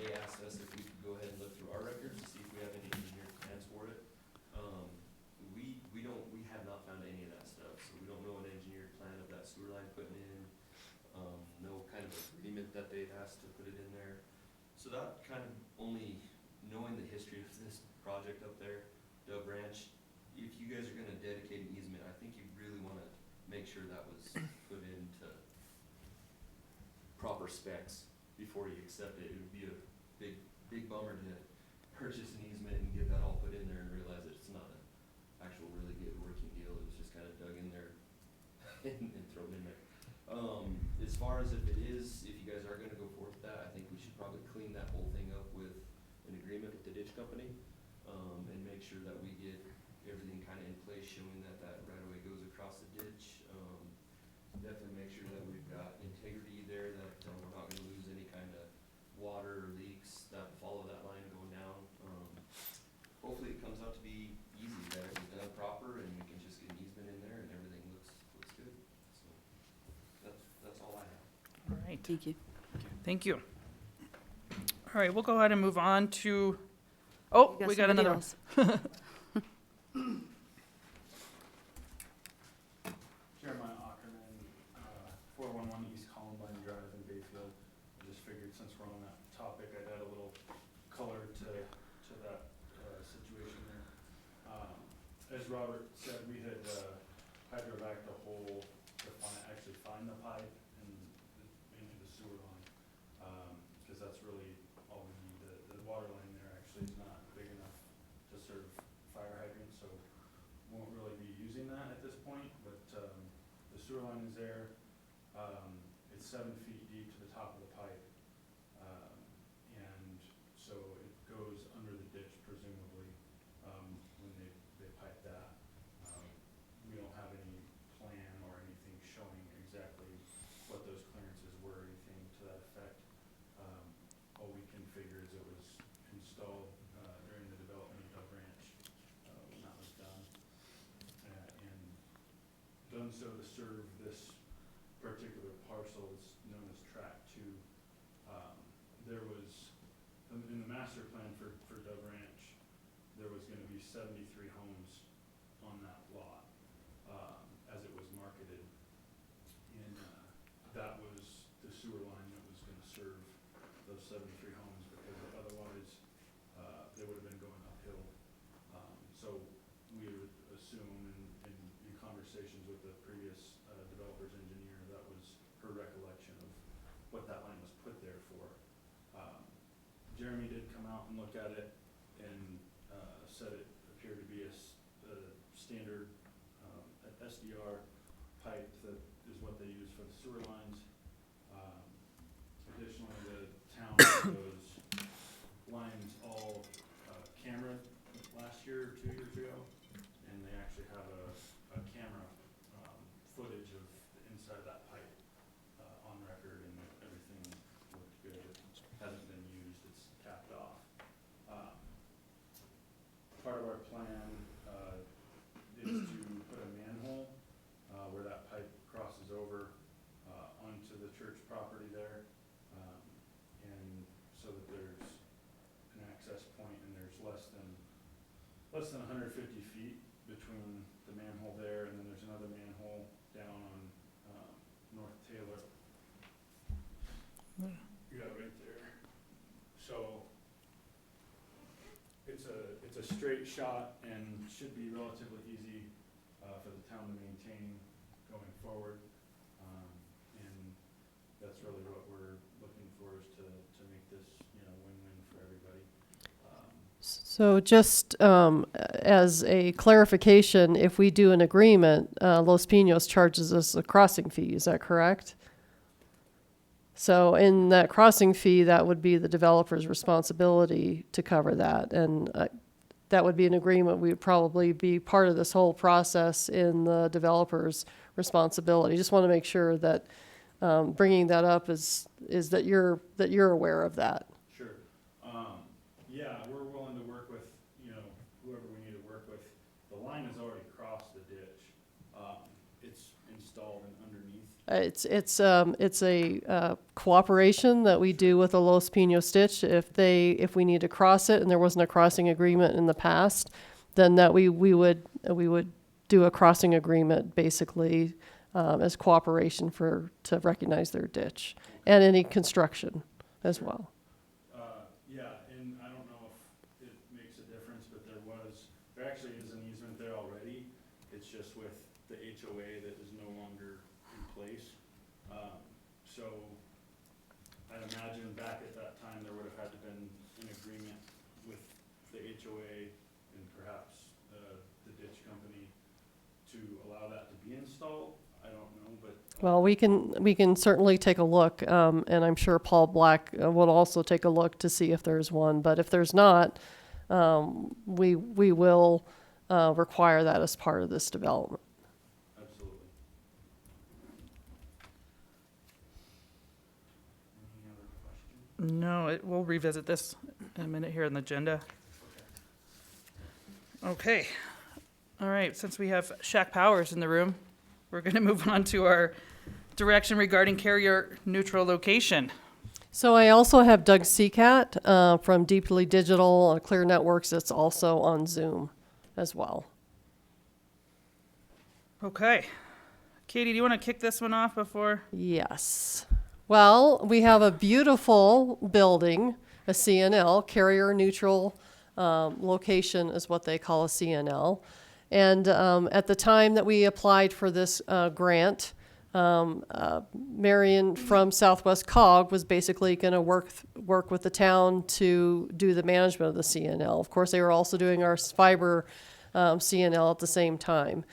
N: They asked us if we could go ahead and look through our records to see if we have any engineered plans for it. We have not found any of that stuff, so we don't know an engineered plan of that sewer line putting in, no kind of agreement that they'd asked to put it in there. So that kind of only knowing the history of this project up there, Dove Ranch, if you guys are gonna dedicate an easement, I think you really wanna make sure that was put into proper specs before you accept it. It would be a big bummer to purchase an easement and get that all put in there and realize that it's not an actual really good working deal. It was just kinda dug in there and thrown in there. As far as if you guys are gonna go forward with that, I think we should probably clean that whole thing up with an agreement with the ditch company, and make sure that we get everything kinda in place, showing that right of way goes across the ditch. Definitely make sure that we've got integrity there, that we're not gonna lose any kinda water or leaks that follow that line going down. Hopefully it comes out to be easy, that it was done proper, and we can just get an easement in there and everything looks good. So, that's all I have.
A: All right.
B: Thank you.
A: Thank you. All right, we'll go ahead and move on to, oh, we got
B: somebody
A: another
B: else.
R: Jeremiah Ackerman, 411 East Columbine Drive in Bayfield. I just figured since we're on that topic, I'd add a little color to that situation there. As Robert said, we had hydrovac'd a hole to actually find the pipe and into the sewer line, because that's really all we need. The water line there actually is not big enough to serve fire hydrants, so won't really be using that at this point, but the sewer line is there. It's 7 feet deep to the top of the pipe, and so it goes under the ditch presumably when they pipe that. We don't have any plan or anything showing exactly what those clearances were or anything to that effect. All we can figure is it was installed during the development of Dove Ranch when that was done, and done so to serve this particular parcel. It's known as Track 2. There was, in the master plan for Dove Ranch, there was gonna be 73 homes on that lot, as it was marketed. And that was the sewer line that was gonna serve those 73 homes, because otherwise, they would have been going uphill. So we would assume in conversations with the previous developer's engineer, that was her recollection of what that line was put there for. Jeremy did come out and look at it and said it appeared to be a standard SDR pipe that is what they use for the sewer lines. Additionally, the town had those lines all cameraed last year or 2 years ago, and they actually have a camera footage of the inside of that pipe on record, and everything looked good. It hasn't been used, it's capped off. Part of our plan is to put a manhole where that pipe crosses over onto the church property there, and so that there's an access point and there's less than 150 feet between the manhole there, and then there's another manhole down on North Taylor. You got it right there. So it's a straight shot and should be relatively easy for the town to maintain going forward. And that's really what we're looking for, is to make this, win-win for everybody.
H: So just as a clarification, if we do an agreement, Los Pinos charges us a crossing fee, is that correct? So in that crossing fee, that would be the developer's responsibility to cover that. And that would be an agreement. We would probably be part of this whole process in the developer's responsibility. Just want to make sure that bringing that up is that you're aware of that.
R: Sure. Yeah, we're willing to work with, whoever we need to work with. The line has already crossed the ditch. It's installed and underneath.
H: It's a cooperation that we do with the Los Pinos ditch. If we need to cross it and there wasn't a crossing agreement in the past, then that we would do a crossing agreement basically as cooperation to recognize their ditch and any construction as well.
R: Yeah, and I don't know if it makes a difference, but there So I'd imagine back at that time, there would have had to been an agreement with the HOA and perhaps the ditch company to allow that to be installed. I don't know, but.
H: Well, we can certainly take a look, and I'm sure Paul Black will also take a look to see if there's one. But if there's not, we will require that as part of this development.
R: Absolutely. Any other questions?
A: No, we'll revisit this in a minute here on the agenda. Okay. All right, since we have Shaq Powers in the room, we're going to move on to our direction regarding carrier neutral location.
H: So I also have Doug Seacat from Deeply Digital Clear Networks that's also on Zoom as well.
A: Okay. Katie, do you want to kick this one off before?
H: Yes. Well, we have a beautiful building, a CNL, carrier neutral location is what they call a CNL. And at the time that we applied for this grant, Marion from Southwest COG was basically going to work with the town to do the management of the CNL. Of course, they were also doing our fiber CNL at the same time.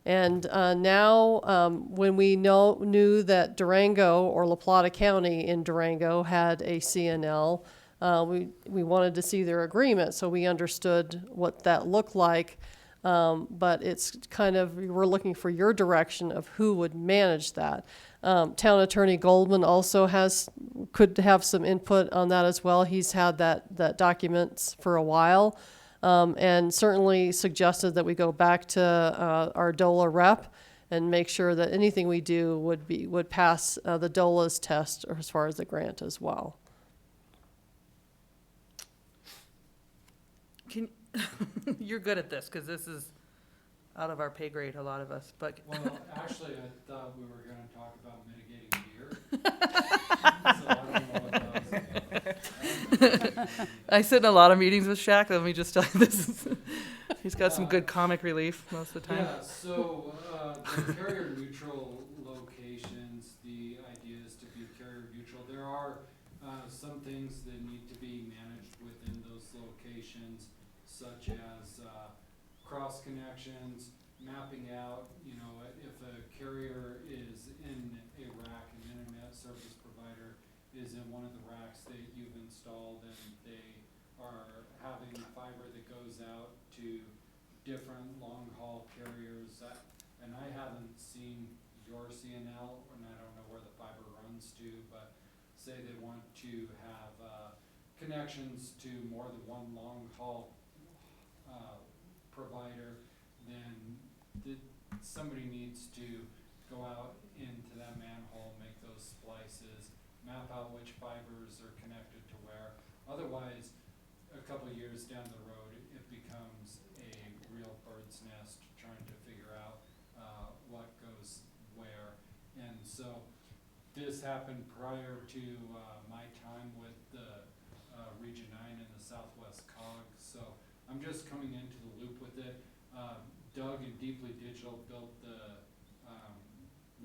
H: And now, when we knew that Durango or La Plata County in Durango had a CNL, we wanted to see their agreement, so we understood what that looked like. But it's kind of, we're looking for your direction of who would manage that. Town Attorney Goldman also could have some input on that as well. He's had that documents for a while, and certainly suggested that we go back to our DOLA rep and make sure that anything we do would pass the DOLA's test as far as the grant as well.
A: You're good at this, because this is out of our pay grade, a lot of us, but.
R: Well, actually, I thought we were gonna talk about mitigating deer. So I don't know what that was.
A: I sit in a lot of meetings with Shaq, let me just tell you this. He's got some good comic relief most of the time.
R: Yeah, so, the carrier neutral locations, the idea is to be carrier neutral. There are, some things that need to be managed within those locations, such as cross connections, mapping out, if a carrier is in a rack, an internet service provider is in one of the racks that you've installed, and they are having fiber that goes out to different long-haul carriers. And I haven't seen your CNL, and I don't know where the fiber runs to, but say they want to have connections to more than one long-haul provider, then somebody needs to go out into that manhole, make those splices, map out which fibers are connected to where. Otherwise, a couple of years down the road, it becomes a real bird's nest trying to figure out what goes where. And so this happened prior to my time with the Region 9 and the Southwest COG, so I'm just coming into the loop with it. Doug and Deeply Digital built the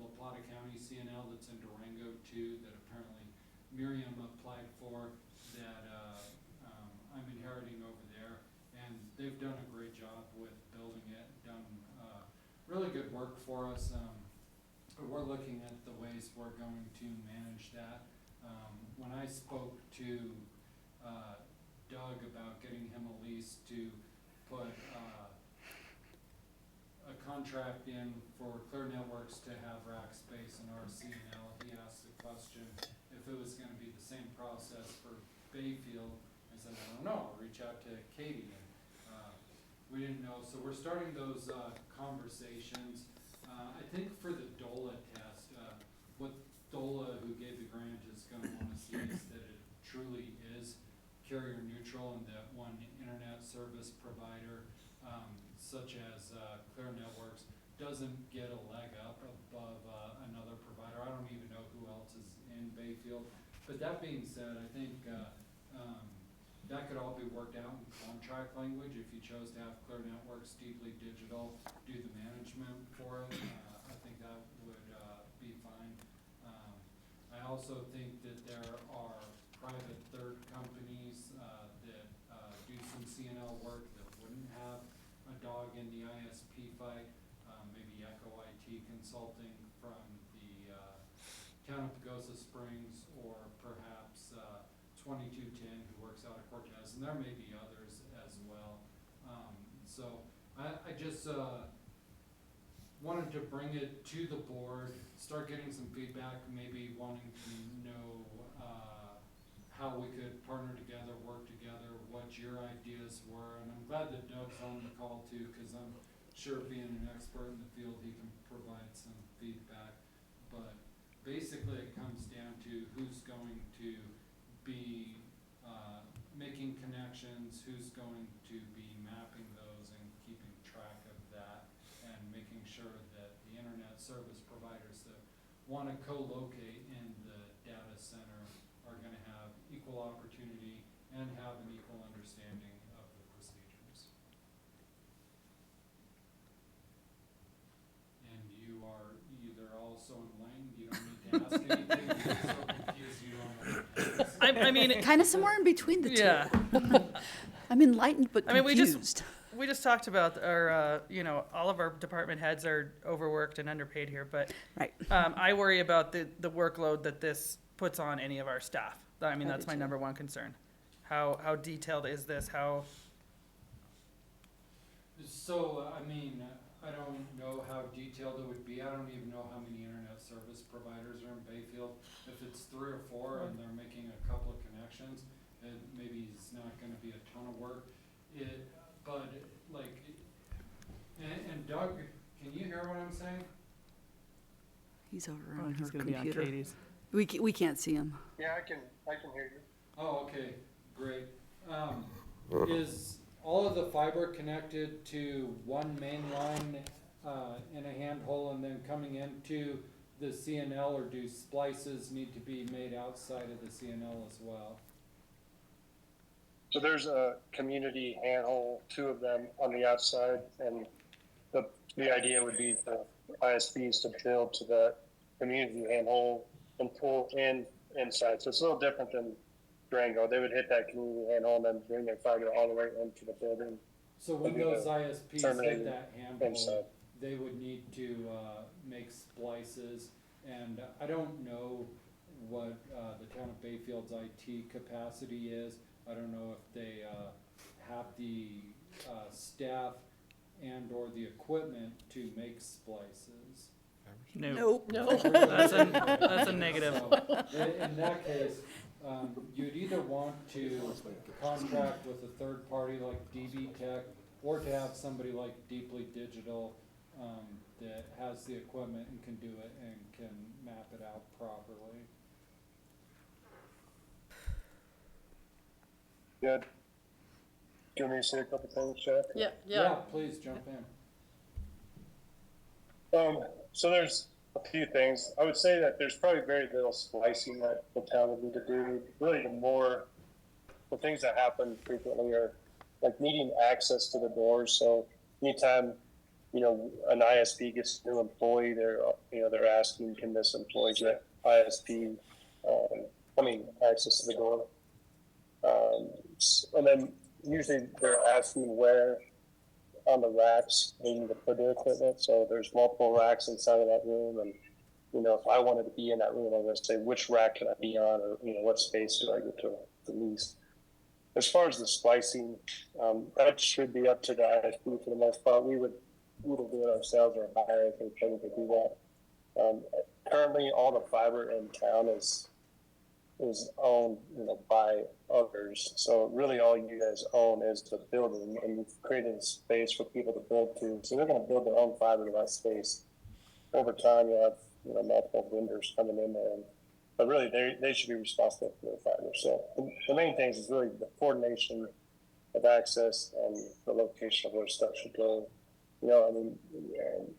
R: La Plata County CNL that's in Durango too, that apparently Miriam applied for, that I'm inheriting over there, and they've done a great job with building it, done really good work for us. We're looking at the ways we're going to manage that. When I spoke to Doug about getting him a lease to put a contract in for Clear Networks to have rack space in our CNL, he asked the question if it was gonna be the same process for Bayfield. I said, I don't know, I'll reach out to Katie. And we didn't know, so we're starting those conversations. I think for the DOLA test, what DOLA, who gave the grant, is gonna wanna see is that it truly is carrier neutral, and that one internet service provider, such as Clear Networks, doesn't get a leg up above another provider. I don't even know who else is in Bayfield. But that being said, I think that could all be worked out in contract language if you chose to have Clear Networks, Deeply Digital do the management for it. I think that would be fine. I also think that there are private third companies that do some CNL work that wouldn't have a dog in the ISP fight. Maybe Echo IT Consulting from the town of Pagosa Springs, or perhaps 2210 who works out of Cortez, and there may be others as well. So I just wanted to bring it to the board, start getting some feedback, maybe wanting to know how we could partner together, work together, what your ideas were. And I'm glad that Doug's on the call too, because I'm sure being an expert in the field, he can provide some feedback. But basically it comes down to who's going to be making connections, who's going to be mapping those and keeping track of that, and making sure that the internet service providers that want to co-locate in the data center are going to have equal opportunity and have an equal understanding of the procedures. And you are either all so enlightened you don't need to ask anything, or so confused you don't know what to ask.
A: I mean,
B: Kind of somewhere in between the two.
A: yeah.
B: I'm enlightened but
A: I mean,
B: confused.
A: we just talked about our, all of our department heads are overworked and underpaid here, but
B: Right.
A: I worry about the workload that this puts on any of our staff. I mean,
B: I
A: that's
B: do
A: my
B: too.
A: number one concern. How detailed is this?
R: So, I mean, I don't know how detailed it would be. I don't even know how many internet service providers are in Bayfield. If it's 3 or 4 and they're making a couple of connections, it maybe it's not gonna be a ton of work. But like, and Doug, can you hear what I'm saying?
B: He's over
A: Oh,
B: on
A: he's
B: her
A: gonna be on
B: computer.
A: Katie's.
B: We can't see him.
L: Yeah, I can hear you.
R: Oh, okay, great. Is all of the fiber connected to one main line in a handhole and then coming into the CNL, or do splices need to be made outside of the CNL as well?
L: So there's a community handhole, 2 of them on the outside, and the idea would be for ISPs to build to the community handhole and pull inside. So it's a little different than Durango. They would hit that community handhole and then bring their fiber all the way into the building.
R: So when those ISPs
L: terminated
R: hit that handhole,
L: inside.
R: they would need to make splices, and I don't know what the town of Bayfield's IT capacity is. I don't know if they have the staff and or the equipment to make splices.
A: Nope.
B: No.
A: That's a negative.
R: So, in that case, you'd either want to contract with a third party like DB Tech, or to have somebody like Deeply Digital that has the equipment and can do it and can map it out properly.
L: Good. Do you want me to say a couple things, Jack?
R: Yeah, please jump in.
L: So there's a few things. I would say that there's probably very little splicing that the town would need to do. Really, the things that happen frequently are like needing access to the doors. So anytime, an ISP gets a new employee, they're asking, can this employee get ISP, access to the door? And then usually they're asking where on the racks they need to put their equipment. So there's multiple racks inside of that room, and if I wanted to be in that room, I'm going to say which rack can I be on, or what space do I get to lease. As far as the splicing, that should be up to the ISP for the most part. We would do it ourselves or hire if we could do that. Currently, all the fiber in town is owned, by others. So really all you guys own is the building, and you've created a space for people to build to. So they're going to build their own fiber to that space. Over time, you'll have, multiple vendors coming in there. But really, they should be responsible for their fiber. So the main things is really the coordination of access and the location of where stuff should go.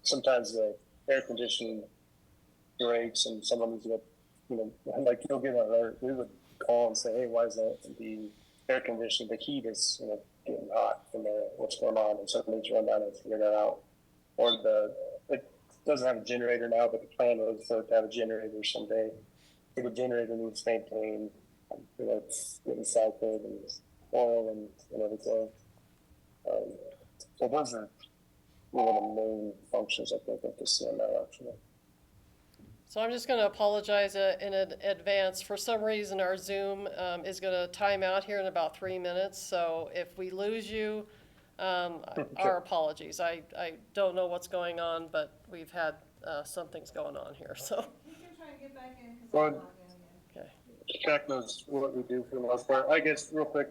L: Sometimes the air conditioning breaks and someone needs to go, like you'll get an alert. We would call and say, hey, why is that the air conditioning, the heat is, getting hot from there, what's going on? And somebody needs to run down and figure that out. Or it doesn't have a generator now, but the plan was for it to have a generator someday. the generator needs maintained, it's getting cycled and oil and everything. So those are one of the main functions I think of the CML actually.
H: So I'm just going to apologize in advance. For some reason, our Zoom is going to time out here in about 3 minutes. So if we lose you, our apologies. I don't know what's going on, but we've had some things going on here. So.
K: You can try and get back in because
L: Well,
K: I'm logged in again.
H: Okay.
L: Jack knows what we do for the most part. I guess real quick,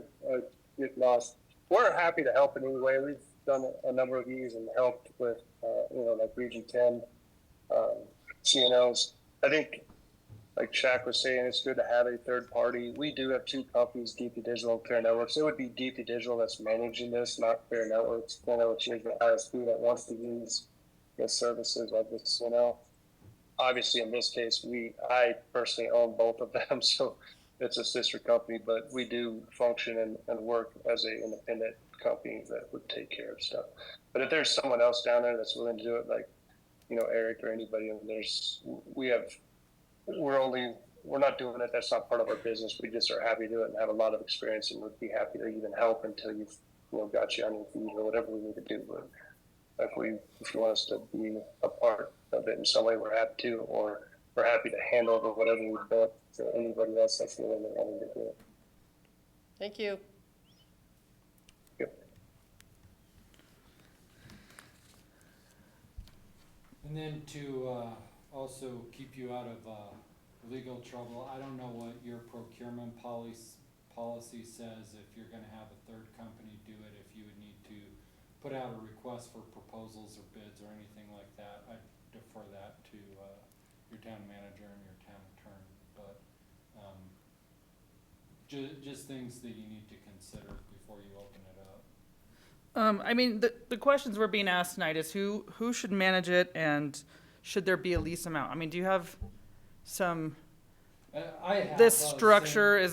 L: get lost. We're happy to help in any way. We've done a number of these and helped with, like Region 10, CNOs. I think, like Shaq was saying, it's good to have a third party. We do have two companies, DP Digital and Clear Networks. It would be DP Digital that's managing this, not Clear Networks. Clear Networks is the ISP that wants to use the services like this, Obviously, in this case, I personally own both of them, so it's a sister company, but we do function and work as an independent company that would take care of stuff. But if there's someone else down there that's willing to do it, like, Eric or anybody, we're not doing it. That's not part of our business. We just are happy to do it and have a lot of experience and would be happy to even help until you've, got you on your feet or whatever we need to do. But if you want us to be a part of it in some way, we're happy to, or we're happy to hand over whatever we've built to anybody else that's willing to do it.
H: Thank you.
L: Yep.
T: And then to also keep you out of legal trouble, I don't know what your procurement policy says if you're gonna have a third company do it, if you would need to put out a request for proposals or bids or anything like that. I defer that to your town manager and your town attorney, but just things that you need to consider before you open it up.
A: The questions we're being asked tonight is who should manage it and should there be a lease amount? Do you have some,
T: I have
A: this structure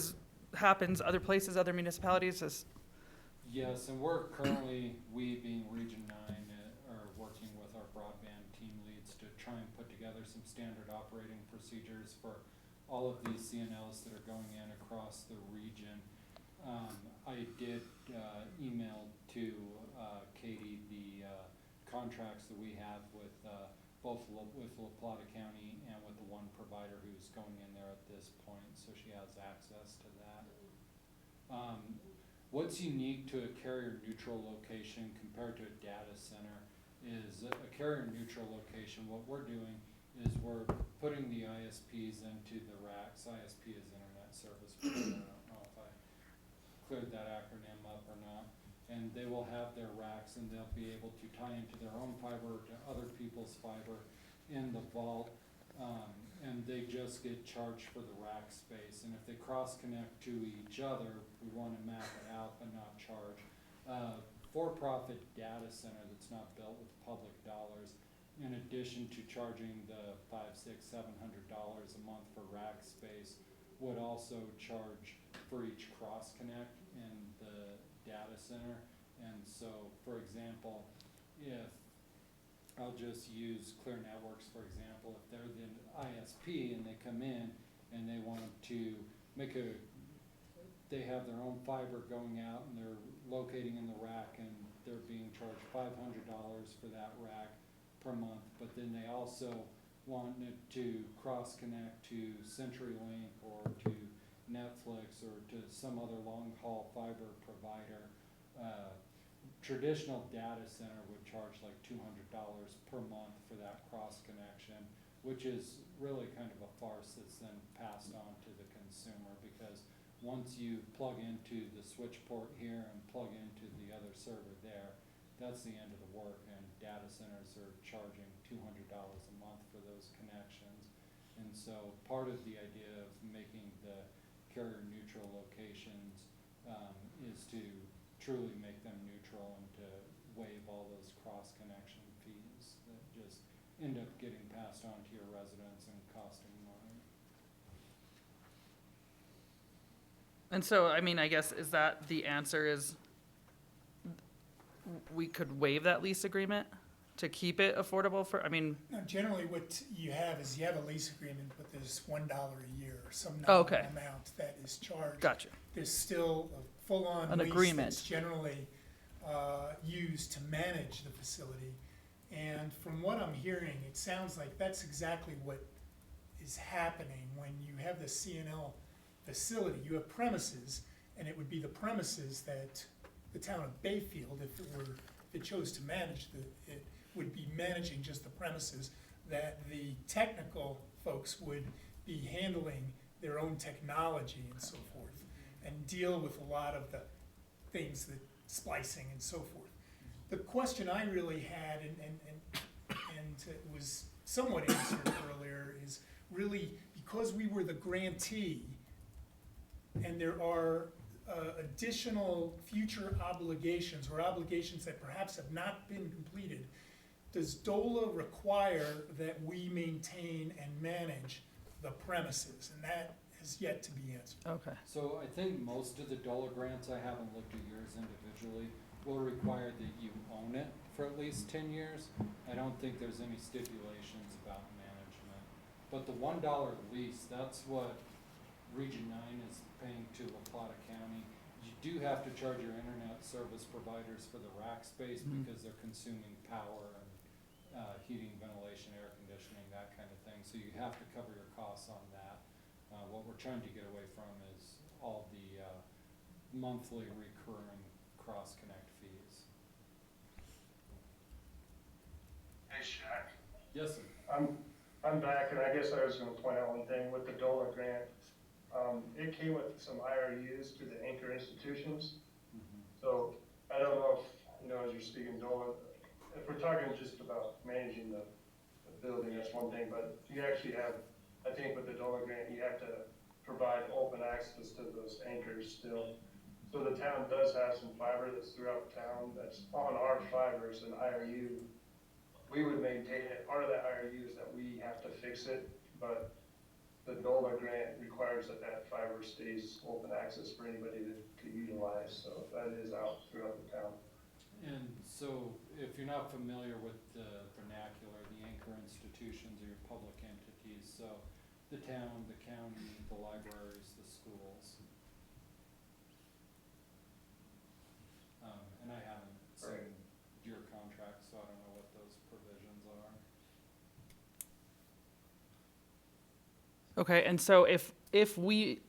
A: happens other places, other municipalities?
T: Yes, and we're currently, we being Region 9, are working with our broadband team leads to try and put together some standard operating procedures for all of these CNLs that are going in across the region. I did email to Katie the contracts that we have with both with La Plata County and with the one provider who's going in there at this point, so she has access to that. What's unique to a carrier-neutral location compared to a data center is a carrier-neutral location. What we're doing is we're putting the ISPs into the racks. ISP is Internet Service Provider. I don't know if I cleared that acronym up or not. And they will have their racks, and they'll be able to tie into their own fiber, to other people's fiber in the vault. And they just get charged for the rack space. And if they cross-connect to each other, we want to map it out but not charge. For-profit data center that's not built with public dollars, in addition to charging the $500, $600, $700 a month for rack space, would also charge for each cross-connect in the data center. And so, for example, if I'll just use Clear Networks, for example, if they're the ISP and they come in and they want to make they have their own fiber going out and they're locating in the rack and they're being charged $500 for that rack per month, but then they also want it to cross-connect to CenturyLink or to Netflix or to some other long-haul fiber provider. Traditional data center would charge like $200 per month for that cross connection, which is really kind of a farce that's then passed on to the consumer, because once you plug into the switch port here and plug into the other server there, that's the end of the work, and data centers are charging $200 a month for those connections. And so part of the idea of making the carrier neutral locations is to truly make them neutral and to waive all those cross connection fees that just end up getting passed on to your residents and costing money.
A: And so, I guess, is that the answer is we could waive that lease agreement to keep it affordable for, I mean,
G: No, generally what you have is you have a lease agreement, but there's $1 a year or some
A: Oh,
G: nominal
A: okay.
G: amount that is charged.
A: gotcha.
G: There's still a full-on
A: An
G: lease
A: agreement.
G: that's generally used to manage the facility. And from what I'm hearing, it sounds like that's exactly what is happening when you have the CNL facility. You have premises, and it would be the premises that the town of Bayfield, if it chose to manage it would be managing just the premises, that the technical folks would be handling their own technology and so forth, and deal with a lot of the things that splicing and so forth. The question I really had, and it was somewhat answered earlier, is really because we were the grantee, and there are additional future obligations or obligations that perhaps have not been completed, does DOLA require that we maintain and manage the premises? And that has yet to be answered.
A: Okay.
T: So I think most of the DOLA grants, I haven't looked at yours individually, will require that you own it for at least 10 years. I don't think there's any stipulations about management. But the $1 lease, that's what Region 9 is paying to La Plata County. You do have to charge your internet service providers for the rack space because they're consuming power and heating, ventilation, air conditioning, that kind of thing. So you have to cover your costs on that. What we're trying to get away from is all the monthly recurring cross-connect fees.
L: Hey, Shaq.
T: Yes, sir.
L: I'm back, and I guess I was gonna point out one thing with the DOLA grant. It came with some IRUs to the anchor institutions. So I don't know if, as you're speaking DOLA, if we're talking just about managing the building, that's one thing, but you actually have, I think with the DOLA grant, you have to provide open access to those anchors still. So the town does have some fiber that's throughout town that's on our fibers and IRU. We would maintain it. Part of that IRU is that we have to fix it, but the DOLA grant requires that fiber stays open access for anybody to utilize. So that is out throughout the town.
T: And so, if you're not familiar with the vernacular, the anchor institutions are your public entities, so the town, the county, the libraries, the schools. And I haven't seen your contract, so I don't know what those provisions are.
A: Okay, and so if we,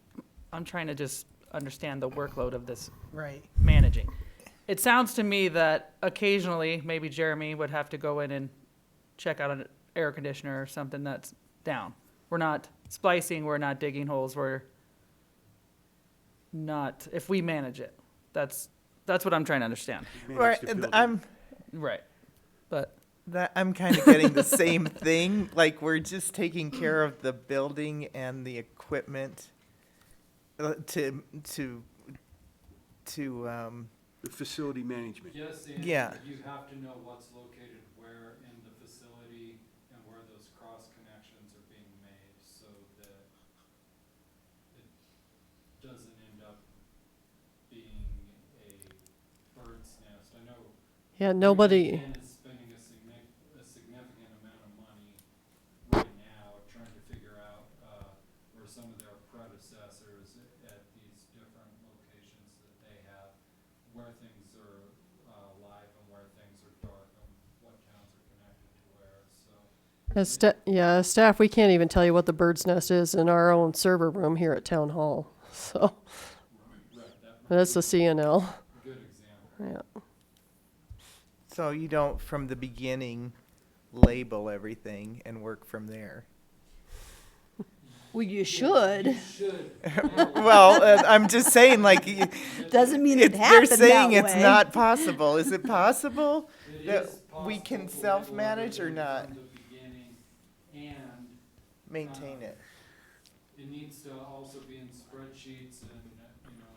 A: I'm trying to just understand the workload of this
E: Right.
A: managing. It sounds to me that occasionally, maybe Jeremy would have to go in and check out an air conditioner or something that's down. We're not splicing, we're not digging holes, we're not, if we manage it. That's what I'm trying to understand.
E: Right,
A: Right, but,
E: I'm kind of getting the same thing, like we're just taking care of the building and the equipment to
F: The facility management.
T: Yes, and
E: Yeah.
T: you have to know what's located where in the facility and where those cross connections are being made so that it doesn't end up being a bird's nest. I know.
H: Yeah, nobody,
T: Region 10 is spending a significant amount of money right now trying to figure out where some of their predecessors at these different locations that they have, where things are live and where things are dark and what towns are connected to where, so.
H: as staff, we can't even tell you what the bird's nest is in our own server room here at Town Hall, so.
T: Right,
H: That's the CNL,
T: a good example.
H: yeah.
E: So you don't, from the beginning, label everything and work from there.
B: Well, you should.
E: Well, I'm just saying, like,
B: Doesn't mean it
E: they're
B: happened
E: saying
B: that
E: it's
B: way.
E: not possible. Is it possible
T: It
E: that
T: is
E: we can
T: possible to
E: self-manage or
T: label
E: not
T: everything from the beginning, and
E: maintain it?
T: it needs to also be in spreadsheets and,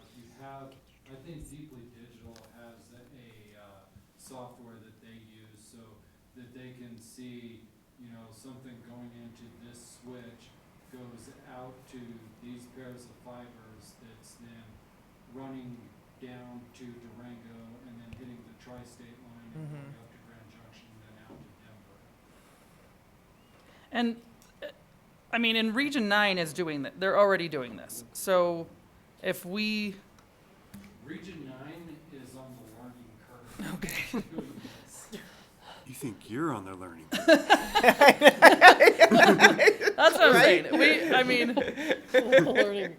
T: if you have, I think Deeply Digital has a software that they use so that they can see, something going into this switch goes out to these pairs of fibers that's then running down to Durango and then hitting the tri-state line and going up to Grand Junction, then out to
A: And, I mean, in Region 9 is doing that, they're already doing this. So if we,
T: Region 9 is on the learning curve.
A: Okay.
T: Doing this.
F: You think you're on the learning curve.
A: that's what I'm saying. I mean,
H: Learning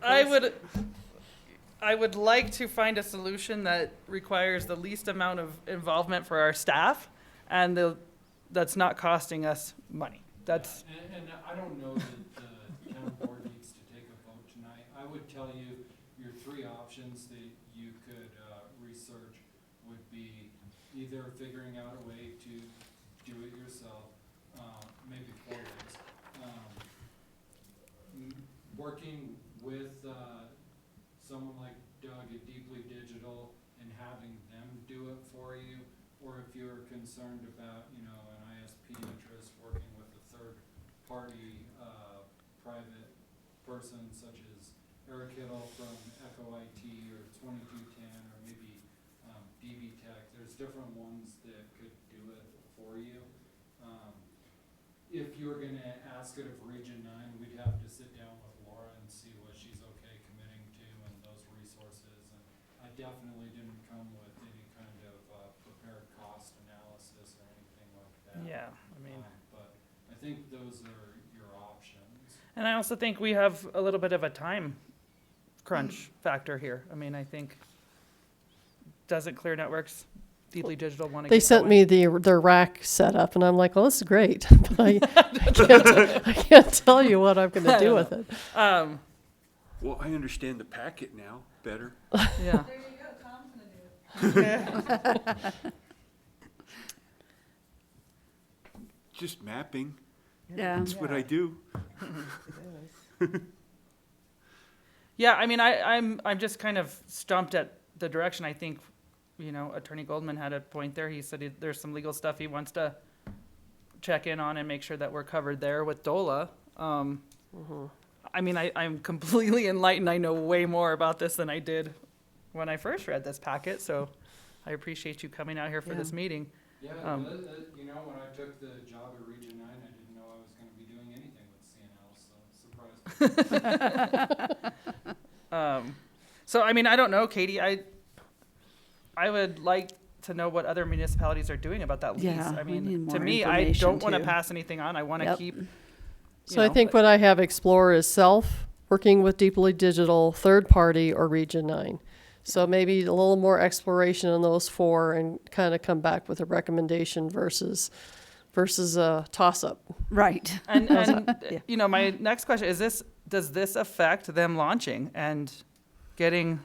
A: I would like to find a solution that requires the least amount of involvement for our staff and that's not costing us money. That's,
T: And I don't know that the town board needs to take a vote tonight. I would tell you, your three options that you could research would be either figuring out a way to do it yourself, maybe 4 ways. Working with someone like Doug at Deeply Digital and having them do it for you, or if you're concerned about, you know, an ISP interest, working with a third-party private person such as Eric Hittle from Echo IT or 2210 or maybe DB Tech. There's different ones that could do it for you. If you were going to ask it of Region 9, we'd have to sit down with Laura and see what she's okay committing to and those resources. And I definitely didn't come with any kind of prepared cost analysis or anything like that.
A: yeah, I mean.
T: But I think those are your options.
A: And I also think we have a little bit of a time crunch factor here. I mean, I think, doesn't Clear Networks, Deeply Digital want to
H: They
A: get
H: sent
A: going?
H: me their rack setup, and I'm like, well, this is great, but I can't tell you what I'm going to do with it.
F: Well, I understand the packet now better.
A: Yeah.
K: There you go, Tom's gonna do it.
F: Just mapping.
B: Yeah.
F: That's what I do.
A: Yeah, I mean, I'm just kind of stumped at the direction. I think, you know, Attorney Goldman had a point there. He said there's some legal stuff he wants to check in on and make sure that we're covered there with DOLA. I mean, I'm completely enlightened. I know way more about this than I did when I first read this packet, so I appreciate you coming out here for this meeting.
T: Yeah, you know, when I took the job at Region 9, I didn't know I was going to be doing anything with CNL, so surprised.
A: So, I mean, I don't know, Katie. I would like to know what other municipalities are doing about that lease.
B: Yeah,
A: I
B: we
A: mean,
B: need
A: to
B: more
A: me, I
B: information,
A: don't want to
B: too.
A: pass anything on. I want to
B: Yep.
A: keep.
H: So I think what I have explore is self, working with Deeply Digital, third party, or Region 9. So maybe a little more exploration on those 4 and kind of come back with a recommendation versus a toss-up.
B: Right.
A: And
B: Yeah.
A: you know, my next question is does this affect them launching and getting,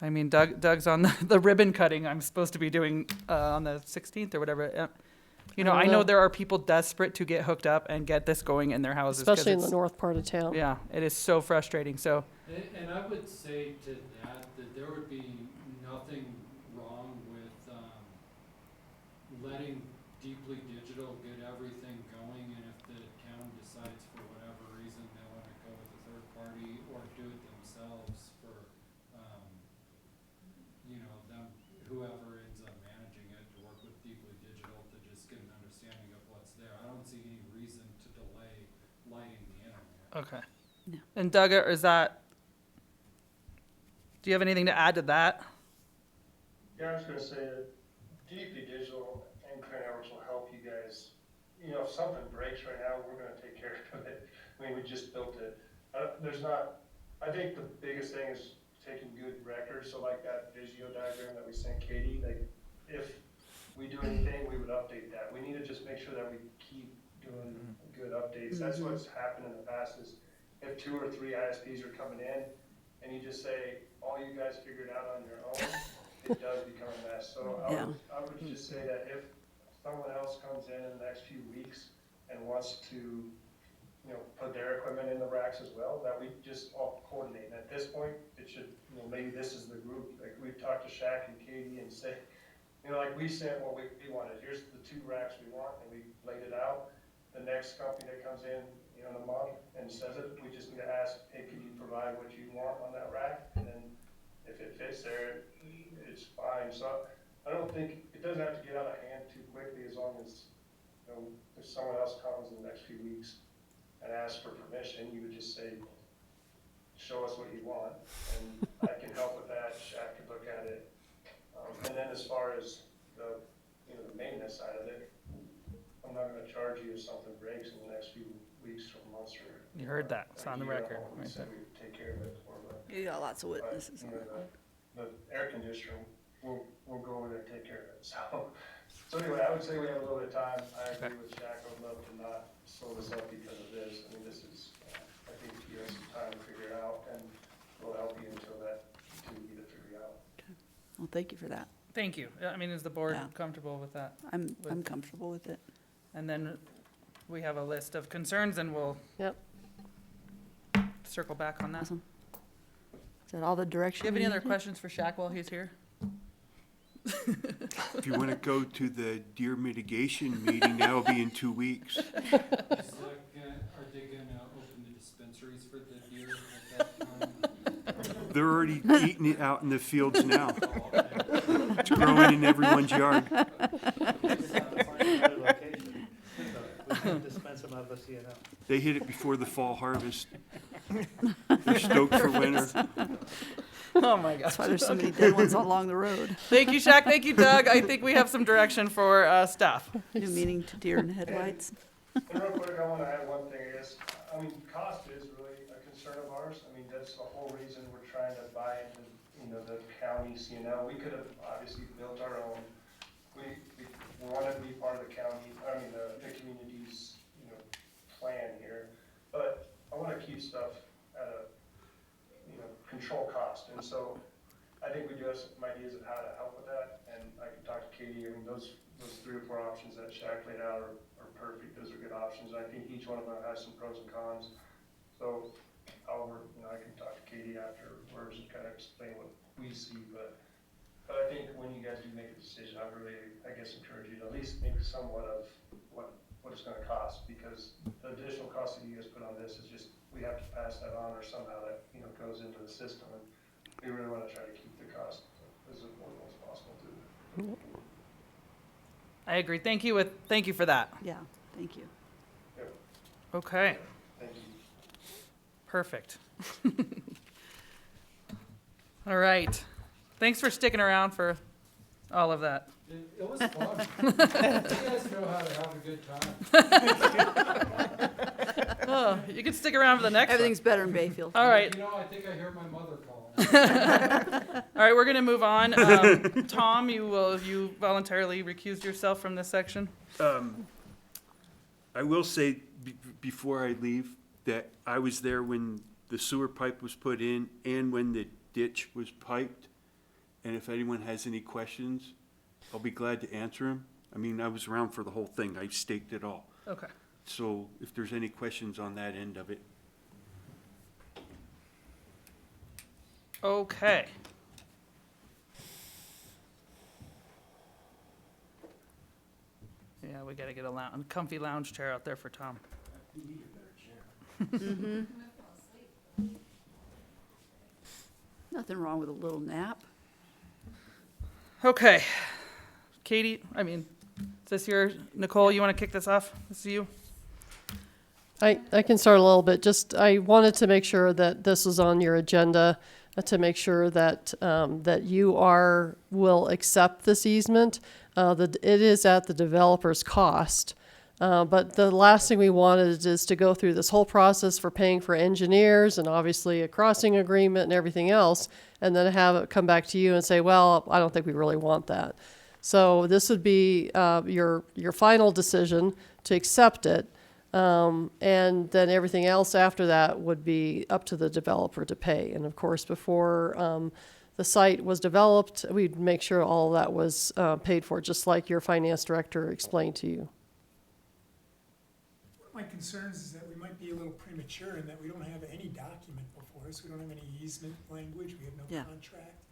A: I mean, Doug's on the ribbon cutting I'm supposed to be doing on the 16th or whatever. You know, I know there are people desperate to get hooked up and get this going in their houses. 'Cause
H: Especially in the north part of town.
A: Yeah, it is so frustrating. So,
T: And I would say to that there would be nothing wrong with letting Deeply Digital get everything going, and if the town decides for whatever reason they want to go with a third party or do it themselves for, you know, them, whoever ends up managing it, to work with Deeply Digital to just get an understanding of what's there. I don't see any reason to delay lighting the internet.
A: okay.
B: No.
A: And Doug, do you have anything to add to that?
L: Yeah, I was gonna say that DP Digital and Clear Networks will help you guys. You know, if something breaks right now, we're gonna take care of it. I mean, we just built it. I think the biggest thing is taking good records. So like that Visio diagram that we sent Katie, like if we do anything, we would update that. We need to just make sure that we keep doing good updates. That's what's happened in the past is if 2 or 3 ISPs are coming in and you just say, all you guys figure it out on your own, it does become a mess. So I would just say that if someone else comes in the next few weeks and wants to, you know, put their equipment in the racks as well, that we just all coordinate. And at this point, it should, you know, maybe this is the group, like we've talked to Shaq and Katie and say, you know, like we said what we wanted. Here's the 2 racks we want, and we laid it out. The next company that comes in, you know, in a month and says it, we just need to ask, hey, can you provide what you want on that rack? And then if it fits there, it's fine. So I don't think, it doesn't have to get out of hand too quickly as long as know, if someone else comes in the next few weeks and asks for permission, you would just say, show us what you want, and I can help with that, Shaq could look at it. And then as far as the, you know, the maintenance side of it, I'm not gonna charge you if something breaks in the next few weeks or months or.
A: You heard that, it's
L: a
A: on the
L: year.
A: record,
L: We
A: right
L: said
A: there.
L: we'd take care of it for, but.
B: You got lots of
L: But,
B: witnesses
L: you
B: on
L: know,
B: that.
L: the air conditioner, we'll go over there and take care of it, so anyway, I would say we have a little bit of time. I agree with Shaq, I would love to not slow this up because of this. I mean, this is, I think you have some time to figure it out, and we'll help you until you get it figured out.
B: Well, thank you for that.
A: Thank you. I mean, is the board
B: Yeah.
A: comfortable with that?
B: I'm comfortable with it.
A: And then we have a list of concerns and we'll
H: Yep.
A: circle back on that.
B: Awesome. Is that all the
A: Do
B: direction?
A: you have
B: we
A: any other
B: needed?
A: questions for Shaq while he's here?
F: If you want to go to the deer mitigation meeting, that'll be in 2 weeks.
T: Are they gonna open the dispensaries for the deer at that time?
F: They're already eating it out in the fields now. It's growing in everyone's yard.
M: Dispense them out of the CNL.
F: They hit it before the fall harvest. They're stoked for winter.
A: Oh, my gosh.
B: That's why there's so many dead ones along the road.
A: Thank you, Shaq. Thank you, Doug. I think we have some direction for staff.
B: New meaning to deer in headlights.
L: And real quick, I want to add one thing, I guess. I mean, cost is really a concern of ours. I mean, that's the whole reason we're trying to buy into, you know, the county CNL. We could have obviously built our own. We wanted to be part of the county, I mean, the community's, you know, plan here. But I want to keep stuff at a, you know, control cost. And so I think we do have some ideas of how to help with that. And I can talk to Katie. I mean, those 3 or 4 options that Shaq laid out are perfect. Those are good options. I think each one of them has some pros and cons. So however, you know, I can talk to Katie afterwards and kind of explain what we see. But I think when you guys do make a decision, I really, I guess, encourage you to at least think somewhat of what it's going to cost, because the additional cost that you guys put on this is just, we have to pass that on, or somehow that, you know, goes into the system. And we really want to try to keep the cost as affordable as possible too.
A: I agree. Thank you for that.
B: Yeah, thank you.
L: Yep.
A: Okay,
L: Thank you.
A: perfect. All right. Thanks for sticking around for all of that.
T: It was fun. You guys know how to have a good time.
A: Oh, you can stick around for the next one.
B: Everything's better in Bayfield.
A: All right.
T: You know, I think I hear my mother calling.
A: All right, we're going to move on. Tom, you voluntarily recused yourself from this section?
F: I will say before I leave that I was there when the sewer pipe was put in and when the ditch was piped. And if anyone has any questions, I'll be glad to answer them. I mean, I was around for the whole thing. I staked it all.
A: Okay.
F: So if there's any questions on that end of it.
A: Okay. Yeah, we got to get a comfy lounge chair out there for Tom.
B: Nothing wrong with a little nap.
A: Okay. Katie, is this your, Nicole, you want to kick this off? This is you?
H: I can start a little bit. Just, I wanted to make sure that this was on your agenda, to make sure that, that you will accept this easement. It is at the developer's cost. But the last thing we wanted is to go through this whole process for paying for engineers and obviously a crossing agreement and everything else, and then have it come back to you and say, well, I don't think we really want that. So this would be your final decision to accept it. And then everything else after that would be up to the developer to pay. And of course, before the site was developed, we'd make sure all of that was paid for, just like your finance director explained to you.
G: My concerns is that we might be a little premature in that we don't have any document before us. We don't have any easement language. We have no
B: Yeah.
G: contract.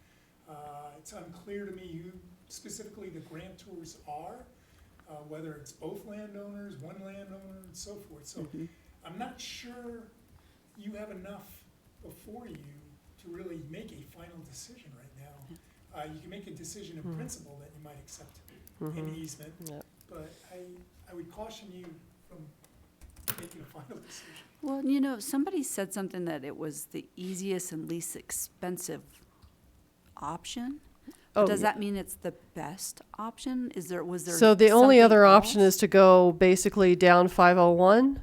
G: It's unclear to me who specifically the grantors are, whether it's both landowners, one landowner, and so forth. So I'm not sure you have enough before you to really make a final decision right now. You can make a decision in principle that you might accept an easement,
H: Yep.
G: but I would caution you from making a final decision.
B: Well, somebody said something that it was the easiest and least expensive option.
H: Oh,
B: Does
H: yeah.
B: that mean it's the best option? Was there
H: So the only
B: something
H: other option
B: else?
H: is to go basically down 501,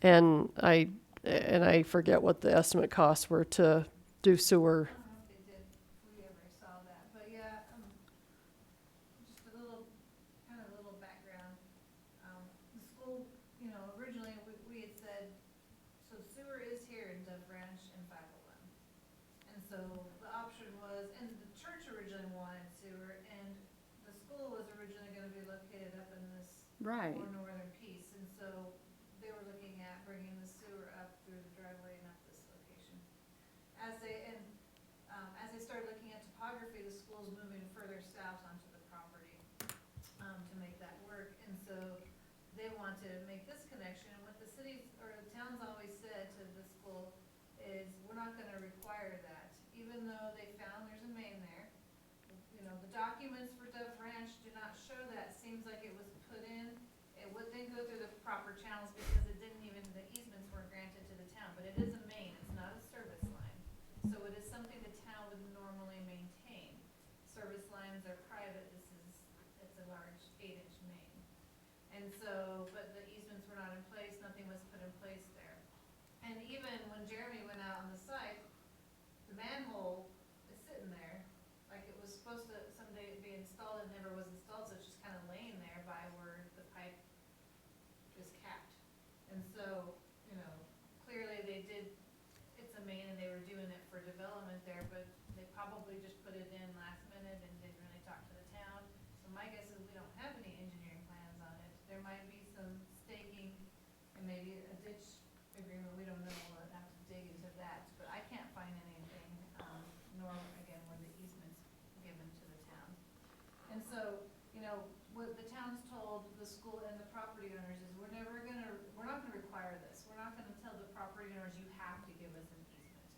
H: and I forget what the estimate costs were to do sewer.
K: I don't know if they did, if we ever saw that, but yeah, just a little, kind of a little background. The school, originally, we had said, so sewer is here in Dove Ranch and 501. And so the option was, and the church originally wanted sewer, and the school was originally gonna be located up in this
B: Right.
K: more northern piece, and so they were looking at bringing the sewer up through the driveway and up this location. As they started looking at topography, the school's moving further south onto the property, to make that work, and so they want to make this connection, and what the cities, or the town's always said to the school is, we're not gonna require that, even though they found there's a main there. The documents for Dove Ranch do not show that, seems like it was put in, it didn't go through the proper channels because the easements weren't granted to the town, but it is a main, it's not a service line. So it is something the town would normally maintain. Service lines are private, it's a large 8-inch main. And so, but the easements were not in place, nothing was put in place there. And even when Jeremy went out on the site, the manhole is sitting there, like it was supposed to someday be installed, and never was installed, so it's just kind of laying there by where the pipe is capped. And so, clearly it's a main and they were doing it for development there, but they probably just put it in last minute and didn't really talk to the town. So my guess is we don't have any engineering plans on it. There might be some staking and maybe a ditch agreement, we don't know, we'll have to dig into that. But I can't find anything, nor again were the easements given to the town. And so, what the town's told the school and the property owners is, we're not gonna require this. We're not gonna tell the property owners, you have to give us an easement.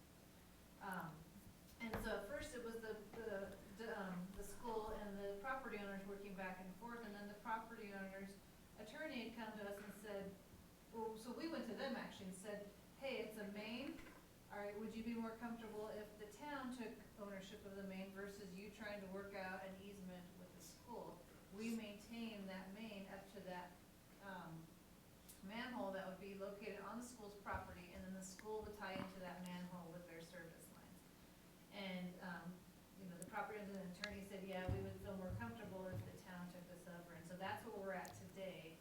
K: And so at first it was the school and the property owners working back and forth, and then the property owner's attorney had come to us and said, well, so we went to them actually and said, hey, it's a main. All right, would you be more comfortable if the town took ownership of the main versus you trying to work out an easement with the school? We maintain that main up to that manhole that would be located on the school's property, and then the school would tie into that manhole with their service lines. And, the property owner and attorney said, yeah, we would feel more comfortable if the town took this over. And so that's where we're at today.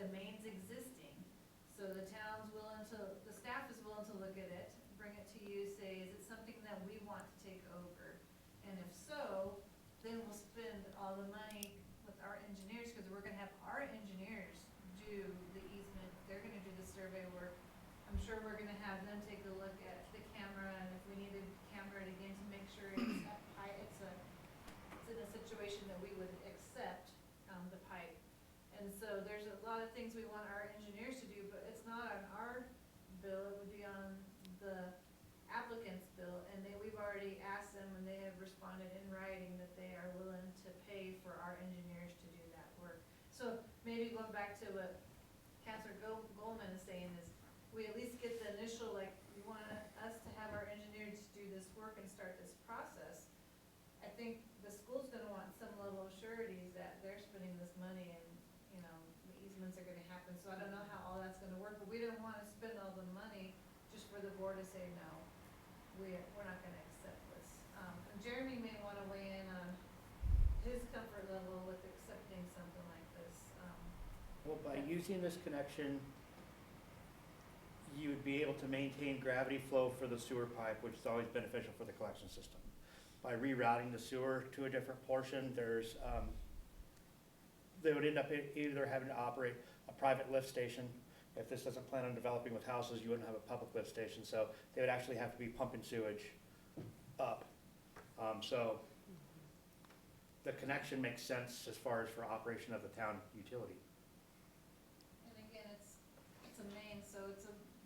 K: The main's existing, so the staff is willing to look at it, bring it to you, say, is it something that we want to take over? And if so, then we'll spend all the money with our engineers, because we're gonna have our engineers do the easement, they're gonna do the survey work. I'm sure we're gonna have them take a look at the camera, and if we need to camera it again to make sure it's up high, it's in a situation that we would accept, the pipe. And so there's a lot of things we want our engineers to do, but it's not on our bill, it would be on the applicant's bill. And we've already asked them, and they have responded in writing that they are willing to pay for our engineers to do that work. So maybe going back to what Councilor Goldman is saying is, we at least get the initial, we want us to have our engineers do this work and start this process. I think the school's gonna want some level of sureties that they're spending this money and, the easements are gonna happen. So I don't know how all that's gonna work, but we don't wanna spend all the money just for the board to say, no, we're not gonna accept this. And Jeremy may wanna weigh in on his comfort level with accepting something like this.
M: Well, by using this connection, you would be able to maintain gravity flow for the sewer pipe, which is always beneficial for the collection system. By rerouting the sewer to a different portion, they would end up either having to operate a private lift station. If this doesn't plan on developing with houses, you wouldn't have a public lift station, so they would actually have to be pumping sewage up. So the connection makes sense as far as for operation of the town utility.
K: And again, it's a main, so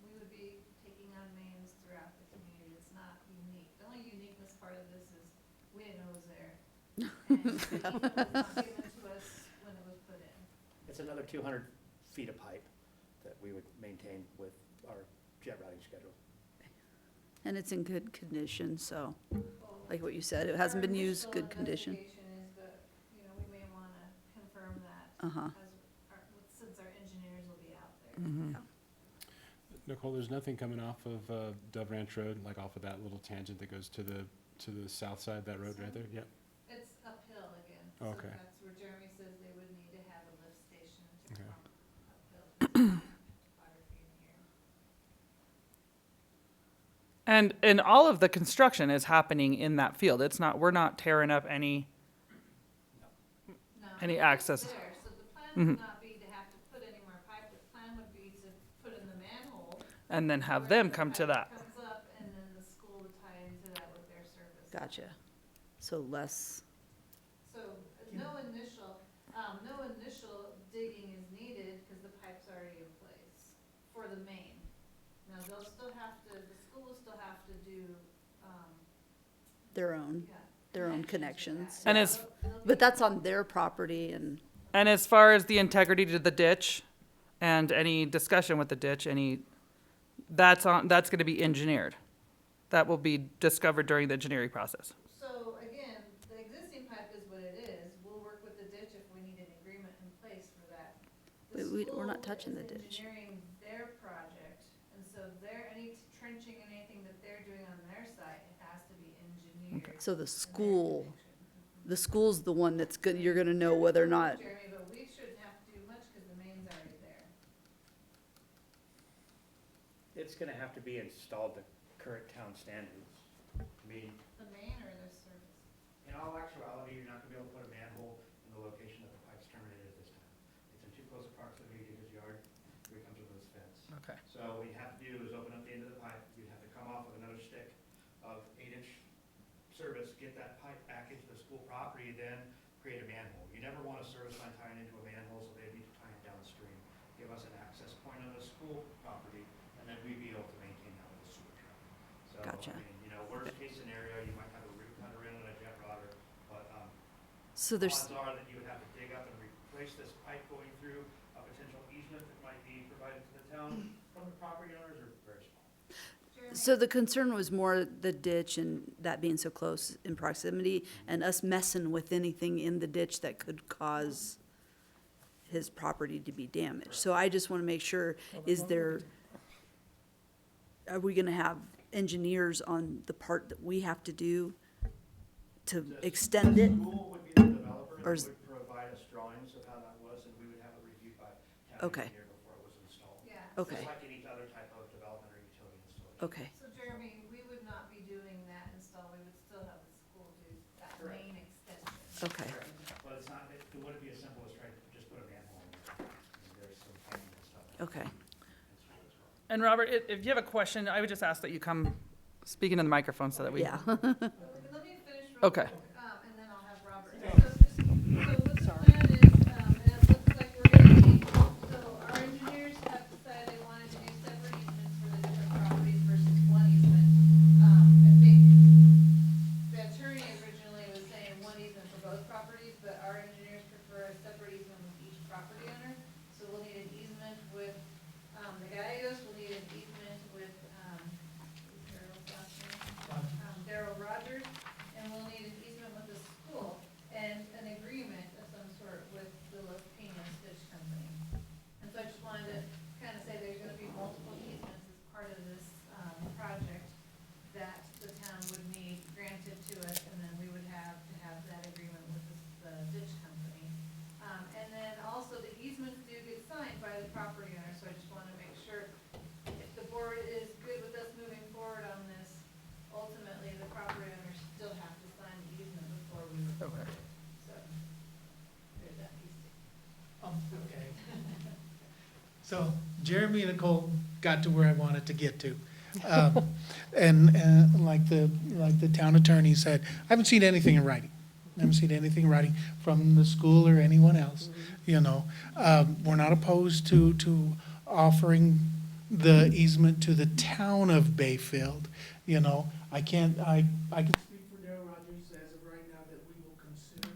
K: we would be taking on mains throughout the community. It's not unique. The only uniqueness part of this is we didn't know it was there. And it was not given to us when it was put in.
M: It's it's another 200 feet of pipe that we would maintain with our jet routing schedule.
B: And it's in good condition, so, like what you said, it hasn't been used, good condition.
K: Our initial investigation is, but, you know, we may want to confirm that
B: Uh-huh.
K: since our engineers will be out there.
B: Mm-hmm.
U: Nicole, there's nothing coming off of Dove Ranch Road, like off of that little tangent that goes to the south side, that road right there? Yep.
K: It's uphill again.
U: Oh,
K: So
U: okay.
K: that's where Jeremy says they would need to have a lift station to
U: Okay.
K: come uphill. Topography in here.
A: And all of the construction is happening in that field. It's not, we're not tearing up any
K: No,
A: Any
K: it's
A: access.
K: there, so the plan
A: Mhm.
K: would not be to have to put any more pipe. The plan would be to put in the manhole.
A: and then have
K: where
A: them
K: the
A: come to
K: pipe
A: that.
K: Comes up, and then the school would tie into that with their service.
B: Gotcha. So less,
K: So no initial digging is needed because the pipe's already in place for the main. Now, they'll still have to, the school will still have to do,
B: their own,
K: yeah.
B: their own
K: connections
B: connections.
K: to that.
A: And
K: Yeah,
A: it's-
K: they'll be-
B: But that's on their property and,
A: And as far as the integrity to the ditch and any discussion with the ditch, that's gonna be engineered. That will be discovered during the engineering process.
K: So again, the existing pipe is what it is. We'll work with the ditch if we need an agreement in place for that. The
B: but we're not
K: school
B: touching the
K: is
B: ditch.
K: engineering their project, and so any trenching and anything that they're doing on their site, it has to be engineered.
B: so the
K: in their
B: school,
K: connection.
B: the school's the one that's good, you're gonna know whether or not,
K: Jeremy, but we shouldn't have to do much because the main's already there.
M: It's gonna have to be installed to current town standards. I mean,
K: The main or the service?
M: in all actuality, you're not gonna be able to put a manhole in the location that the pipe's terminated at this time. It's in too close a proximity to his yard, where he comes over his fence.
A: Okay.
M: So what you have to do is open up the end of the pipe, you'd have to come off with another stick of 8-inch service, get that pipe back into the school property, then create a manhole. You never want a service line tying into a manhole, so they need to tie it downstream. Give us an access point on the school property, and then we'd be able to maintain that with a sewer truck. So,
B: Gotcha.
M: I mean, you know, worst case scenario, you might have a root cutter in and a jet rodder, but,
B: so there's,
M: odds are that you would have to dig up and replace this pipe going through a potential easement that might be provided to the town from the property owners are very small.
K: Jeremy?
B: so the concern was more the ditch and that being so close in proximity and us messing with anything in the ditch that could cause his property to be damaged. So I just wanna make sure, are we gonna have engineers on the part that we have to do to extend it?
M: The school would be the developer
B: Or
M: that
B: is-
M: would provide us drawings of how that was, and we would have it reviewed by town
B: Okay.
M: engineer before it was installed.
K: Yeah.
B: Okay.
M: Just like any other type of development or utility installation.
B: Okay,
K: So Jeremy, we would not be doing that install. We would still have the school do that
M: Correct.
K: main extension.
B: okay.
M: But it's not, it wouldn't be as simple as trying to just put a manhole in there. I mean, there's some technical stuff.
B: Okay.
A: And Robert, if you have a question, I would just ask that you come speak into the microphone so that we.
B: Yeah.
K: Let me finish real
A: Okay.
K: quick, and then I'll have Robert. So what the plan is, and it looks like we're gonna need, so our engineers have decided they wanted to do separate easements for the different properties versus one easement. I think the attorney originally was saying one easement for both properties, but our engineers prefer a separate easement with each property owner. So we'll need an easement with, the Gallegos, we'll need an easement with, who's Daryl's last name? Daryl Rogers, and we'll need an easement with the school and an agreement of some sort with the Los Pinos Ditch Company. And so I just wanted to kind of say there's gonna be multiple easements as part of this, project that the town would need granted to us, and then we would have to have that agreement with the ditch company. And then also the easements do get signed by the property owner, so I just wanna make sure if the board is good with us moving forward on this, ultimately, the property owners still have to sign the easement before we record it. So, there's that piece.
S: Okay. So Jeremy and Nicole got to where I wanted to get to. And like the town attorney said, I haven't seen anything in writing. I haven't seen anything in writing from the school or anyone else, you know. We're not opposed to offering the easement to the town of Bayfield, you know. I can speak for Darrell Rogers as of right now that we will consider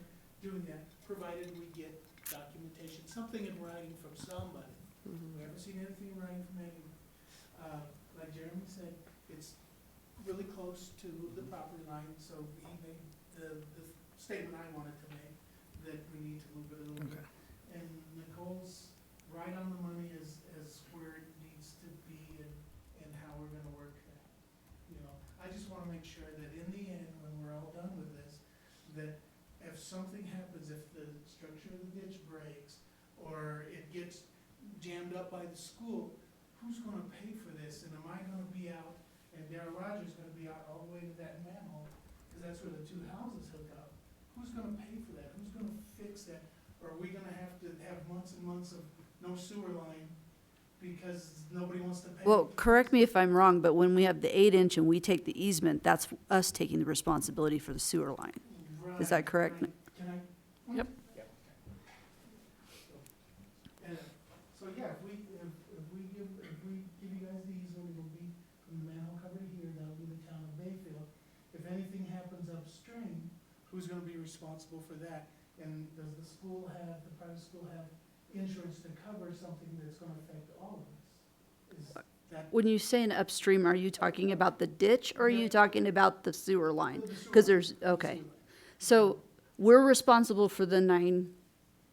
S: doing that, provided we get documentation something in writing from somebody. We haven't seen anything in writing from anyone. Like Jeremy said, it's really close to the property line, so he made the statement I wanted to make, that we need to move it a little bit. And Nicole's right on the money as where it needs to be and how we're gonna work that. You know, I just wanna make sure that in the end, when we're all done with this, that if something happens, if the structure of the ditch breaks, or it gets jammed up by the school, who's gonna pay for this? And am I gonna be out, and Darryl Rogers gonna be out all the way to that manhole, cause that's where the two houses hook up. Who's gonna pay for that? Who's gonna fix that? Or are we gonna have to have months and months of no sewer line because nobody wants to pay?
B: Well, correct me if I'm wrong, but when we have the 8-inch and we take the easement, that's us taking the responsibility for the sewer line. Is that correct?
S: Can I?
A: Yep.
S: And so, yeah, if we give you guys the easement, it'll be from the manhole cover to here, that'll be the town of Bayfield. If anything happens upstream, who's gonna be responsible for that? And does the school have, the private school have insurance to cover something that's gonna affect all of us? Is that?
B: When you say an upstream, are you talking about the ditch or are you talking about the sewer line? Because there's, okay. So we're responsible for the nine,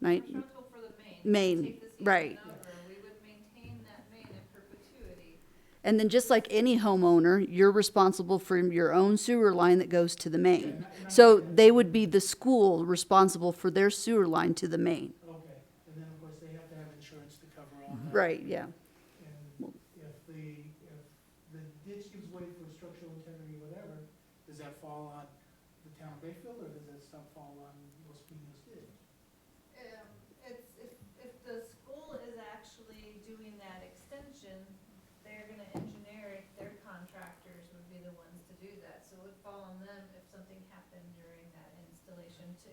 K: Responsible for the
B: main,
K: Take this
B: right.
K: easement over, we would maintain that main in perpetuity.
B: And then just like any homeowner, you're responsible for your own sewer line that goes to the main. So they would be the school responsible for their sewer line to the main.
S: Okay, and then of course they have to have insurance to cover all that.
B: Right, yeah.
S: And if the ditch gives way for structural integrity, whatever, does that fall on the town of Bayfield, or does that stuff fall on Los Pinos ditch?
K: It's, if the school is actually doing that extension, they're gonna engineer it, their contractors would be the ones to do that. So it would fall on them if something happened during that installation to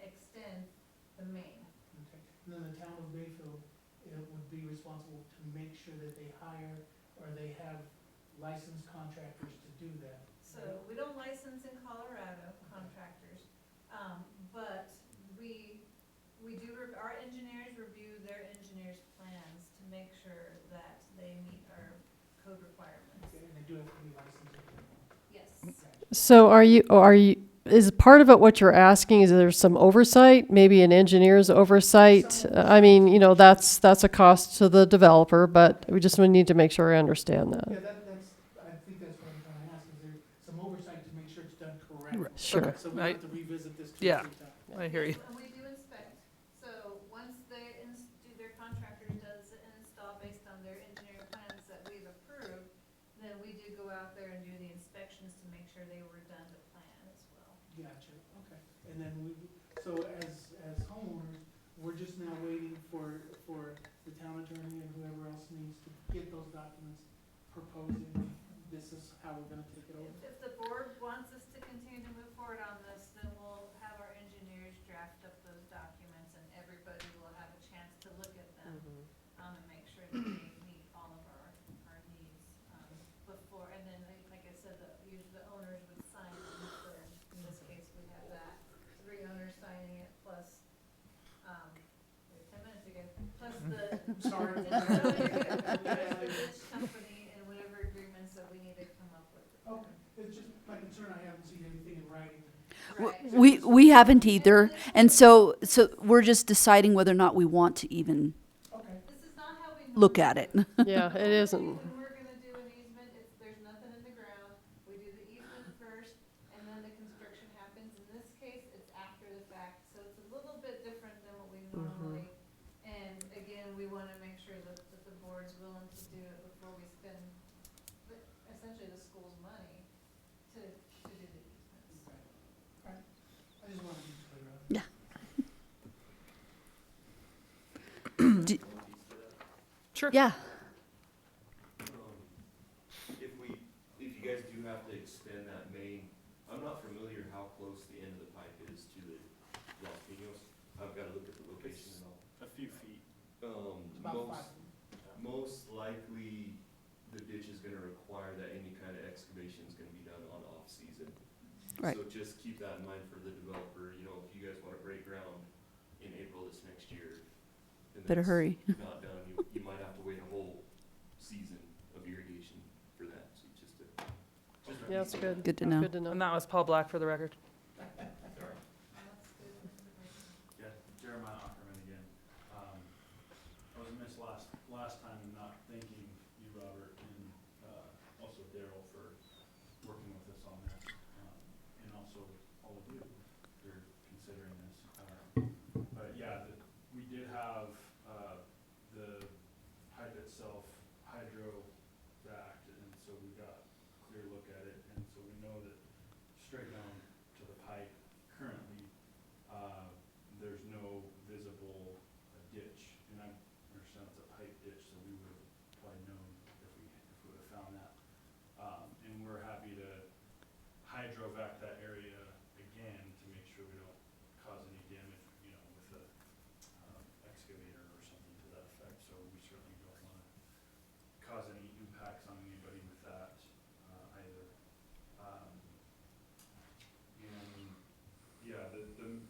K: extend the main.
S: Okay, and then the town of Bayfield, it would be responsible to make sure that they hire, or they have licensed contractors to do that.
K: So we don't license in Colorado contractors, but we do, our engineers review their engineers' plans to make sure that they meet our code requirements.
S: Okay, and they do have to be licensed.
K: Yes.
H: So are you, is part of it what you're asking, is there some oversight, maybe an engineer's oversight? I mean, you know, that's a cost to the developer, but we just need to make sure I understand that.
S: Yeah, I think that's what I'm trying to ask, is there some oversight to make sure it's done correctly?
H: Sure.
S: So we don't have to revisit this two or
A: Yeah.
S: three times.
A: I hear you.
K: And we do inspect, so once they do their contractor does an install based on their engineering plans that we've approved, then we do go out there and do the inspections to make sure they were done to plan as well.
S: Gotcha, okay. And then so as homeowners, we're just now waiting for the town attorney and whoever else needs to get those documents proposing this is how we're gonna take it over.
K: If the board wants us to continue to move forward on this, then we'll have our engineers draft up those documents and everybody will have a chance to look at them, and make sure that they meet all of our needs, before, and then, like I said, usually the owners would sign them, so in this case, we have that, 3 owners signing it, plus, we had 10 minutes ago, plus the.
S: Sorry.
K: The ditch company and whatever agreements that we need to come up with.
S: Okay, it's just my concern, I haven't seen anything in writing.
B: We haven't either. And so we're just deciding whether or not we want to even
S: Okay.
K: This is not how we.
B: look at it.
H: Yeah, it isn't.
K: When we're gonna do an easement, there's nothing in the ground, we do the easement first, and then the construction happens. In this case, it's after the fact, so it's a little bit different than what we normally. And again, we wanna make sure that the board's willing to do it before we spend essentially the school's money to do the easements.
S: Alright, I just wanted to be clear on it.
B: Yeah.
A: Sure.
B: Yeah.
N: If you guys do have to extend that main, I'm not familiar how close the end of the pipe is to the Los Pinos. I've got to look at the location and all.
T: A few feet.
S: About 5.
N: Most likely, the ditch is gonna require that any kind of excavation is gonna be done on off-season.
B: Right.
N: So just keep that in mind for the developer, you know, if you guys wanna break ground in April this next year, and
B: Better
N: that's
B: hurry.
N: not done, you might have to wait a whole season of irrigation for that, so just to.
H: Yeah, that's good.
B: Good to know.
H: Good to know.
A: And that was Paul Black for the record.
N: Sorry.
R: Yeah, Jeremiah Ackerman again. I was amiss last time in not thanking you, Robert, and also Daryl for working with us on this, and also all of you for considering this. But yeah, we did have the pipe itself hydro-backed, and so we got a clear look at it, and so we know that straight down to the pipe currently, there's no visible ditch, and I understand it's a pipe ditch, so we would have probably known if we would have found that. And we're happy to hydrovac that area again to make sure we don't cause any damage, you know, with a excavator or something to that effect. So we certainly don't want to cause any impacts on anybody with that either. And yeah, the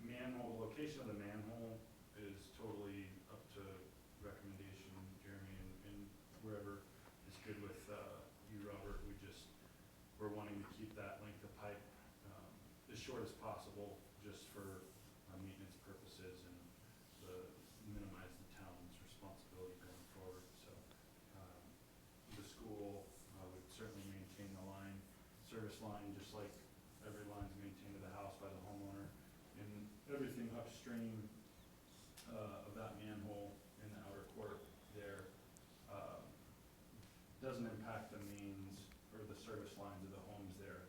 R: manhole, the location of the manhole is totally up to recommendation, Jeremy, and wherever is good with you, Robert. We're wanting to keep that length of pipe as short as possible, just for maintenance purposes and minimize the town's responsibility going forward. So the school would certainly maintain the service line, just like every line's maintained to the house by the homeowner, and everything upstream of that manhole in the outer court there doesn't impact the mains or the service lines of the homes there.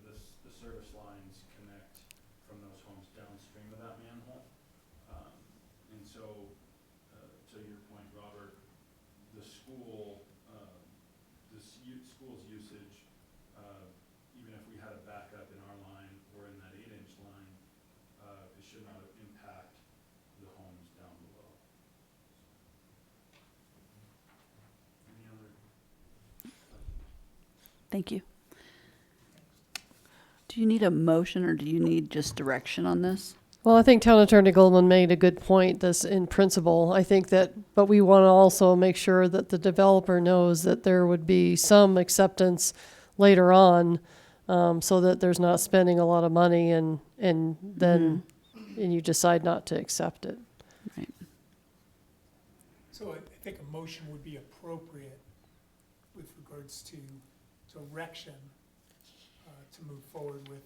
R: The service lines connect from those homes downstream of that manhole. And so, to your point, Robert, the school, school's usage, even if we had a backup in our line or in that 8-inch line, it should not impact the homes down below. Any other?
B: Thank you. Do you need a motion or do you need just direction on this?
H: Well, I think Town Attorney Goldman made a good point. That's in principle. I think that, but we want to also make sure that the developer knows that there would be some acceptance later on, so that there's not spending a lot of money and then and you decide not to accept it.
B: Right.
G: So I think a motion would be appropriate with regards to direction to move forward with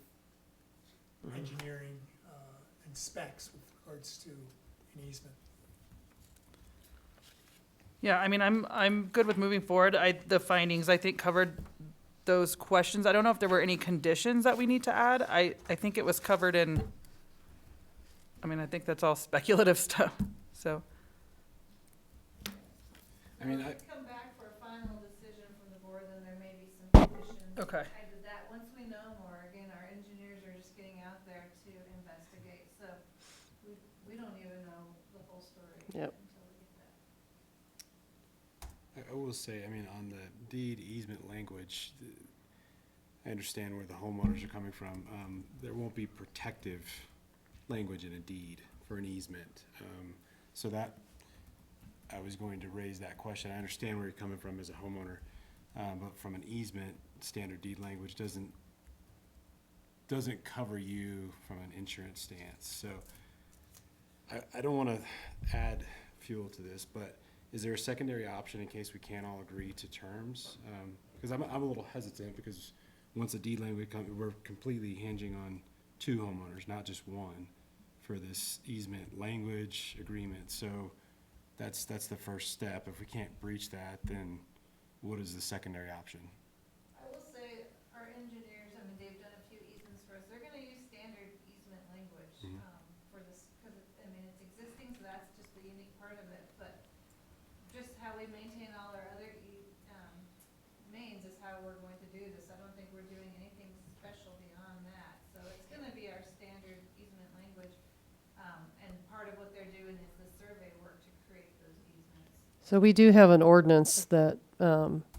G: engineering and specs with regards to an easement.
A: Yeah, I mean, I'm good with moving forward. The findings, I think, covered those questions. I don't know if there were any conditions that we need to add. I think it was covered in, I mean, I think that's all speculative stuff, so.
U: I mean,
K: Come back for a final decision from the board, then there may be some conditions.
A: Okay.
K: I did that, once we know more, again, our engineers are just getting out there to investigate, so we don't even know the whole story.
H: Yep.
K: Until we get that.
U: I will say, I mean, on the deed easement language, I understand where the homeowners are coming from. There won't be protective language in a deed for an easement. So that, I was going to raise that question. I understand where you're coming from as a homeowner, but from an easement, standard deed language doesn't cover you from an insurance stance. So I don't want to add fuel to this, but is there a secondary option in case we can't all agree to terms? Because I'm a little hesitant, because once the deed language comes, we're completely hinging on 2 homeowners, not just one, for this easement language agreement. So that's the first step. If we can't breach that, then what is the secondary option?
K: I will say, our engineers, I mean, they've done a few easements for us, they're gonna use standard easement language, for this, cause I mean, it's existing, so that's just the unique part of it, but just how we maintain all our other mains is how we're going to do this. I don't think we're doing anything special beyond that, so it's gonna be our standard easement language, and part of what they're doing is the survey work to create those easements.
H: So we do have an ordinance that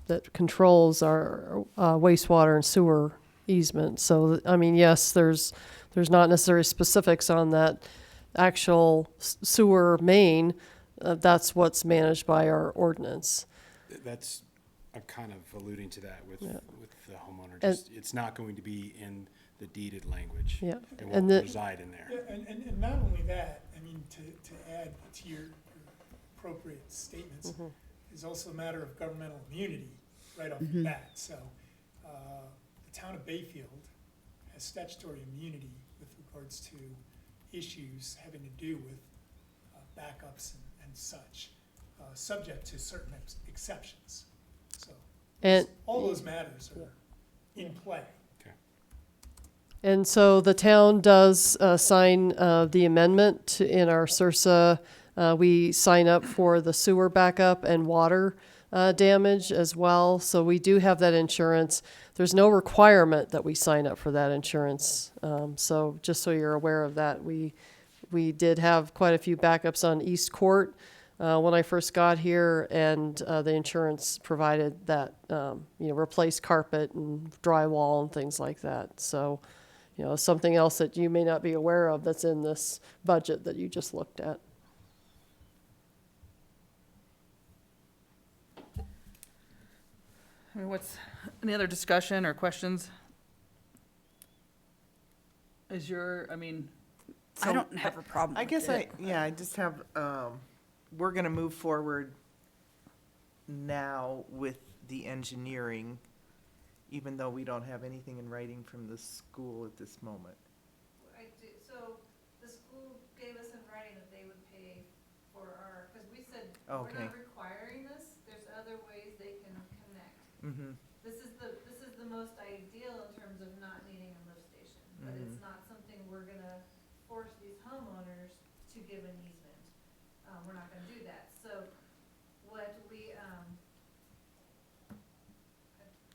H: that controls our wastewater and sewer easement. So I mean, yes, there's not necessarily specifics on that actual sewer main, that's what's managed by our ordinance.
U: That's, I'm kind of alluding to that with,
H: Yeah.
U: with the homeowner.
H: And-
U: Just, it's not going to be in the deeded language.
H: Yeah.
U: It
H: And
U: won't
H: the-
U: reside in there.
G: Yeah, and not only that, I mean, to add to your appropriate statements, is also a matter of governmental immunity right off the bat. So, the town of Bayfield has statutory immunity with regards to issues having to do with backups and such, subject to certain exceptions. So,
H: And
G: all those matters are in play.
H: And so the town does sign the amendment in our CRSA. We sign up for the sewer backup and water damage as well. So we do have that insurance. There's no requirement that we sign up for that insurance. So just so you're aware of that, we did have quite a few backups on East Court when I first got here, and the insurance provided that, replace carpet and drywall and things like that. So, something else that you may not be aware of that's in this budget that you just looked at.
A: I mean, any other discussion or questions?
B: I don't have a problem
E: I
B: with
E: guess
B: it.
E: I just have, we're gonna move forward now with the engineering, even though we don't have anything in writing from the school at this moment.
K: So the school gave us in writing that they would pay for because we said,
E: Okay.
K: we're not requiring this, there's other ways they can connect.
E: Mm-hmm.
K: This is the most ideal in terms of not needing a lift station, but it's not something we're gonna force these homeowners to give an easement. We're not gonna do that. So what we,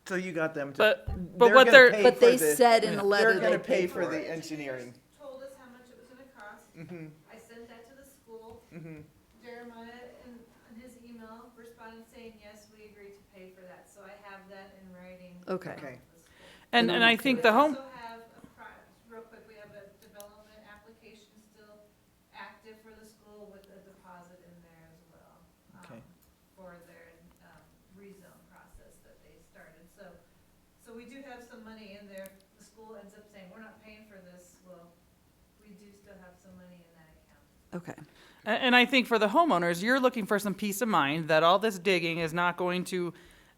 E: So you got them to.
A: But what they're-
B: But they said in the letter
E: They're gonna
B: they
E: pay
B: pay
E: for
B: for
E: the
B: it.
E: engineering.
K: told us how much it was gonna cost.
E: Mm-hmm,
K: I sent that to the school.
E: mm-hmm.
K: Jeremiah, in his email, responded saying, yes, we agree to pay for that. So I have that in writing.
B: Okay.
K: from
E: Okay.
K: the school.
A: And I think the home,
K: We also have real quick, we have a development application still active for the school with a deposit in there as well.
E: Okay.
K: For their rezone process that they started. So we do have some money in there. The school ends up saying, we're not paying for this. Well, we do still have some money in that account.
B: Okay.
A: and I think for the homeowners, you're looking for some peace of mind that all this digging is not going to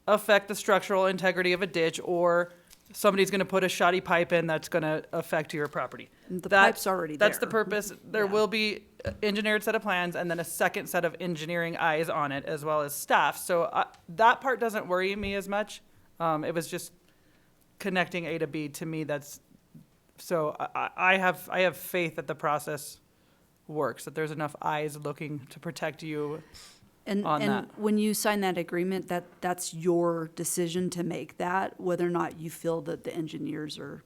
A: affect the structural integrity of a ditch, or somebody's gonna put a shoddy pipe in that's gonna affect your property.
B: The
A: That-
B: pipe's already there.
A: That's the purpose. There
B: Yeah.
A: will be engineered set of plans and then a second set of engineering eyes on it, as well as staff. So that part doesn't worry me as much. It was just connecting A to B to me. So I have faith that the process works, that there's enough eyes looking to protect you
B: And,
A: on
B: and
A: that.
B: when you sign that agreement, that's your decision to make that, whether or not you feel that the engineers are,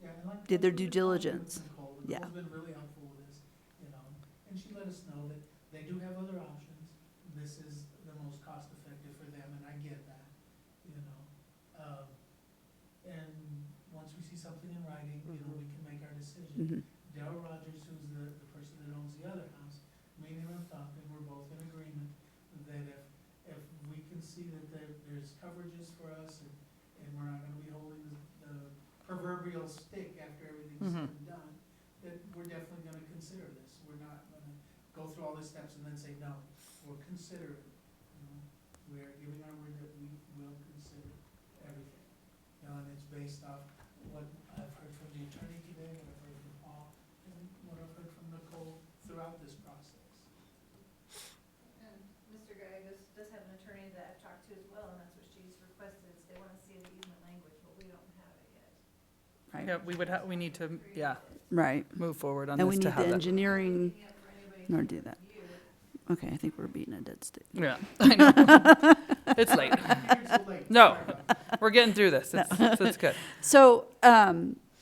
S: Yeah, and like-
B: did their
S: like
B: due
S: we were talking with
B: diligence.
S: Nicole,
B: Yeah.
S: Nicole's been really helpful with this, and she let us know that they do have other options. This is the most cost effective for them, and I get that, and once we see something in writing, we can make our decision.
B: Mhm.
S: Darrell Rogers, who's the person that owns the other house, me and him talking, we're both in agreement that if we can see that there's coverages for us and we're not gonna be holding the proverbial stick after everything's said and done, that we're definitely gonna consider this. We're not gonna go through all the steps and then say, no, we'll consider it. We're giving our word that we will consider everything. And it's based off what I've heard from the attorney today, what I've heard from Paul, and what I've heard from Nicole throughout this process.
K: And Mr. Guy does have an attorney that I've talked to as well, and that's what she's requested, is they wanna see the easement language, but we don't have it yet.
B: Right.
A: Yeah, we need to,
B: Right.
A: move forward on
B: And we
A: this to
B: need
A: have
B: the
A: that.
B: engineering,
K: Yeah, for anybody
B: nor
K: to
B: do that.
K: review.
B: Okay, I think we're beating a dead stick.
A: Yeah, I know. It's late.
S: It's late.
A: No, we're getting through this. It's good.
B: So,